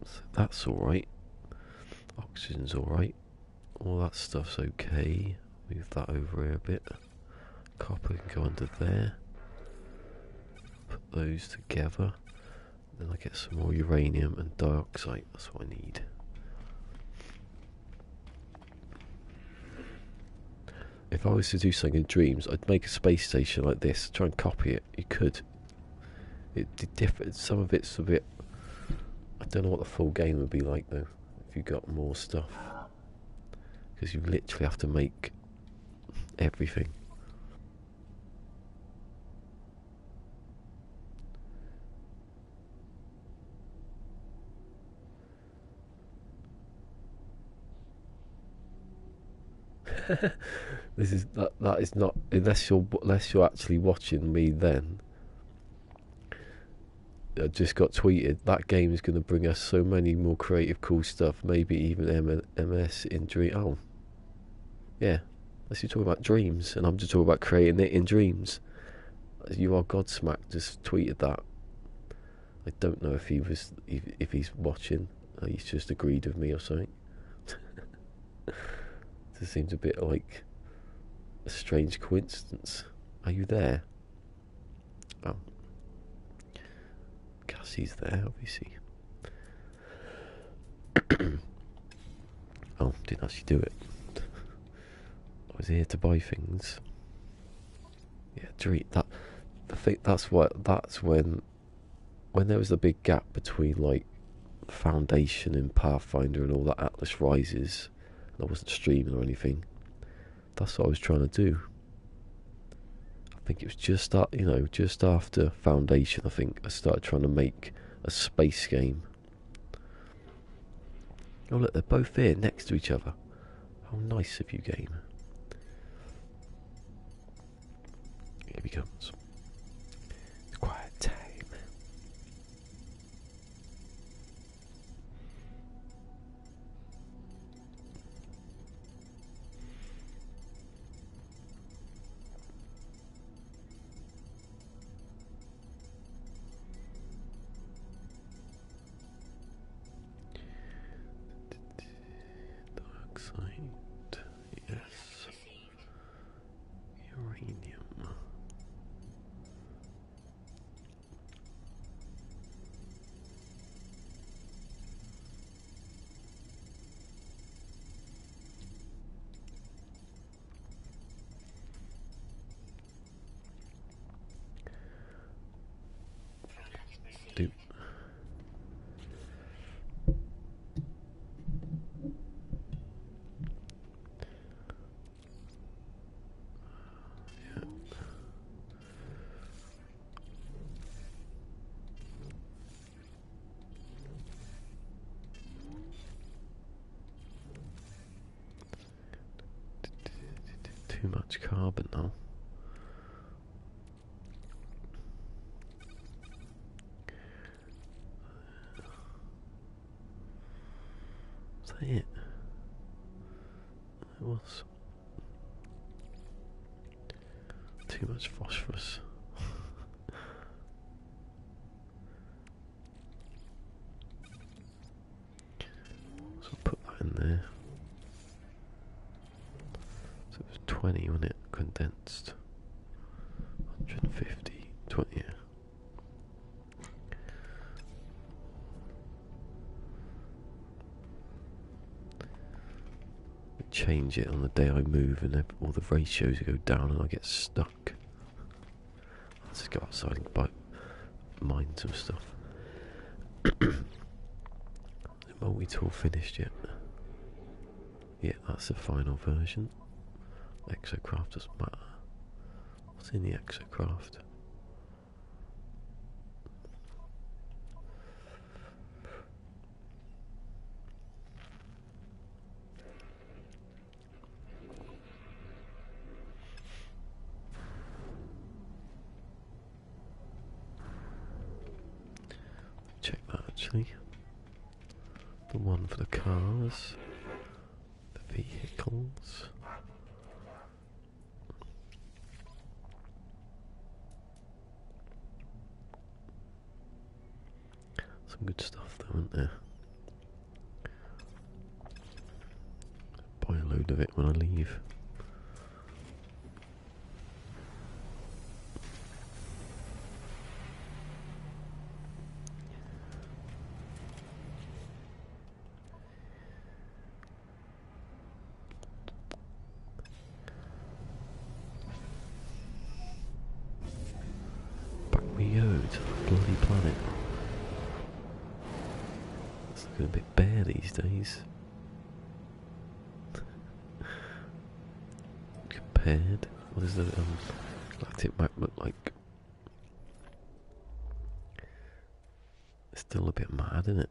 So that's alright. Oxygen's alright. All that stuff's okay. Move that over here a bit. Copper can go under there. Put those together. Then I get some more uranium and dioxide. That's what I need. If I was to do something in Dreams, I'd make a space station like this. Try and copy it. You could. It differed. Some of it's a bit. I don't know what the full game would be like though. If you got more stuff, because you literally have to make everything. This is that is not unless you're actually watching me then. I just got tweeted that game is going to bring us so many more creative cool stuff, maybe even MS in Dream. Oh yeah, unless you're talking about Dreams and I'm just talking about creating it in Dreams. You Are Godsmack just tweeted that. I don't know if he's watching or he's just agreed with me or something. This seems a bit like a strange coincidence. Are you there? Oh. Cassie's there, obviously. Oh, didn't actually do it. I was here to buy things. Yeah, that. I think that's when there was the big gap between like Foundation and Pathfinder and all that Atlas Rises, and I wasn't streaming or anything. That's what I was trying to do. I think it was just that, just after Foundation. I think I started trying to make a space game. Oh look, they're both here next to each other. How nice of you, game. Here he comes. It's quiet time. Dark side. Yes. Uranium. Do. Too much carbon now. Was that it? It was. Too much phosphorus. So I'll put that in there. So it was 20, wasn't it? Condensed. 150, 20, yeah. Change it on the day I move, and all the ratios go down, and I get stuck. Let's just go outside and mine some stuff. The multi-tool finished yet? Yeah, that's the final version. Exocraft doesn't matter. What's in the Exocraft? Check that actually. The one for the cars, the vehicles. Some good stuff though, isn't there? Buy a load of it when I leave. Bloody planet. It's looking a bit bare these days. Compared, what does the galactic map look like? It's still a bit mad, isn't it?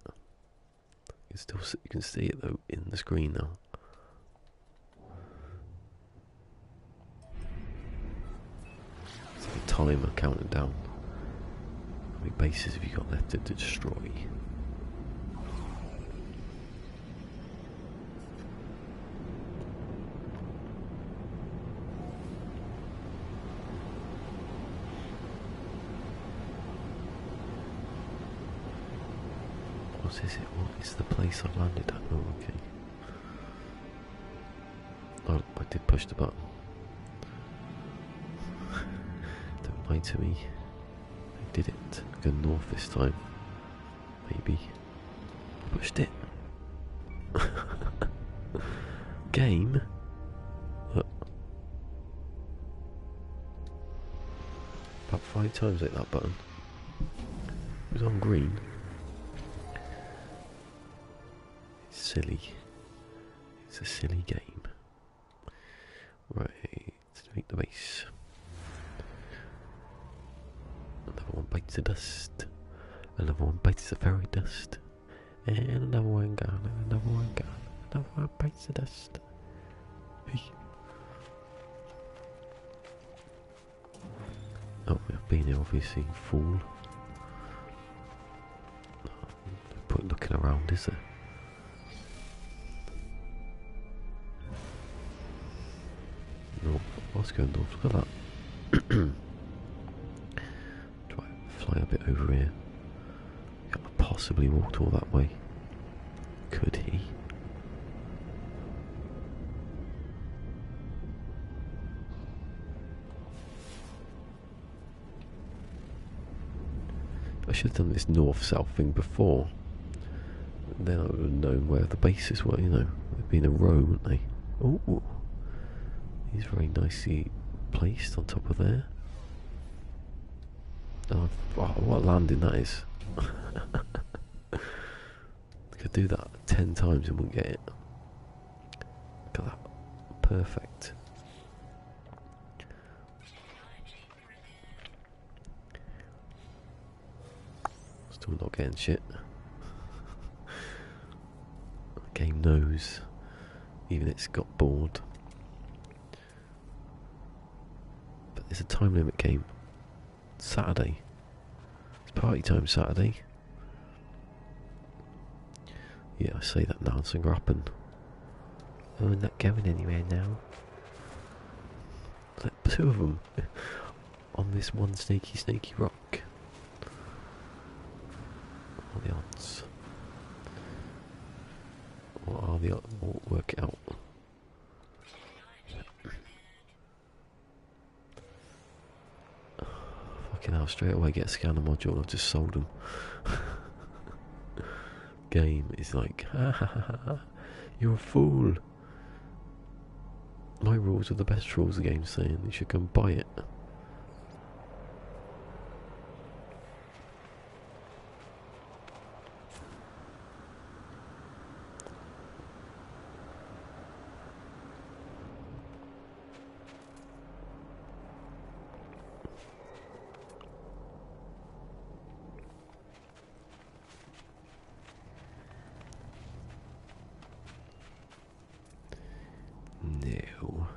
You can see it though in the screen now. It's like a timer counting down. How many bases have you got left to destroy? What is it? What is the place I've landed at? Oh, okay. Oh, I did push the button. Don't lie to me. I did it. Go north this time. Maybe. Pushed it. Game? Look. About 5 times like that button. It was on green. It's silly. It's a silly game. Right, let's make the base. Another one bites the dust. Another one bites the fairy dust. And another one gone, and another one gone. Another one bites the dust. Hey. Oh, we've been here obviously, fool. No point looking around, is there? No, what's going on? Look at that. Try fly a bit over here. Could I possibly walked all that way? Could he? I should have done this north-south thing before. Then I would have known where the bases were, you know. They'd be in a row, wouldn't they? Ooh. He's very nicely placed on top of there. Oh, what a landing that is. Could do that 10 times and wouldn't get it. Look at that. Perfect. Still not getting shit. The game knows. Even it's got bored. But there's a time limit game. Saturday. It's party time Saturday. Yeah, I say that now, it's going to happen. Oh, I'm not going anywhere now. Like 2 of them on this one snaky rock. What are the odds? What are the odds? We'll work it out. Fucking hell, straight away get a scanner module, I've just sold them. Game is like, ha ha ha ha, you're a fool. My rules are the best rules the game's saying, you should go and buy it. No.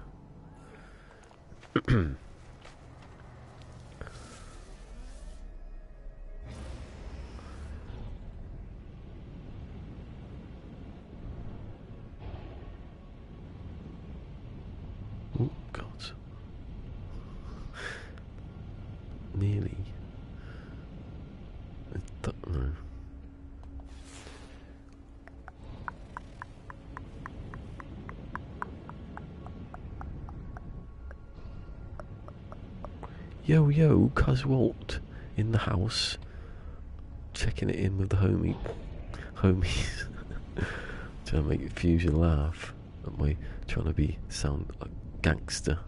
Oh, God. Nearly. I don't know. Yo, cuz Walt in the house, checking it in with the homies, trying to make Fusion laugh at my trying to sound like gangster.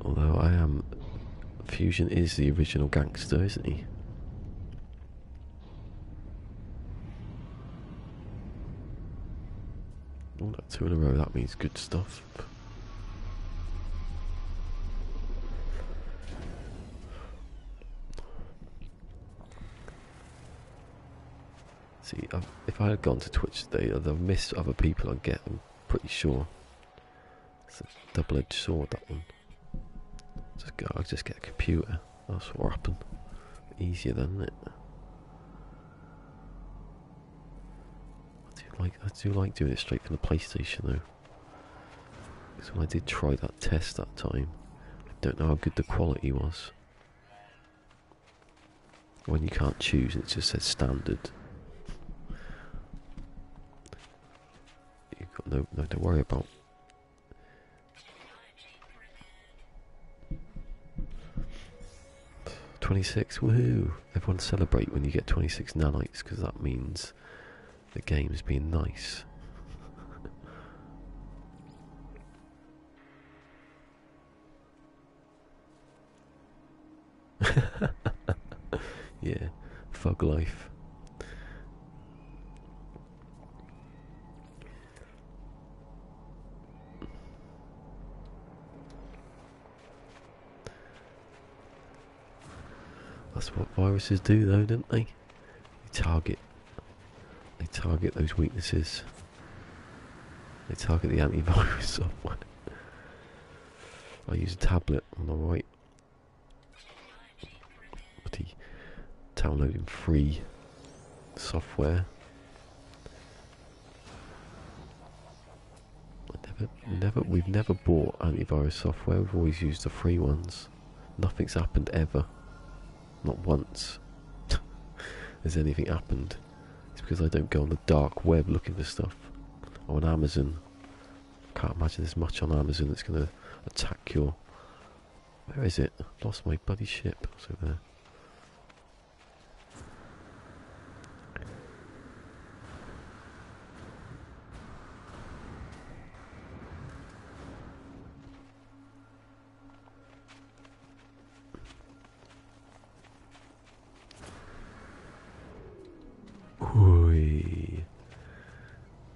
Although Fusion is the original gangster, isn't he? Oh, that 2 in a row, that means good stuff. See, if I had gone to Twitch today, I'd have missed other people I'd get, I'm pretty sure. It's a double-edged sword, that one. I'll just get a computer, that's what will happen. Easier then, isn't it? I do like doing it straight from the PlayStation though. Because when I did try that test that time, I don't know how good the quality was. When you can't choose, it just says standard. no, don't worry about. $26, woohoo! Everyone celebrate when you get 26 nanites, because that means the game's being nice. Yeah, thug life. That's what viruses do, though, don't they? They target those weaknesses. They target the antivirus software. I use a tablet on the right. Bloody downloading free software. We've never bought antivirus software. We've always used the free ones. Nothing's happened ever. Not once has anything happened. It's because I don't go on the dark web looking for stuff. Or on Amazon. I can't imagine there's much on Amazon that's going to attack your... Where is it? I've lost my bloody ship. It's over there.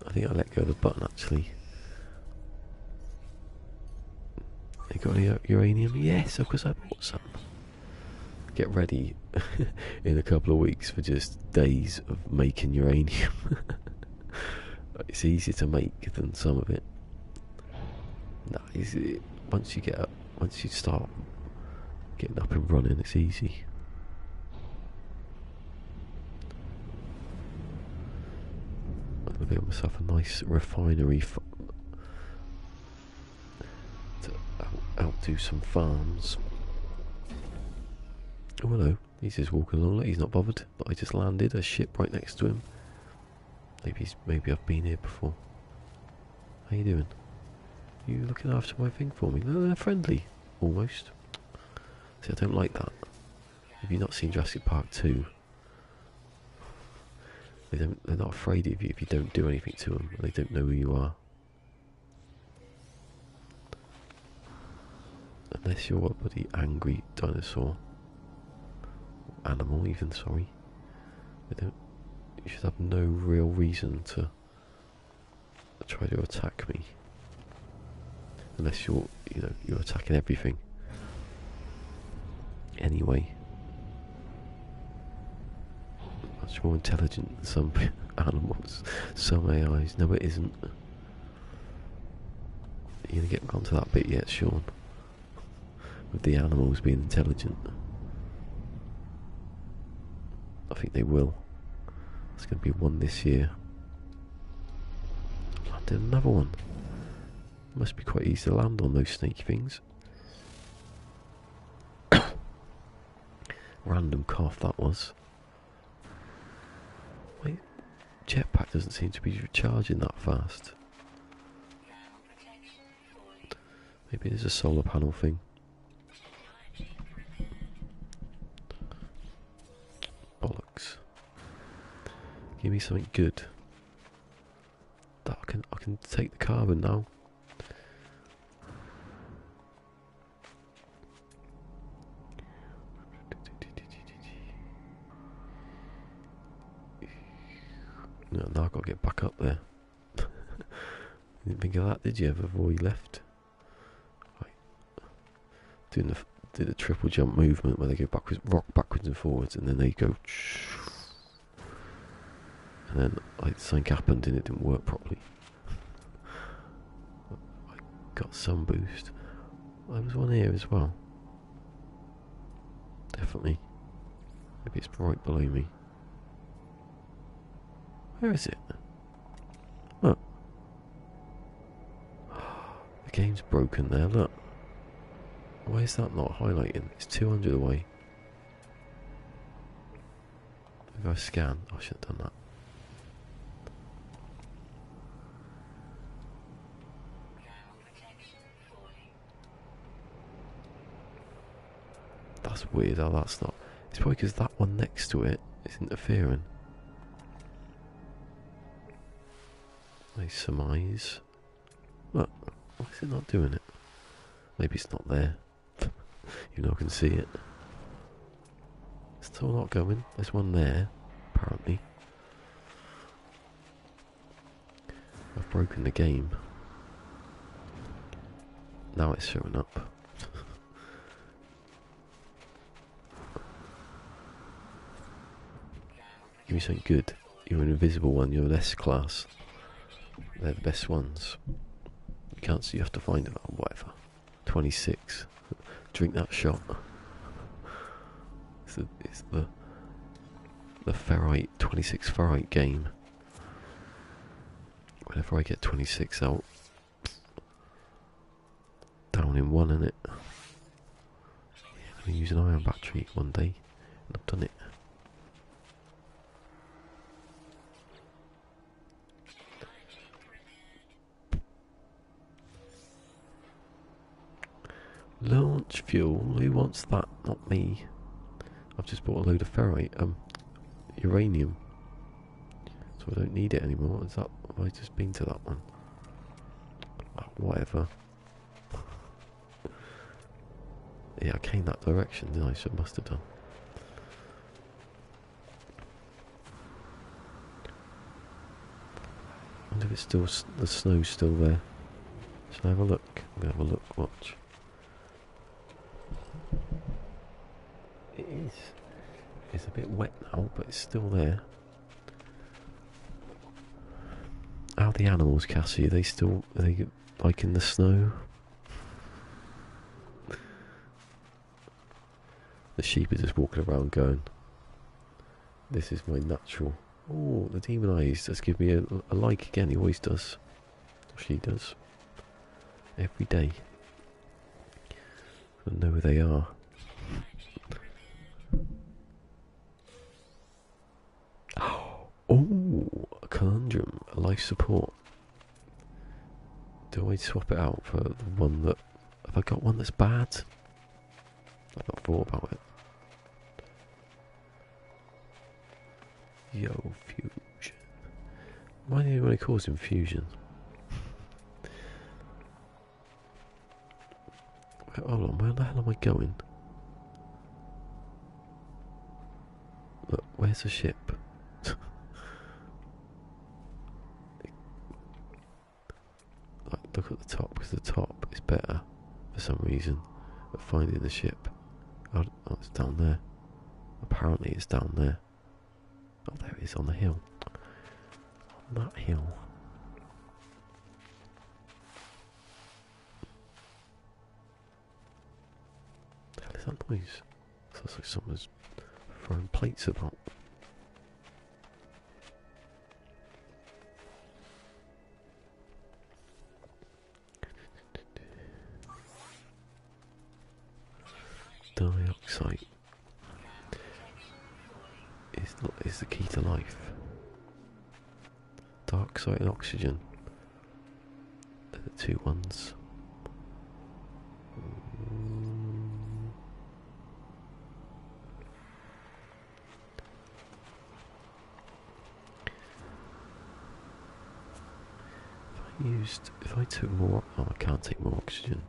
I think I let go of the button actually. You got any uranium? Yes, of course I bought some. Get ready in a couple of weeks for just days of making uranium. It's easier to make than some of it. No, once you start getting up and running, it's easy. I'm going to build myself a nice refinery to outdo some farms. Oh hello, he's just walking along like he's not bothered, but I just landed a ship right next to him. Maybe I've been here before. How you doing? You looking after my thing for me? No, they're friendly, almost. See, I don't like that. Have you not seen Jurassic Park 2? They're not afraid of you if you don't do anything to them. They don't know who you are. Unless you're a bloody angry dinosaur. Animal even, sorry. You should have no real reason to try to attack me. Unless you're attacking everything. Anyway. Much more intelligent than some animals, some AIs. No, it isn't. You're gonna get onto that bit yet, Sean? With the animals being intelligent. I think they will. There's going to be one this year. Landed another one. Must be quite easy to land on those snaky things. Random cough that was. My jetpack doesn't seem to be recharging that fast. Maybe there's a solar panel thing. Bollocks. Give me something good. That I can take the carbon now. No, now I've got to get back up there. Didn't think of that, did you, before you left? Right. Do the triple jump movement where they go backwards, rock backwards and forwards, and then they go. And then something happened and it didn't work properly. I got some boost. There was one here as well. Definitely. Maybe it's right below me. Where is it? Look. The game's broken there, look. Why is that not highlighting? It's 200 away. If I scan, I should have done that. That's weird how that's not. It's probably because that one next to it is interfering. I surmise. Look, why is it not doing it? Maybe it's not there. You know, I can see it. Still not going. There's one there, apparently. I've broken the game. Now it's showing up. Give me something good. You're an invisible one, you're an S class. They're the best ones. You can't see, you have to find them, whatever. 26. Drink that shot. It's the ferrite, 26 ferrite game. Whenever I get 26 out, down in one, innit? I'm gonna use an iron battery one day, and I've done it. Launch fuel, who wants that? Not me. I've just bought a load of ferrite, uranium. So I don't need it anymore. Is that, have I just been to that one? Oh, whatever. Yeah, I came that direction, didn't I? So I must have done. I wonder if it's still, the snow's still there. Shall I have a look? I'm gonna have a look, watch. It is. It's a bit wet now, but it's still there. How are the animals, Cassie? Are they still, are they like in the snow? The sheep are just walking around going, this is my natural. Oh, the demon eyes does give me a like again, he always does. Or she does. Every day. I know where they are. Oh, a conundrum, a life support. Do I swap it out for the one that... Have I got one that's bad? I've not thought about it. Yo, fusion. Why do anyone calls him fusion? Hold on, where the hell am I going? Look, where's the ship? Like, look at the top, because the top is better for some reason at finding the ship. Oh, it's down there. Apparently it's down there. Oh, there it is on the hill. On that hill. What the hell is that noise? Sounds like someone's throwing plates about. Dioxide is the key to life. Dioxide and oxygen. They're the two ones. If I took more, oh, I can't take more oxygen.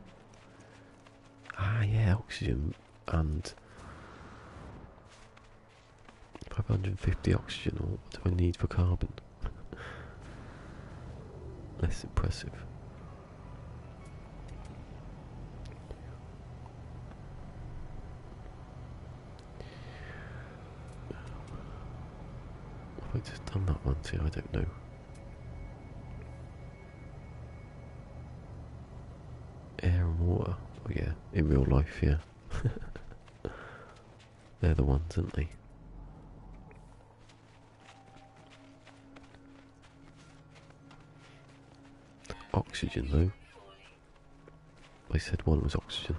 Ah, yeah, oxygen and 550 oxygen, or what do I need for carbon? Less impressive. Have I just done that one too? I don't know. Air and water. Oh yeah, in real life, yeah. They're the ones, aren't they? Oxygen though. I said one was oxygen.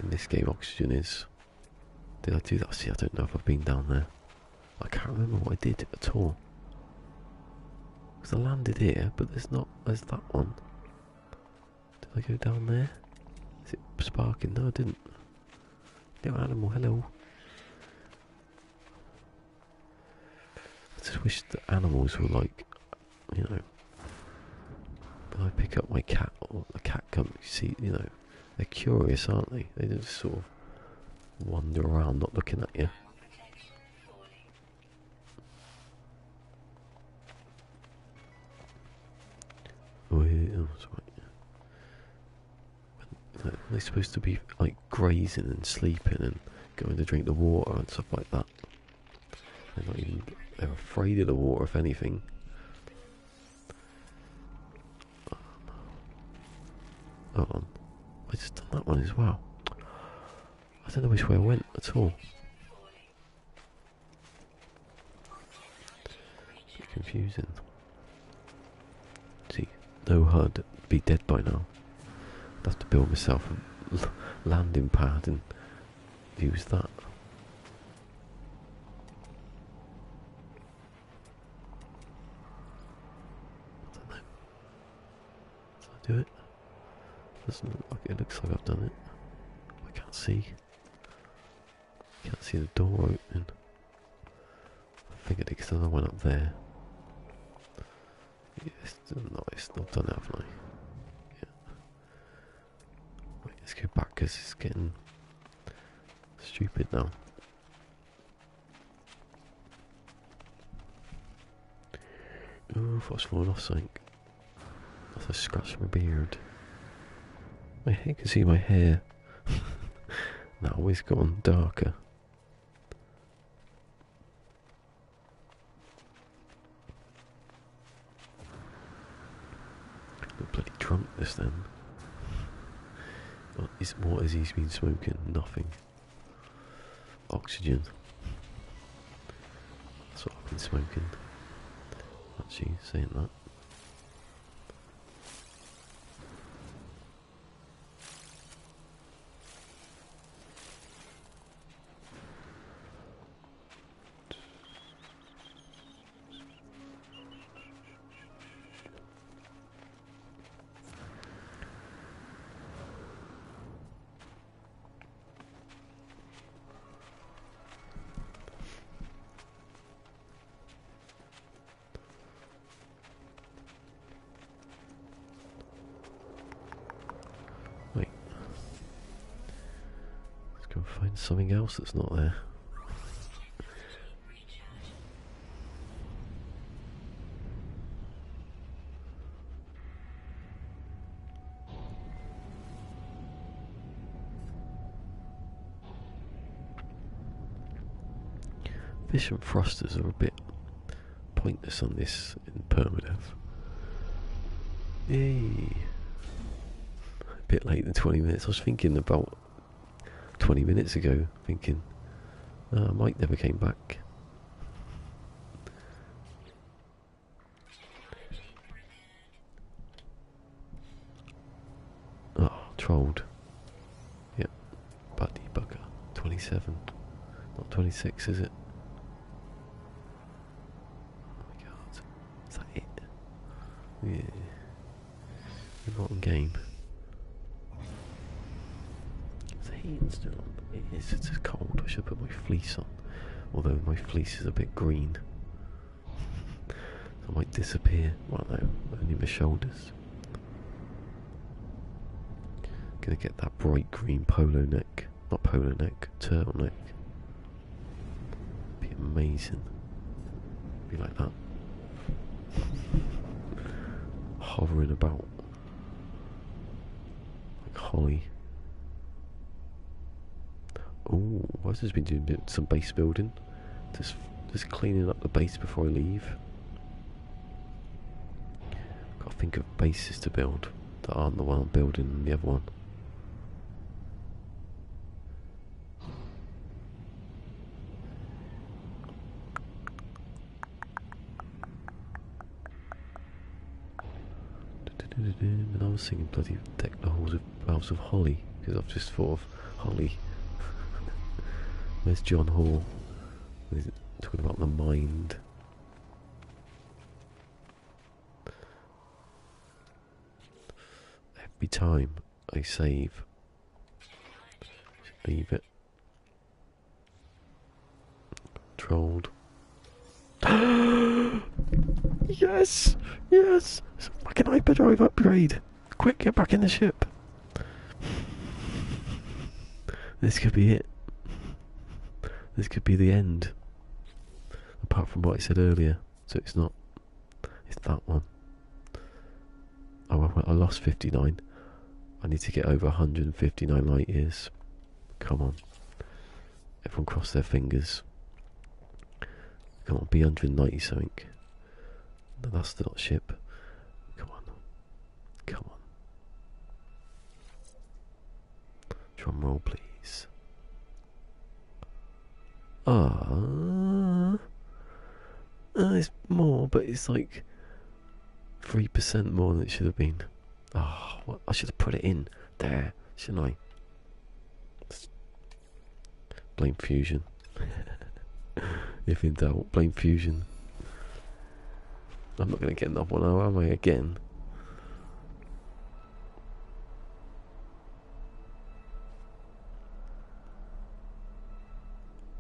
In this game oxygen is... Did I do that? See, I don't know if I've been down there. I can't remember what I did at all. Because I landed here, but there's that one. Did I go down there? Is it sparking? No, I didn't. Little animal, hello. I just wish the animals were like, you know, when I pick up my cat or the cat comes, see, you know, they're curious, aren't they? They just sort of wander around, not looking at you. Oh, yeah, oh, that's right. They're supposed to be like grazing and sleeping and going to drink the water and stuff like that. They're not even, they're afraid of the water, if anything. Hold on. I just done that one as well. I don't know which way I went at all. Bit confusing. See, no HUD, be dead by now. I'd have to build myself a landing pad and use that. I don't know. Did I do it? Doesn't look like it. Looks like I've done it. I can't see. Can't see the door open. I figured it because I went up there. Yeah, it's not done it, haven't I? Yeah. Right, let's go back because it's getting stupid now. Oh, I thought I was falling off something. I thought I scratched my beard. You can see my hair. Now it's gone darker. Look bloody drunk this then. What has he been smoking? Nothing. Oxygen. That's what I've been smoking. Actually, saying that. Wait. Let's go find something else that's not there. Fish and thrusters are a bit pointless on this in PermaDEAD. Yay! A bit late than 20 minutes. I was thinking about 20 minutes ago, thinking, Mike never came back. Oh, trolled. Yep, buddy bugger. 27. Not 26, is it? Is that it? Yeah. Rotten game. Is the heating still on? It is, it's just cold. I should put my fleece on. Although my fleece is a bit green. So I might disappear. Well, no, only my shoulders. Gonna get that bright green polo neck. Not polo neck, turtleneck. Be amazing. Be like that. Hovering about like Holly. Oh, I've just been doing some base building. Just cleaning up the base before I leave. Gotta think of bases to build that aren't the one I'm building and the other one. And I was thinking bloody deck the halls with boughs of holly, because I've just thought of Holly. Where's John Hall? He's talking about the mind. Every time I save, leave it. controlled. Yes! Yes! It's a fucking hyperdrive upgrade! Quick, get back in the ship! This could be it. This could be the end. Apart from what I said earlier. So it's not. It's that one. Oh, I lost 59. I need to get over 159 light years. Come on. Everyone cross their fingers. Come on, be 190 something. No, that's the not ship. Come on. Come on. Drum roll, please. It's more, but it's like 3% more than it should have been. What? I should have put it in there, shouldn't I? Blame Fusion. If in doubt, blame Fusion. I'm not going to get another one, am I, again?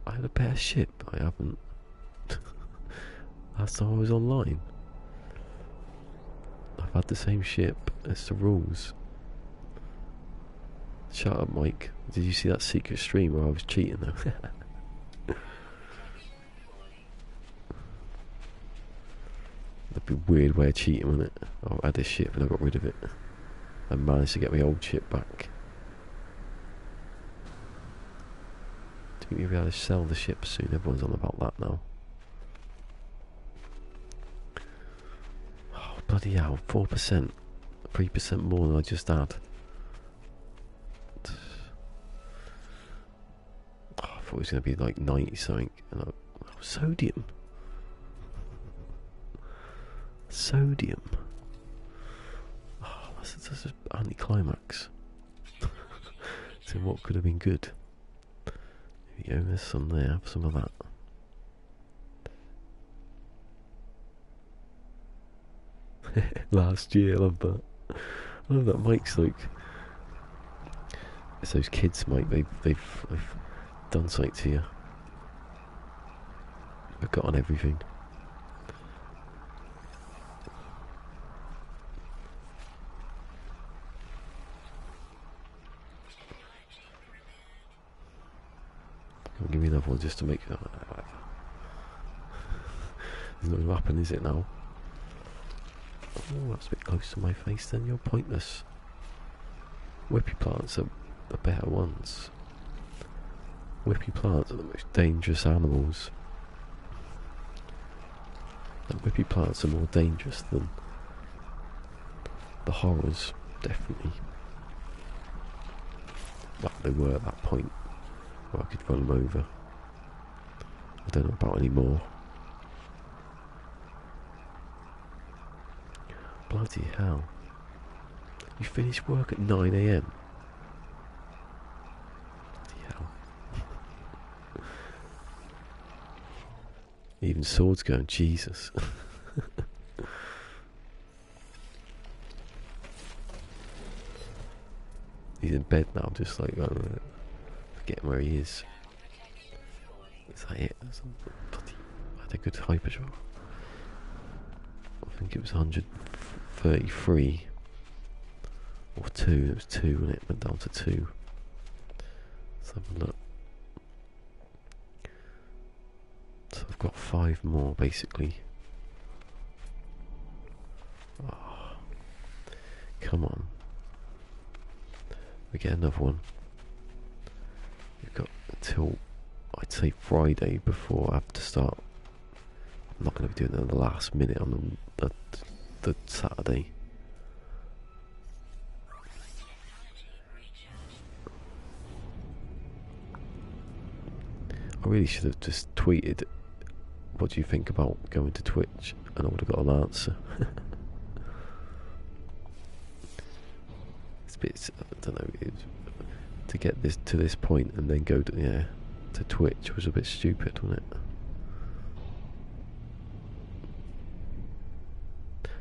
I had a better ship. I haven't. Last time I was online, I've had the same ship. It's the rules. Shut up, Mike. Did you see that secret stream where I was cheating though? That'd be a weird way of cheating, wouldn't it? I had this ship and I got rid of it. I managed to get my old ship back. Do you think you'll be able to sell the ship soon? Everyone's on about that now. Oh, bloody hell, 4%. 3% more than I just had. Oh, I thought it was going to be like 90 something. And sodium. Sodium. Oh, that's an anticlimax. So what could have been good? Here we go, there's some there, have some of that. Last year, I love that. I love that Mike's like, it's those kids, Mike, they've done something to you. They've got on everything. Give me another one just to make it. It's not going to happen, is it now? Oh, that's a bit close to my face then. You're pointless. Whippy plants are the better ones. Whippy plants are the most dangerous animals. And whippy plants are more dangerous than the horrors, definitely. Well, they were at that point. Well, I could run them over. I don't know about any more. Bloody hell. You finish work at 9 AM. Bloody hell. Even Sword's going, Jesus. He's in bed now, just like, forgetting where he is. Is that it? I had a good hyperdrive. I think it was 133 or 2. It was 2 and it went down to 2. Let's have a look. So I've got 5 more basically. Oh, come on. We get another one. We've got until, I'd say, Friday before I have to start. I'm not going to be doing it at the last minute on the Saturday. I really should have just tweeted, what do you think about going to Twitch? And I would have got an answer. It's a bit, I don't know, to get this to this point and then go to, to Twitch was a bit stupid, wasn't it?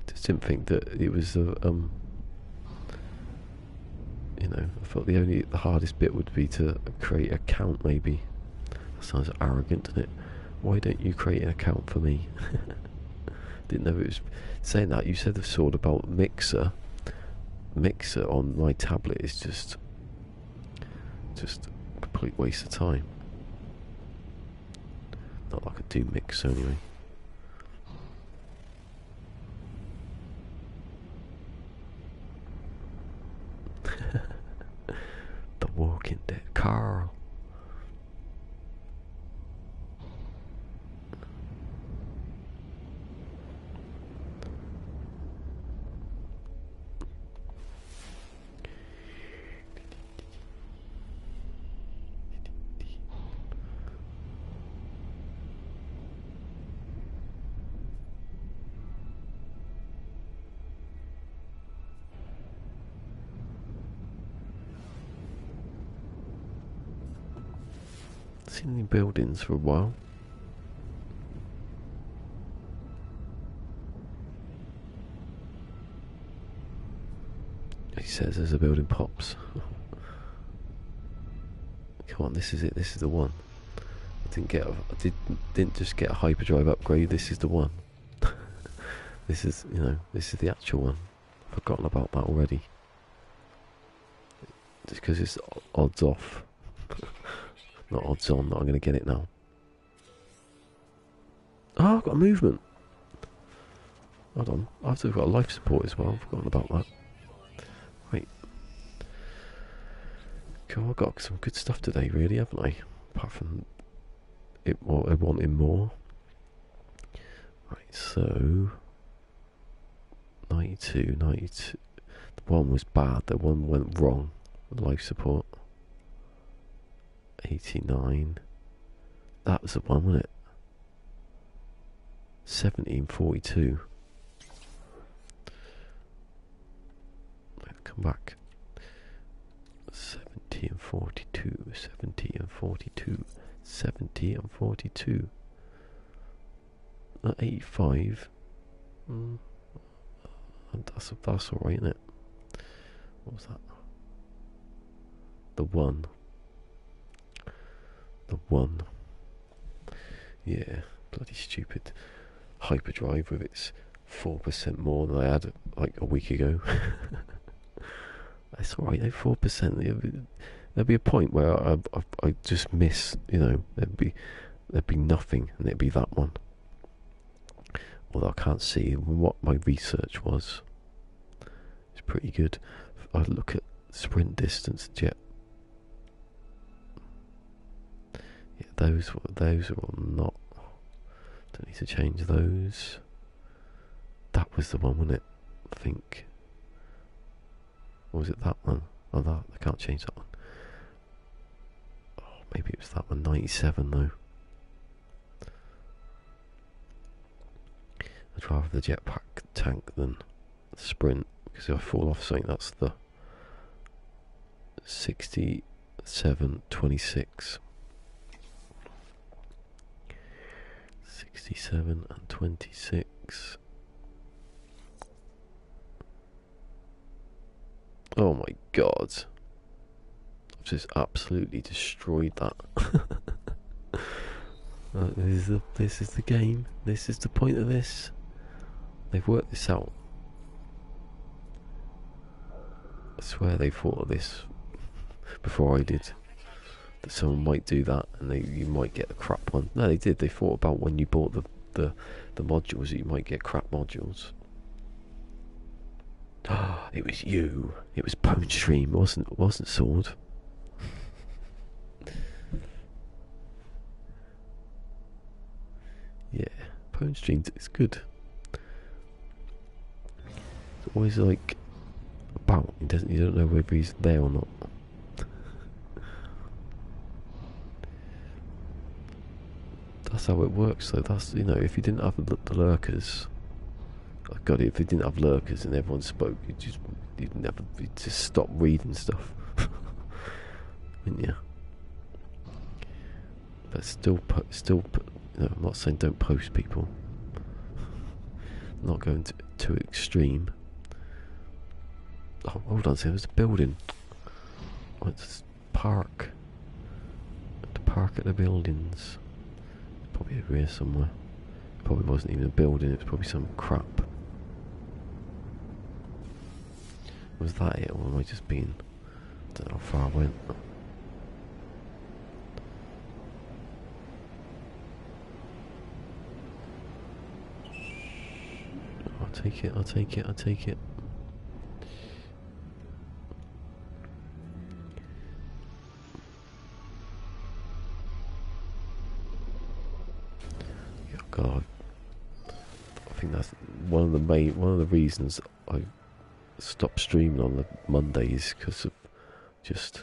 Just didn't think that it was I thought the hardest bit would be to create an account. Maybe that sounds arrogant, doesn't it? Why don't you create an account for me? Didn't know it was saying that. You said the sort about Mixer. Mixer on my tablet is just a complete waste of time. Not like I do Mixer anyway. The Walking Dead. Carl. Seen any buildings for a while. He says there's a building pops. Come on, this is it. This is the one. I didn't just get a hyperdrive upgrade. This is the one. This is this is the actual one. I've forgotten about that already. Just because it's odds off. Not odds on that I'm going to get it now. Oh, I've got a movement. Hold on. I've got a life support as well. I've forgotten about that. Wait. God, I've got some good stuff today, really, haven't I? Apart from I wanted more. Right, so 92. The one was bad. The one went wrong. Life support. 89. That was the one, wasn't it? 1742. Come back. 70 and 42. 70 and 42. 70 and 42. 85. That's alright, isn't it? What was that? The one. The one. Yeah, bloody stupid hyperdrive with its 4% more than I had like a week ago. That's alright, 4%. There'd be a point where I just miss, there'd be nothing, and it'd be that one. Although I can't see what my research was. It's pretty good. I look at sprint distance, jet. Yeah, those are all not. Don't need to change those. That was the one, wasn't it? I think. Or was it that one? Oh, that I can't change that one. Oh, maybe it was that one. 97 though. I'd rather the jetpack tank than the sprint, because if I fall off something, that's the 67-26. 67 and 26. Oh my god. I've just absolutely destroyed that. This is the game. This is the point of this. They've worked this out. I swear they thought of this before I did. That someone might do that and you might get the crap one. No, they did. They thought about when you bought the modules that you might get crap modules. It was you. It was PermaDEAD. It wasn't Sword. Yeah, PermaDEAD is good. It's always like about. You don't know whether he's there or not. That's how it works, though. That's if you didn't have the lurkers. I got it. If you didn't have lurkers and everyone spoke, you'd just stop reading stuff, wouldn't you? But still, I'm not saying don't post people. I'm not going too extreme. Oh, hold on, see, there's a building. Oh, it's park. To park at the buildings. Probably over here somewhere. Probably wasn't even a building, it was probably some crap. Was that it, or am I just being... I don't know how far I went. I'll take it, I'll take it, I'll take it. Yeah, God, I think that's one of the reasons I stopped streaming on the Mondays, because of just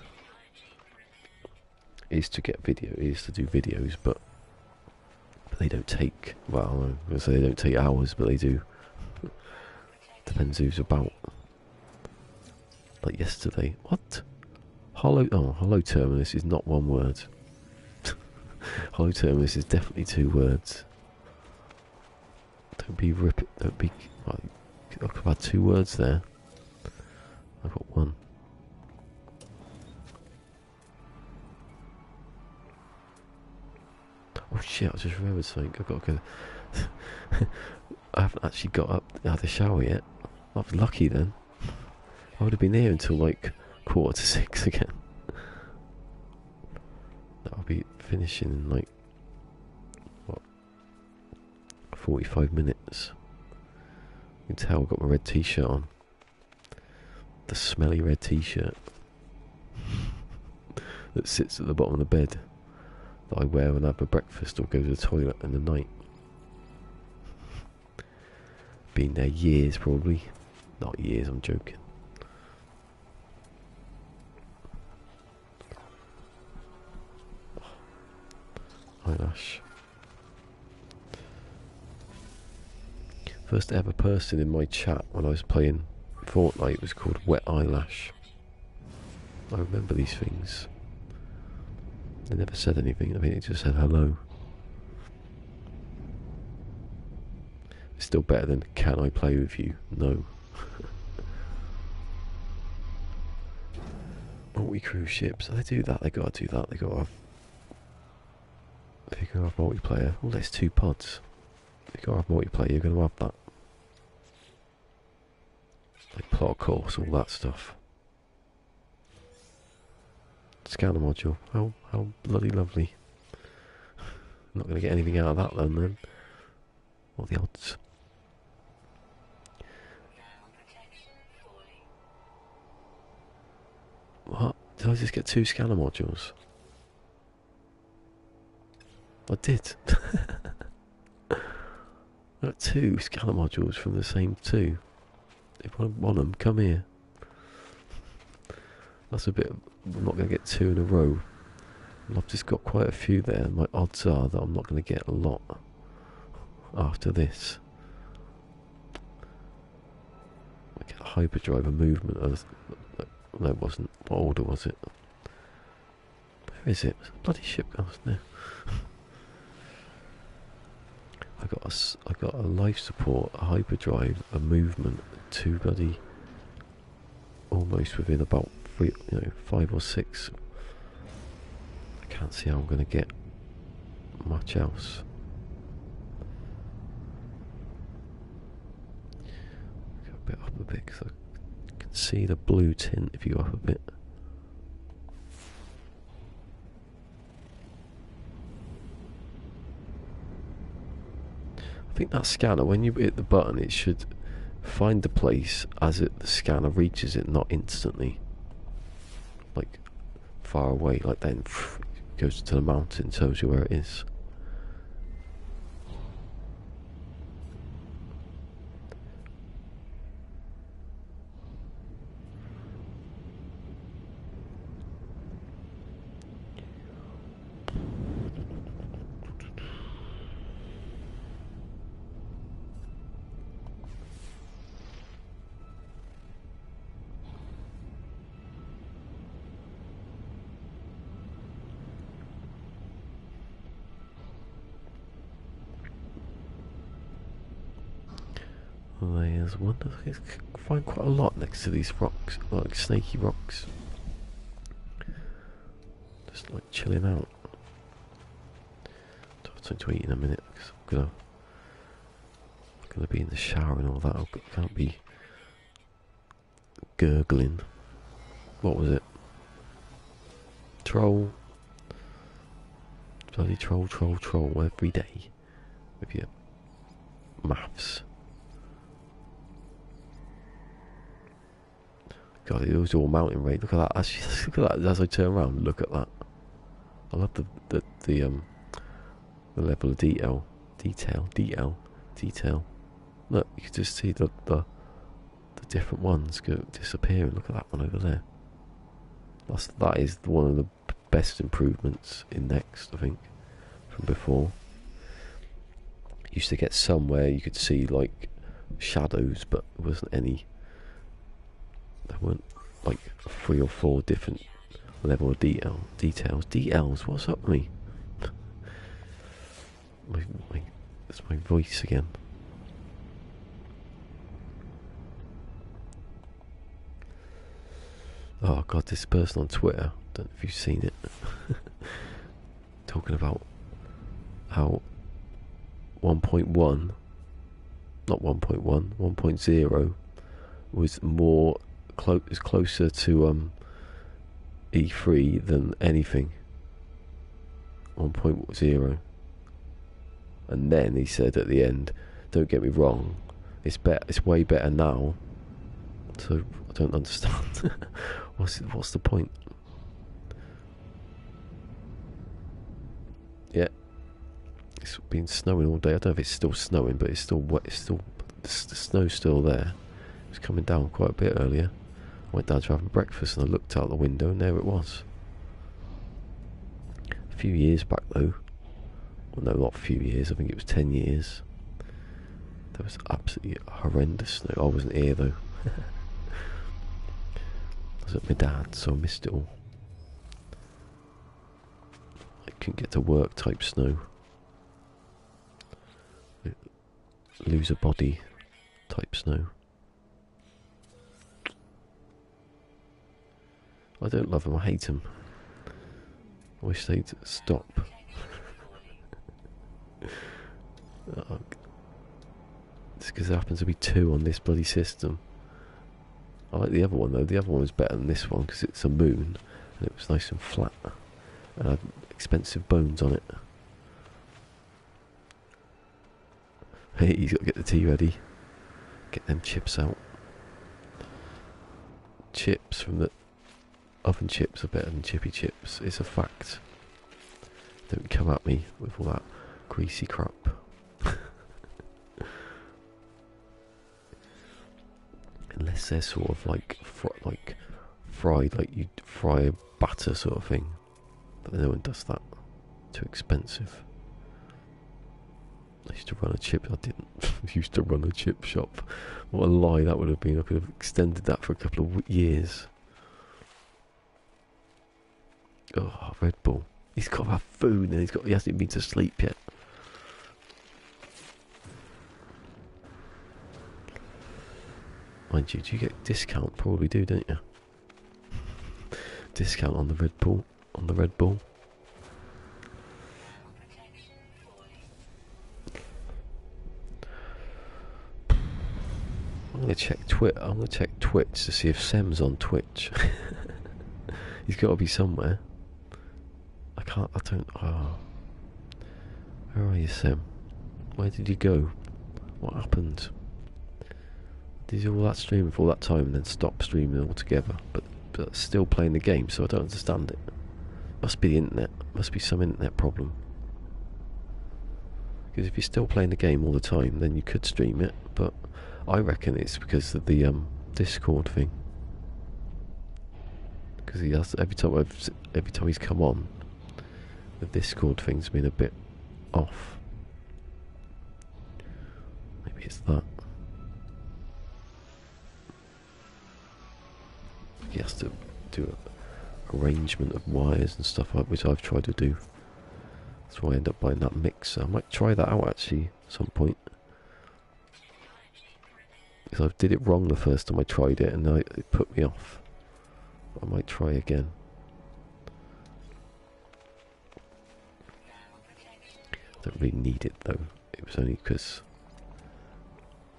is to get video, is to do videos, but they don't take, well, I'm gonna say they don't take hours, but they do. Depends who's about. Like yesterday, what? Hollow terminus is not one word. Hollow terminus is definitely 2 words. Don't be don't be, I've had 2 words there. I've got 1. Oh shit, I just remembered something. I've got to go. I haven't actually got up out of the shower yet. I was lucky then. I would have been here until like 5:45 again. That'll be finishing in like, what, 45 minutes. You can tell I've got my red t-shirt on. The smelly red t-shirt that sits at the bottom of the bed, that I wear when I have a breakfast or go to the toilet in the night. Been there years, probably. Not years, I'm joking. Eyelash. First ever person in my chat when I was playing Fortnite was called Wet Eyelash. I remember these things. They never said anything, I think it just said hello. It's still better than, can I play with you? No. Multi-cruise ships, they do that, they gotta do that, they gotta have multiplayer. Well, there's 2 pods. They gotta have multiplayer, you're gonna have that. Like plot course, all that stuff. Scanner module, how bloody lovely. Not gonna get anything out of that then. What are the odds? What? Did I just get 2 scanner modules? I did. I got 2 scanner modules from the same 2. If I want them, come here. That's a bit... I'm not going to get 2 in a row. I've just got quite a few there. My odds are that I'm not going to get a lot after this. I get a hyperdrive, a movement. No, it wasn't. What order was it? Where is it? Bloody ship goes now. I got a life support, a hyperdrive, a movement, 2 bloody, almost within about 5 or 6. I can't see how I'm going to get much else. Go a bit up a bit because I can see the blue tint if you go up a bit. I think that scanner, when you hit the button, it should find the place as the scanner reaches it, not instantly. Like, far away, like then goes to the mountain, tells you where it is. There's one. I find quite a lot next to these rocks, like snaky rocks. Just like chilling out. Do I have something to eat in a minute, because I'm gonna be in the shower and all that. I can't be gurgling. What was it? Troll. Bloody troll every day with your maths. God, it was all mountain range. Look at that. Actually, look at that. As I turn around, look at that. I love the level of detail. Look, you can just see the different ones go disappearing. Look at that one over there. That is one of the best improvements in Next, I think, from before. Used to get somewhere you could see like shadows, but there wasn't any. There weren't like 3 or 4 different level of details. DLs, what's up with me? That's my voice again. Oh god, this person on Twitter, don't know if you've seen it, talking about how 1.1, not 1.1, 1.0 was more is closer to E3 than anything. 1.0. And then he said at the end, don't get me wrong, it's way better now. So I don't understand. What's the point? Yeah, it's been snowing all day. I don't know if it's still snowing, but it's still wet. It's still the snow's still there. It was coming down quite a bit earlier. I went down to have breakfast and I looked out the window and there it was. A few years back though, well no, not a few years, I think it was 10 years, there was absolutely horrendous snow. I wasn't here though. I was at my dad's, so I missed it all. I couldn't get to work type snow. Lose a body type snow. I don't love them, I hate them. I wish they'd stop. It's because there happens to be 2 on this bloody system. I like the other one though. The other one was better than this one because it's a moon and it was nice and flat and had expensive bones on it. Hey, he's got to get the tea ready. Get them chips out. Chips from the oven chips are better than chippy chips. It's a fact. Don't come at me with all that greasy crap. Unless they're sort of like fried, like you fry a batter sort of thing. But no one does that. Too expensive. I used to run a chip. I didn't. I used to run a chip shop. What a lie that would have been. I could have extended that for a couple of years. Oh, Red Bull. He's got to have food and he hasn't been to sleep yet. Mind you, do you get discount? Probably do, don't you? Discount on the Red Bull. On the Red Bull. I'm gonna check Twitter. I'm gonna check Twitch to see if Sem's on Twitch. He's got to be somewhere. I don't. Oh. Where are you, Sem? Where did you go? What happened? Did you do all that streaming for all that time and then stop streaming altogether? But still playing the game, so I don't understand it. Must be the internet. Must be some internet problem. Because if you're still playing the game all the time, then you could stream it. But I reckon it's because of the Discord thing. Because he has every time he's come on, the Discord thing's been a bit off. Maybe it's that. He has to do an arrangement of wires and stuff like, which I've tried to do. That's why I end up buying that mixer. I might try that out actually at some point. Because I did it wrong the first time I tried it and it put me off. I might try again. I Don't really need it though. It was only because,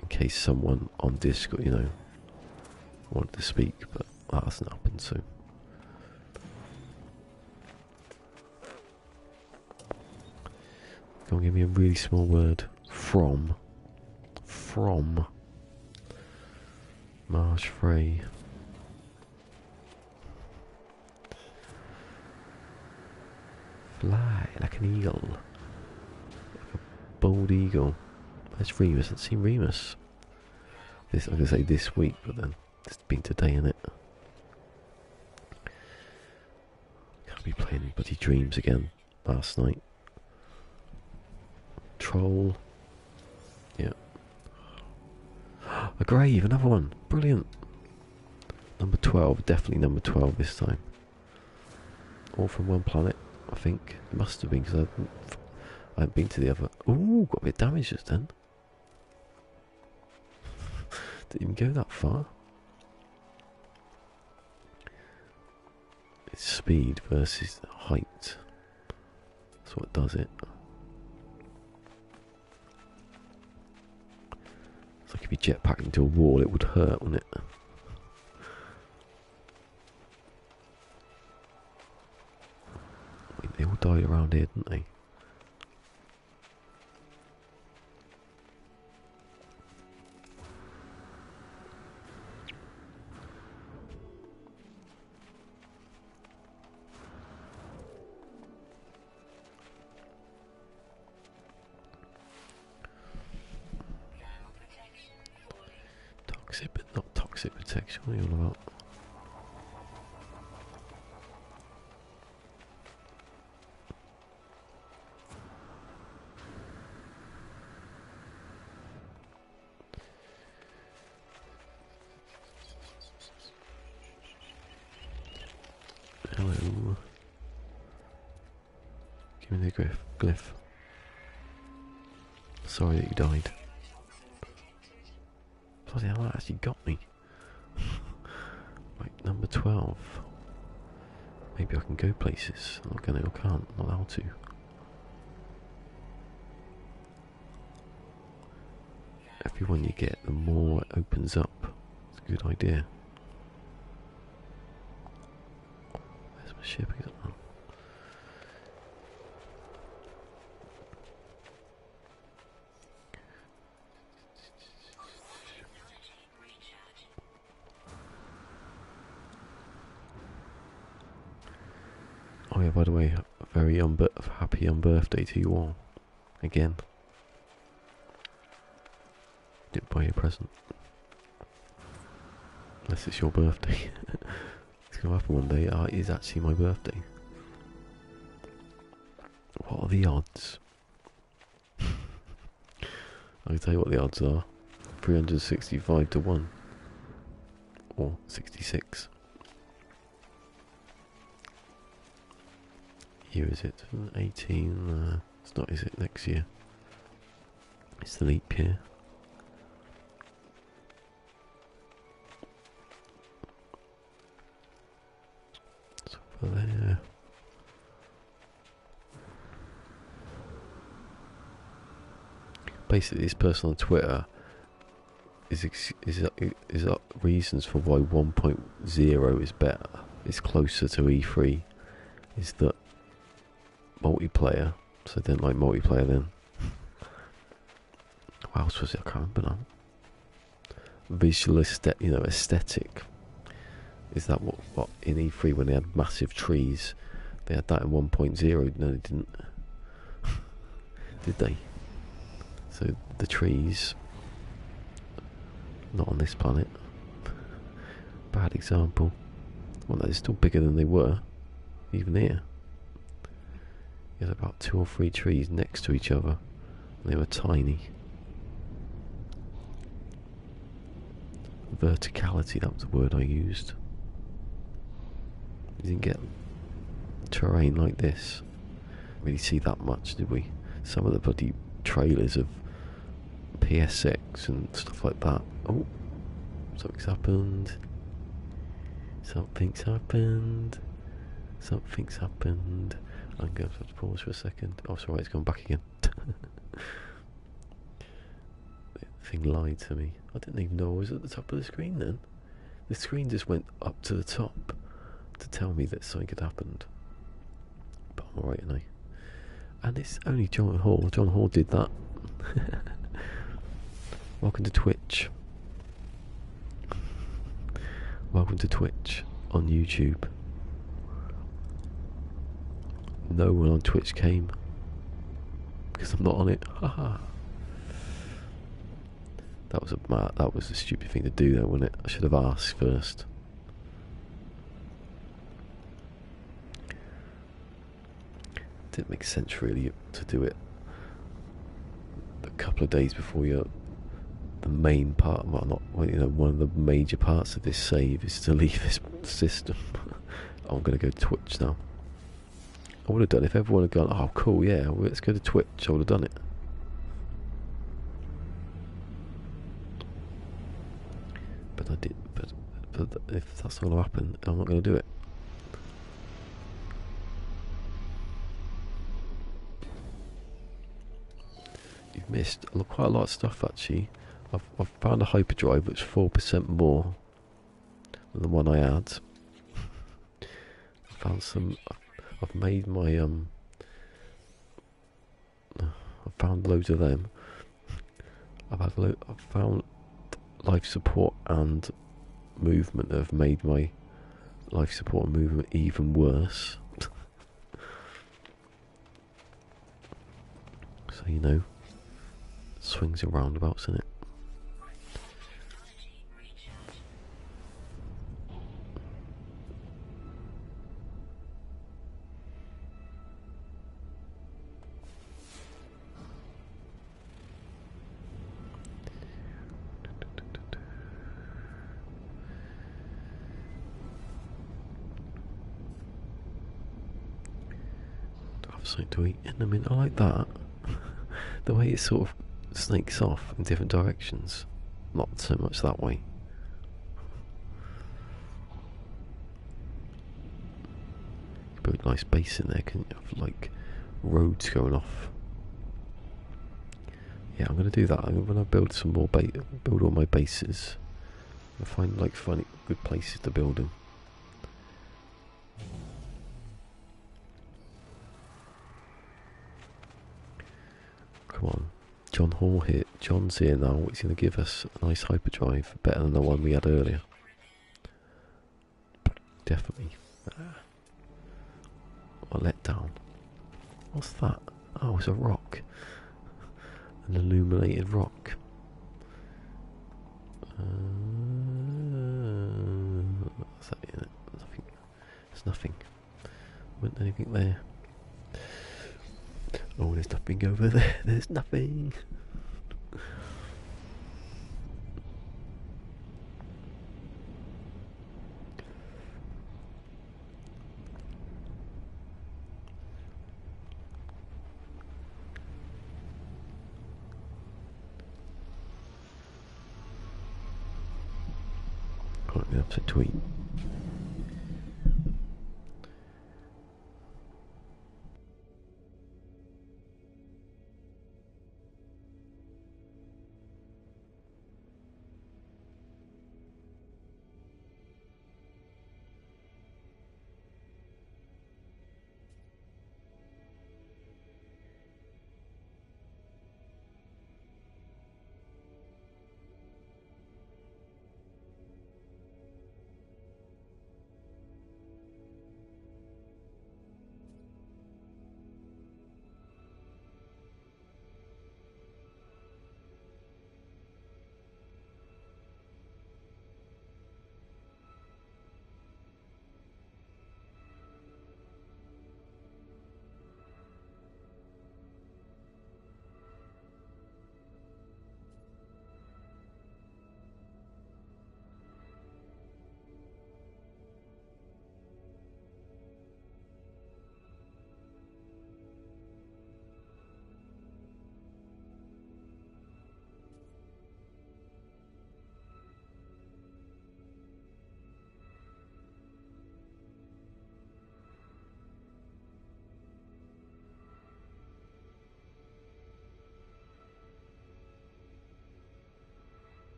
in case someone on Discord, you know, wanted to speak, but that hasn't happened, so. Go on, give me a really small word. From. Marsh Frey. Fly like an eagle. Like a bald eagle. Where's Remus? I've seen Remus. This, I'm going to say this week, but then it's been today, innit? Can't be playing Bloody Dreams again last night. Troll. Yeah. A grave, another one. Brilliant. Number 12, definitely number 12 this time. All from one planet, I think. It must have been, because I haven't been to the other. Ooh, got a bit of damage just then. Didn't even go that far. It's speed versus height. That's what does it. It's like if you jetpacked into a wall, it would hurt, wouldn't it? Wait, they all died around here, didn't they? Toxic, but not toxic protection. What are you on about? Hello. Give me the glyph. Sorry that you died. Bloody hell, that actually got me. Right, number 12. Maybe I can go places. I'm not gonna, I can't, I'm not allowed to. Every one you get, the more it opens up. It's a good idea. Where's my ship? Oh. Oh yeah, by the way, a very happy unbirthday to you all. Again. Didn't buy you a present. Unless it's your birthday. It's going to happen one day. It is actually my birthday. What are the odds? I can tell you what the odds are. 365 to 1. Or 66. Year is it? 18. It's not, is it? Next year. It's the leap year. It's over there. Basically, this person on Twitter is reasons for why 1.0 is better. It's closer to E3. Is that multiplayer? So they didn't like multiplayer then. What else was it? I can't remember now. Visual aesthetic. Is that what in E3 when they had massive trees, they had that in 1.0? No, they didn't. Did they? So the trees, not on this planet. Bad example. Well, they're still bigger than they were, even here. You had about 2 or 3 trees next to each other. And they were tiny. Verticality, that was the word I used. You didn't get terrain like this. Really see that much, did we? Some of the bloody trailers of PSX and stuff like that. Oh, something's happened. Something's happened. Something's happened. I'm going to have to pause for a second. Oh, sorry, it's gone back again. The thing lied to me. I didn't even know I was at the top of the screen then. The screen just went up to the top to tell me that something had happened. But I'm alright now. And it's only John Hall. John Hall did that. Welcome to Twitch. Welcome to Twitch on YouTube. No one on Twitch came because I'm not on it. Haha. That was a stupid thing to do though, wasn't it? I should have asked first. Didn't make sense really to do it a couple of days before the main part. Well, one of the major parts of this save is to leave this system. I'm gonna go to Twitch now. I would have done it if everyone had gone, oh cool, yeah, well, let's go to Twitch. I would have done it. But I did. But if that's not going to happen, I'm not going to do it. You've missed quite a lot of stuff actually. I've found a hyperdrive which is 4% more than the one I had. I found some. I've made my I found loads of them. I've found life support and movement that have made my life support and movement even worse. So swings and roundabouts, isn't it? Something to eat. And I mean, I like that. The way it sort of snakes off in different directions. Not so much that way. You put a nice base in there, can you? Have like roads going off. Yeah, I'm going to do that. I'm going to build some more build all my bases. I find like funny good places to build them. Come on, John Hall here. John's here now. He's going to give us a nice hyperdrive, better than the one we had earlier. Definitely. A letdown. What's that? Oh, it's a rock. An illuminated rock. What's that in it? Nothing. There's nothing. Wasn't anything there. Oh, there's nothing over there. There's nothing. Can't be upset to eat.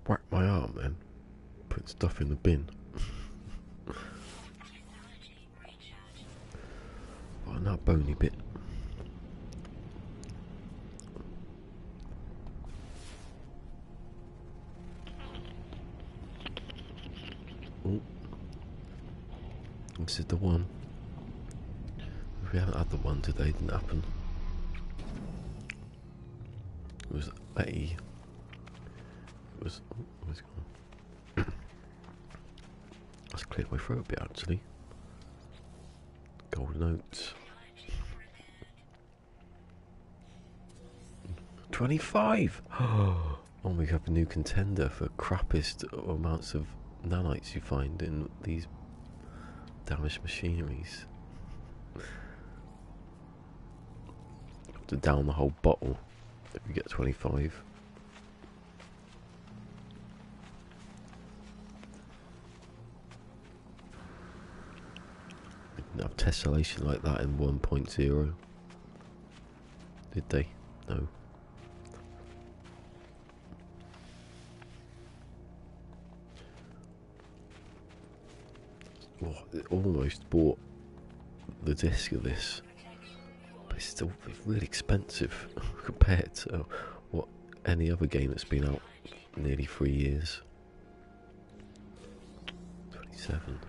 whack my arm then. Put stuff in the bin. Oh, now bony bit. Oh. This is the one. If we haven't had the one today, it didn't happen. It was A. It was. Oh, where's it gone? That's cleared my throat a bit actually. Golden oats. 25! Oh, we have a new contender for crappiest amounts of nanites you find in these damaged machineries. To down the whole bottle if you get 25. They didn't have tessellation like that in 1.0. Did they? No. Oh, it almost bought the disc of this, but it's still really expensive compared to what any other game that's been out nearly 3 years. 27.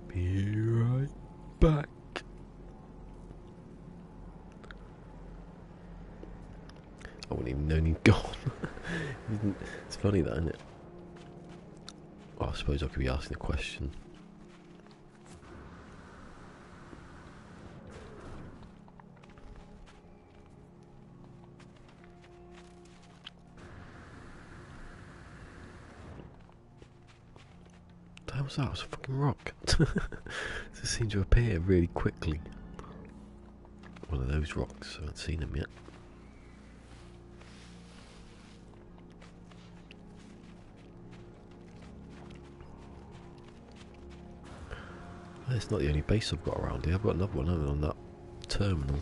Be right back. I wouldn't even known he'd gone. It's funny that, isn't it? Oh, I suppose I could be asking a question. What the hell was that? It was a fucking rock. It seemed to appear really quickly. One of those rocks. I haven't seen them yet. It's not the only base I've got around here. I've got another one on that terminal.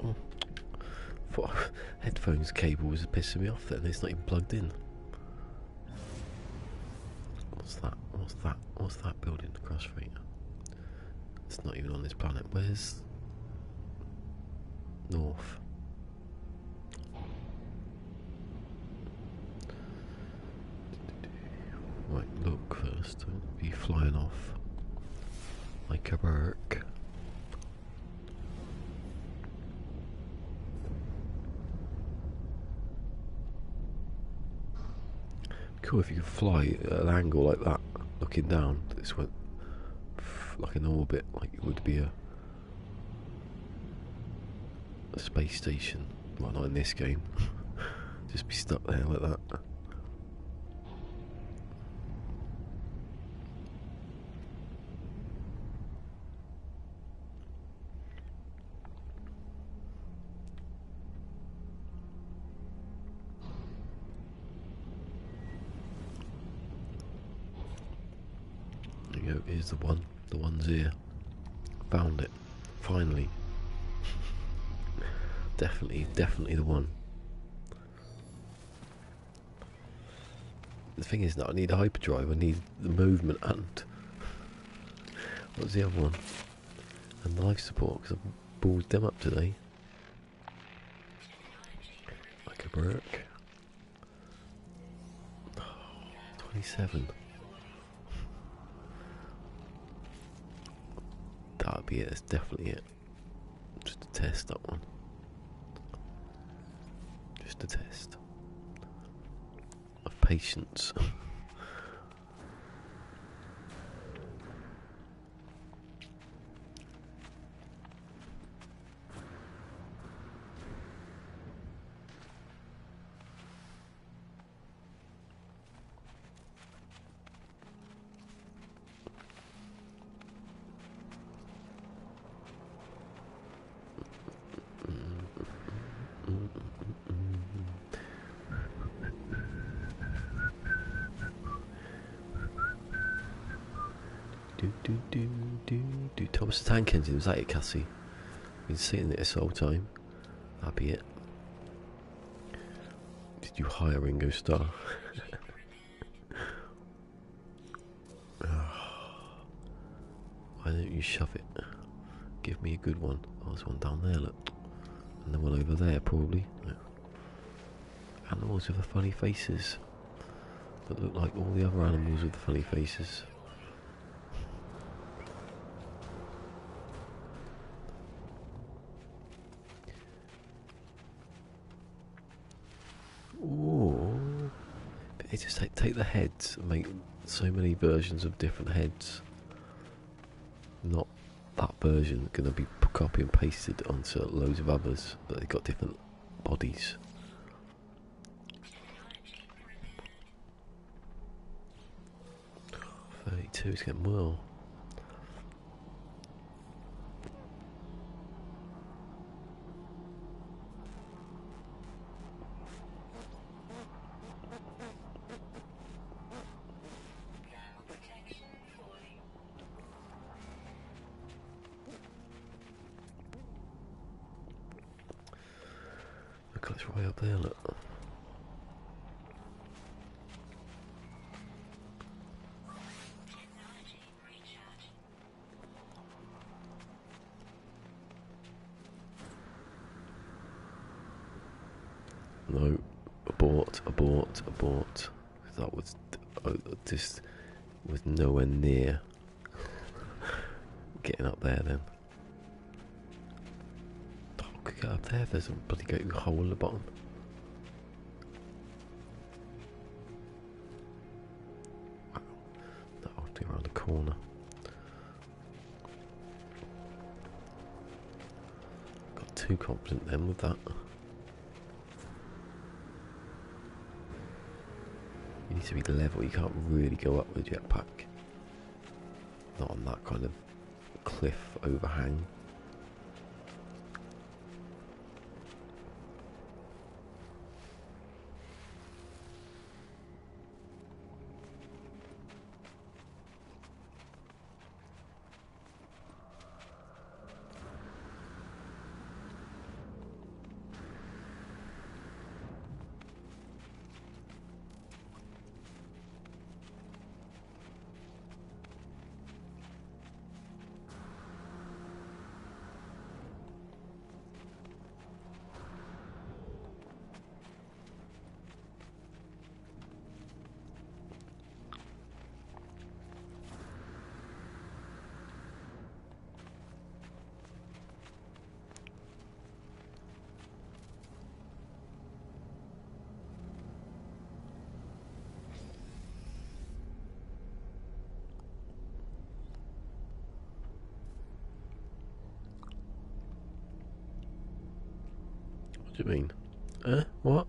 Oh. Thought headphones cable was pissing me off then. It's not even plugged in. What's that? What's that? What's that building across from here? It's not even on this planet. Where's North? Right, look first. Don't be flying off like a bird. Cool if you could fly at an angle like that, looking down. This went like an orbit, like it would be a space station. Well, not in this game. Just be stuck there like that. Here's the one. The one's here. Found it. Finally. Definitely the one. The thing is that I need a hyperdrive. I need the movement and what's the other one? And life support because I've balled them up today. Like a brick. 27. That'll be it, that's definitely it. Just to test that one. Just a test of patience. Thomas the Tank Engine, was that it, Cassie? Been sitting there this whole time. That'd be it. Did you hire Ringo Starr? Why don't you shove it? Give me a good one. Oh, there's one down there, look. And then one over there, probably. Look. Animals with the funny faces. That look like all the other animals with the funny faces. Ooh. They just take the heads and make so many versions of different heads. Not that version going to be copy and pasted onto loads of others, but they've got different bodies. Oh, 32 is getting well. Look, it's way up there, look. No, abort. That was just was nowhere near getting up there then. Oh, could get up there. There's a bloody gaping hole in the bottom. Wow. No, I'll have to go around the corner. Got too confident then with that. You need to be level, you can't really go up with a jetpack. Not on that kind of cliff overhang. What do you mean? What?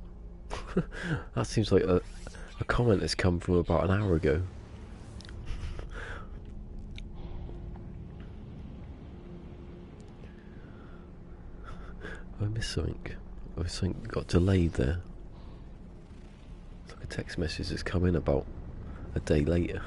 That seems like a comment that's come from about an hour ago. I missed something. Something got delayed there. It's like a text message that's come in about a day later.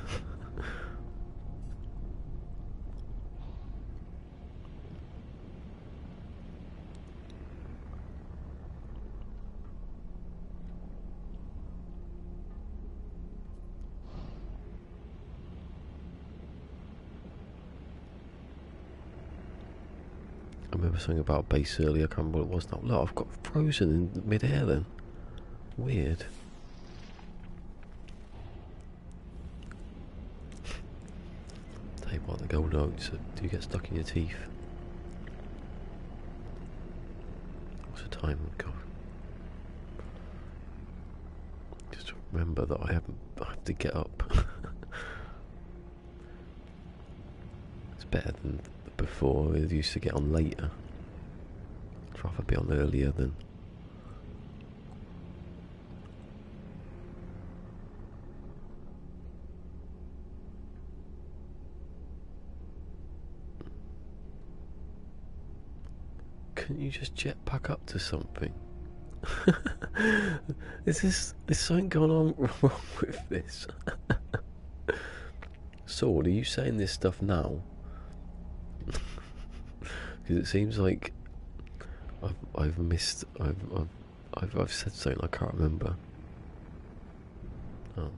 I remember something about base earlier, I can't remember what it was now. Look, I've got frozen in mid-air then. Weird. Tell you what, the gold notes do get stuck in your teeth. What's the time? God. Just remember that I have to get up. It's better than before. I used to get on later. I'd rather be on earlier than. Couldn't you just jetpack up to something? Is something going on wrong with this? sword, are you saying this stuff now? Because it seems like I've missed. I've said something I can't remember. Oh.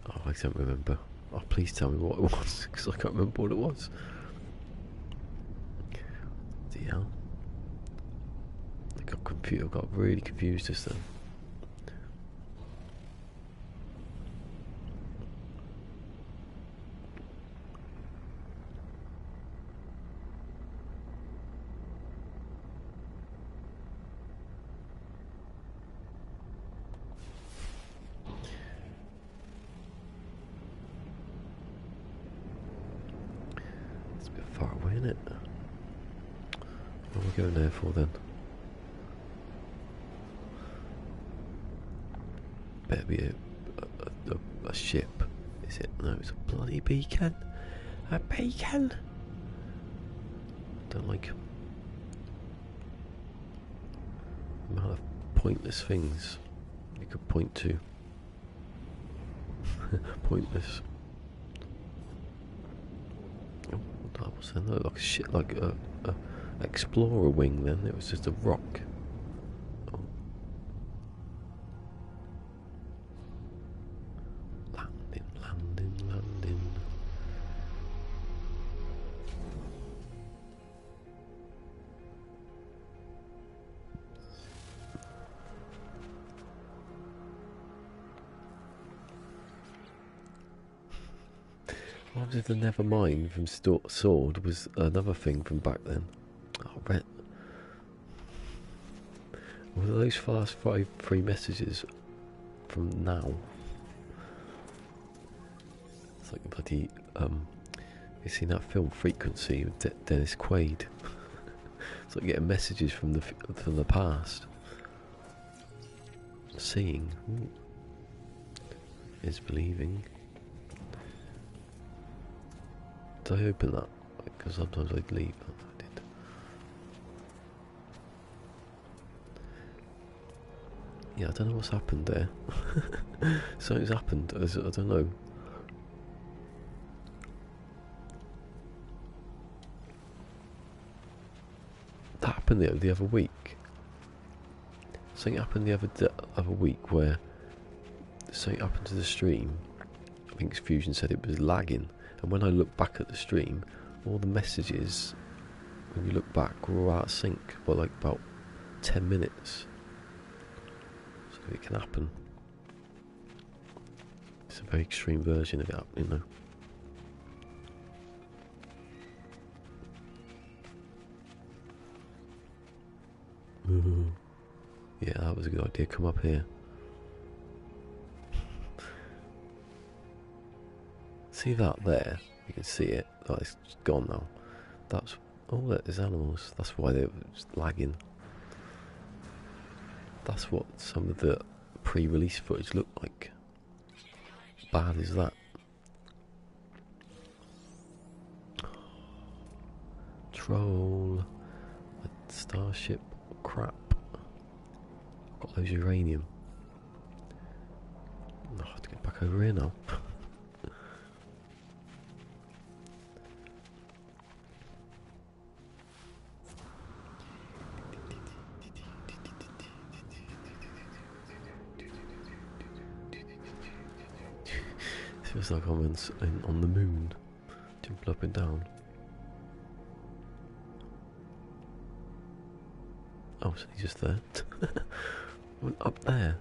Oh, I don't remember. Oh, please tell me what it was, because I can't remember what it was. Yeah. I got really confused just then. It's a bit far away, isn't it? What are we going there for then? Better be a ship. Is it? No, it's a bloody beacon. A beacon. Don't like the amount of pointless things you could point to. Pointless. Oh, what was that? Like a shit, like a explorer wing. Then it was just a rock. Oh. Landing. What was it? The Nevermind from Sword was another thing from back then. Oh, right. Were those fast 3 messages from now? It's like bloody you seen that film Frequency with Dennis Quaid? It's like getting messages from the past. Seeing is believing. Did I open that? Because sometimes I'd leave. I did. Yeah, I don't know what's happened there. Something's happened. I don't know. That happened the other week. Something happened the other week where something happened to the stream. I think Fusion said it was lagging. And when I look back at the stream, all the messages, when you look back, were all out of sync for like about 10 minutes. So it can happen. It's a very extreme version of it happening though. Yeah, that was a good idea. Come up here. See that there? You can see it. Oh, it's gone now. That's... Oh, there's animals. That's why they're lagging. That's what some of the pre-release footage looked like. Bad is that? Troll. A starship. Crap. Got loads of uranium. I have to get back over here now. Feels like I'm on the moon, jumping up and down. Oh, so he's just there. Went up there.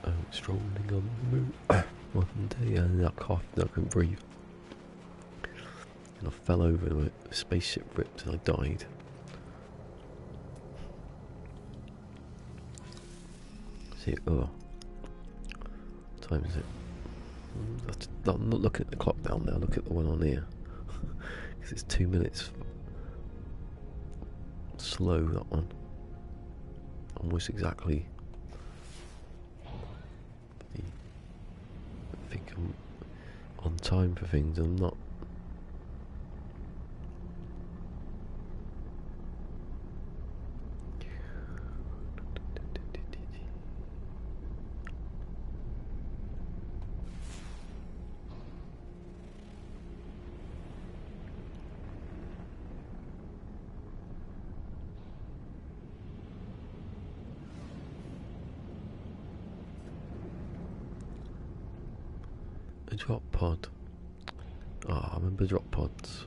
Oh, strolling on the moon. One day, and I coughed, I couldn't breathe. And I fell over, and a spaceship ripped, and I died. See, oh, what time is it? I'm not looking at the clock down there, look at the one on here. Because it's 2 minutes slow, that one. Almost exactly. I think I'm on time for things, and I'm not. A drop pod. Oh, I remember drop pods.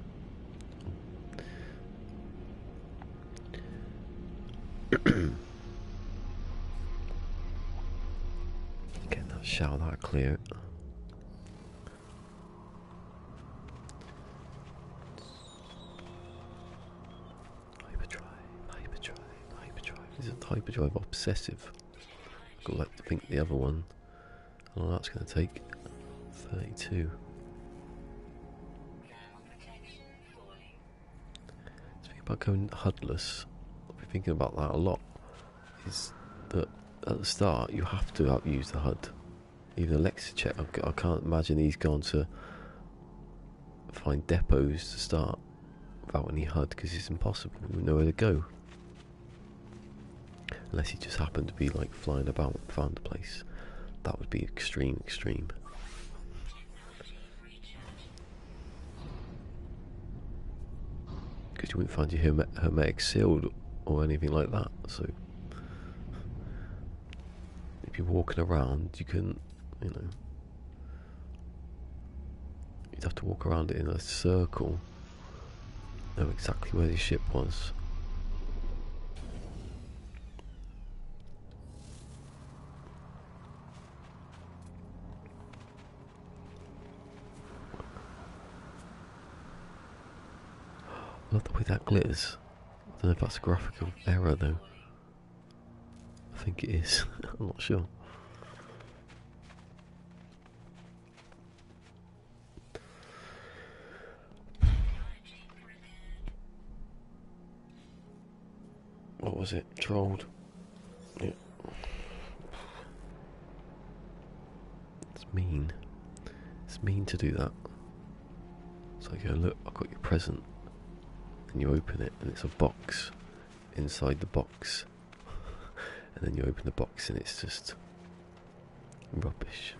Get that shout that clear. Hyperdrive. Isn't hyperdrive obsessive? I'd like to think the other one. Oh, that's going to take 32. Speaking about going HUDless, I've been thinking about that a lot. Is that at the start you have to use the HUD. Even Alexa check. I can't imagine he's gone to find depots to start without any HUD because it's impossible. You wouldn't know where to go. Unless he just happened to be like flying about and found a place. That would be extreme. Because you wouldn't find your hermetic sealed or anything like that. So if you're walking around, you couldn't, you'd have to walk around it in a circle, know exactly where the ship was. I love the way that glitters. I don't know if that's a graphical error though. I think it is. I'm not sure. What was it? Trolled. Yeah. It's mean. It's mean to do that. So I go, look, I've got your present. And you open it and it's a box inside the box. And then you open the box and it's just rubbish.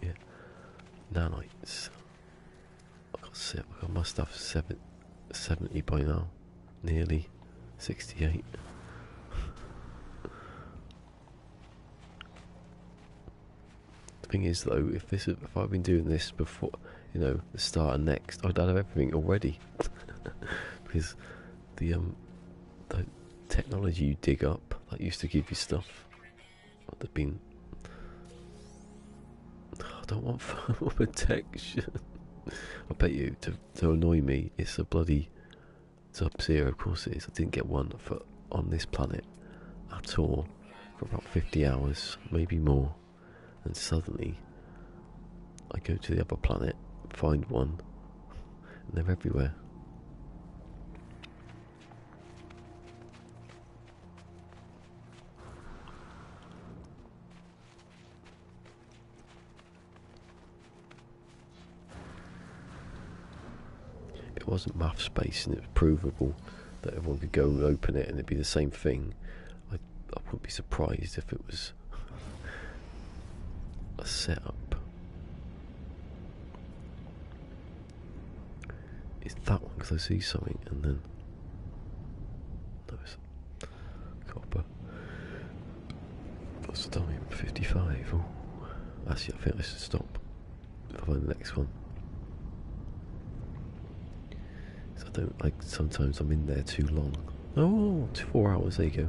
Yeah. Nanites. I must have 70 by now. Nearly 68. The thing is though, if I've been doing this before, the start of next, I'd have everything already. Because the technology you dig up that used to give you stuff would have been. I don't want thermal protection. I bet you to annoy me, it's a bloody Sub-Zero. Of course it is. I didn't get one on this planet at all for about 50 hours, maybe more. And suddenly, I go to the other planet, find one, and they're everywhere. It wasn't math space, and it was provable that everyone could go and open it and it'd be the same thing. I wouldn't be surprised if it was a setup. It's that one because I see something and then no, it's copper. What's the time? 55. Oh, actually, I think I should stop if I find the next one. So I don't like. Sometimes I'm in there too long. Oh, 4 hours. There you go.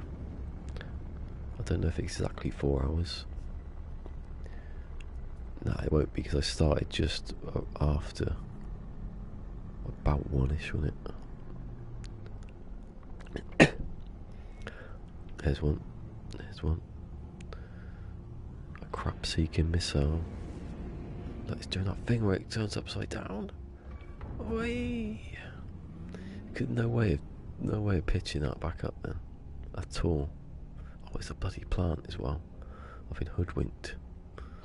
I don't know if it's exactly 4 hours. No, it won't be because I started just after about 1ish, wasn't it? There's one. A crap-seeking missile. It's doing that thing where it turns upside down. Oi! No way of pitching that back up then, at all. Oh, it's a bloody plant as well. I've been hoodwinked. I'll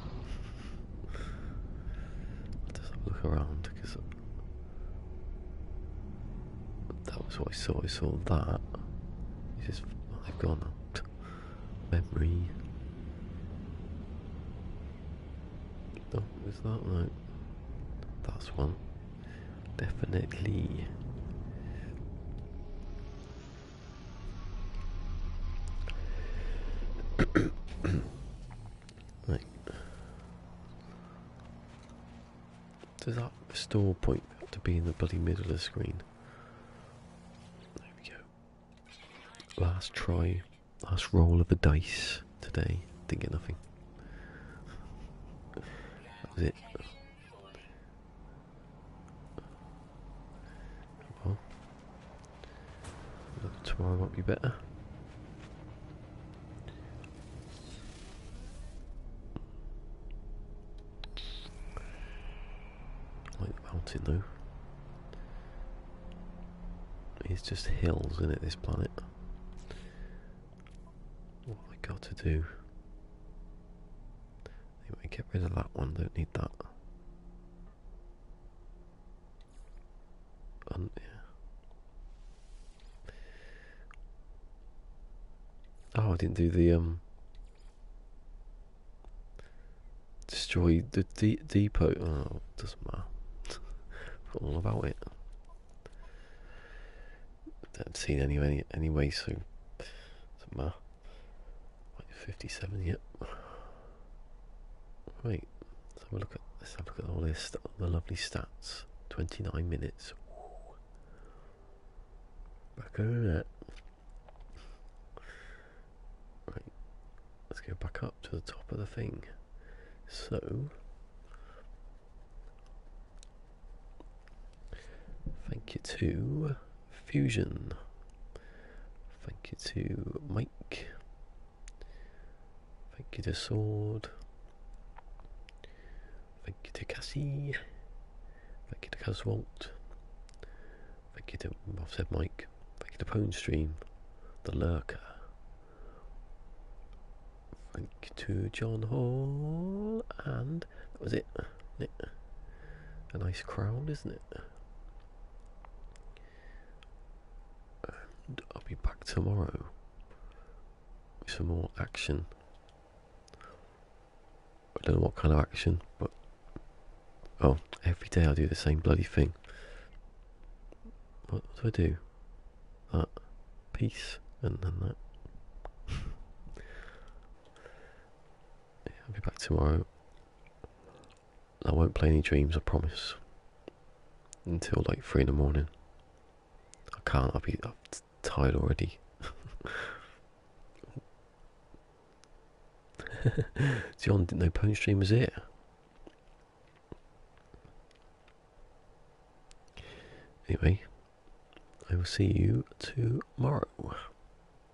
just have a look around because that was what I saw. I saw that. They've gone out. Memory. Oh, is that right? That's one. Definitely. store point to be in the bloody middle of the screen. There we go. Last try, last roll of the dice today. Didn't get nothing. That was it. Well, tomorrow might be better. I like the mountain though. It's just hills, isn't it, this planet? What have I got to do? Anyway, get rid of that one, don't need that. Yeah. Oh, I didn't do the destroy the depot. Oh, doesn't matter. Forgot all about it. I haven't seen anyway, so doesn't matter. Like 57 yet. Right. Let's have a look at all this, the lovely stats. 29 minutes. Ooh. Back over that. Right. Let's go back up to the top of the thing. So, thank you to Fusion. Thank you to Mike. Thank you to Sword. Thank you to Cassie. Thank you to Caswalt. Thank you to, I've said Mike. Thank you to Ponestream, the Lurker. Thank you to John Hall, and that was it. A nice crowd, isn't it? And I'll be back tomorrow with some more action. I don't know what kind of action, but oh, every day I do the same bloody thing. What do I do? That, peace, and then that. I'll be back tomorrow. I won't play any dreams, I promise. Until like 3 in the morning. I can't, I'm tired already. John didn't know Ponestream was here. Anyway, I will see you tomorrow.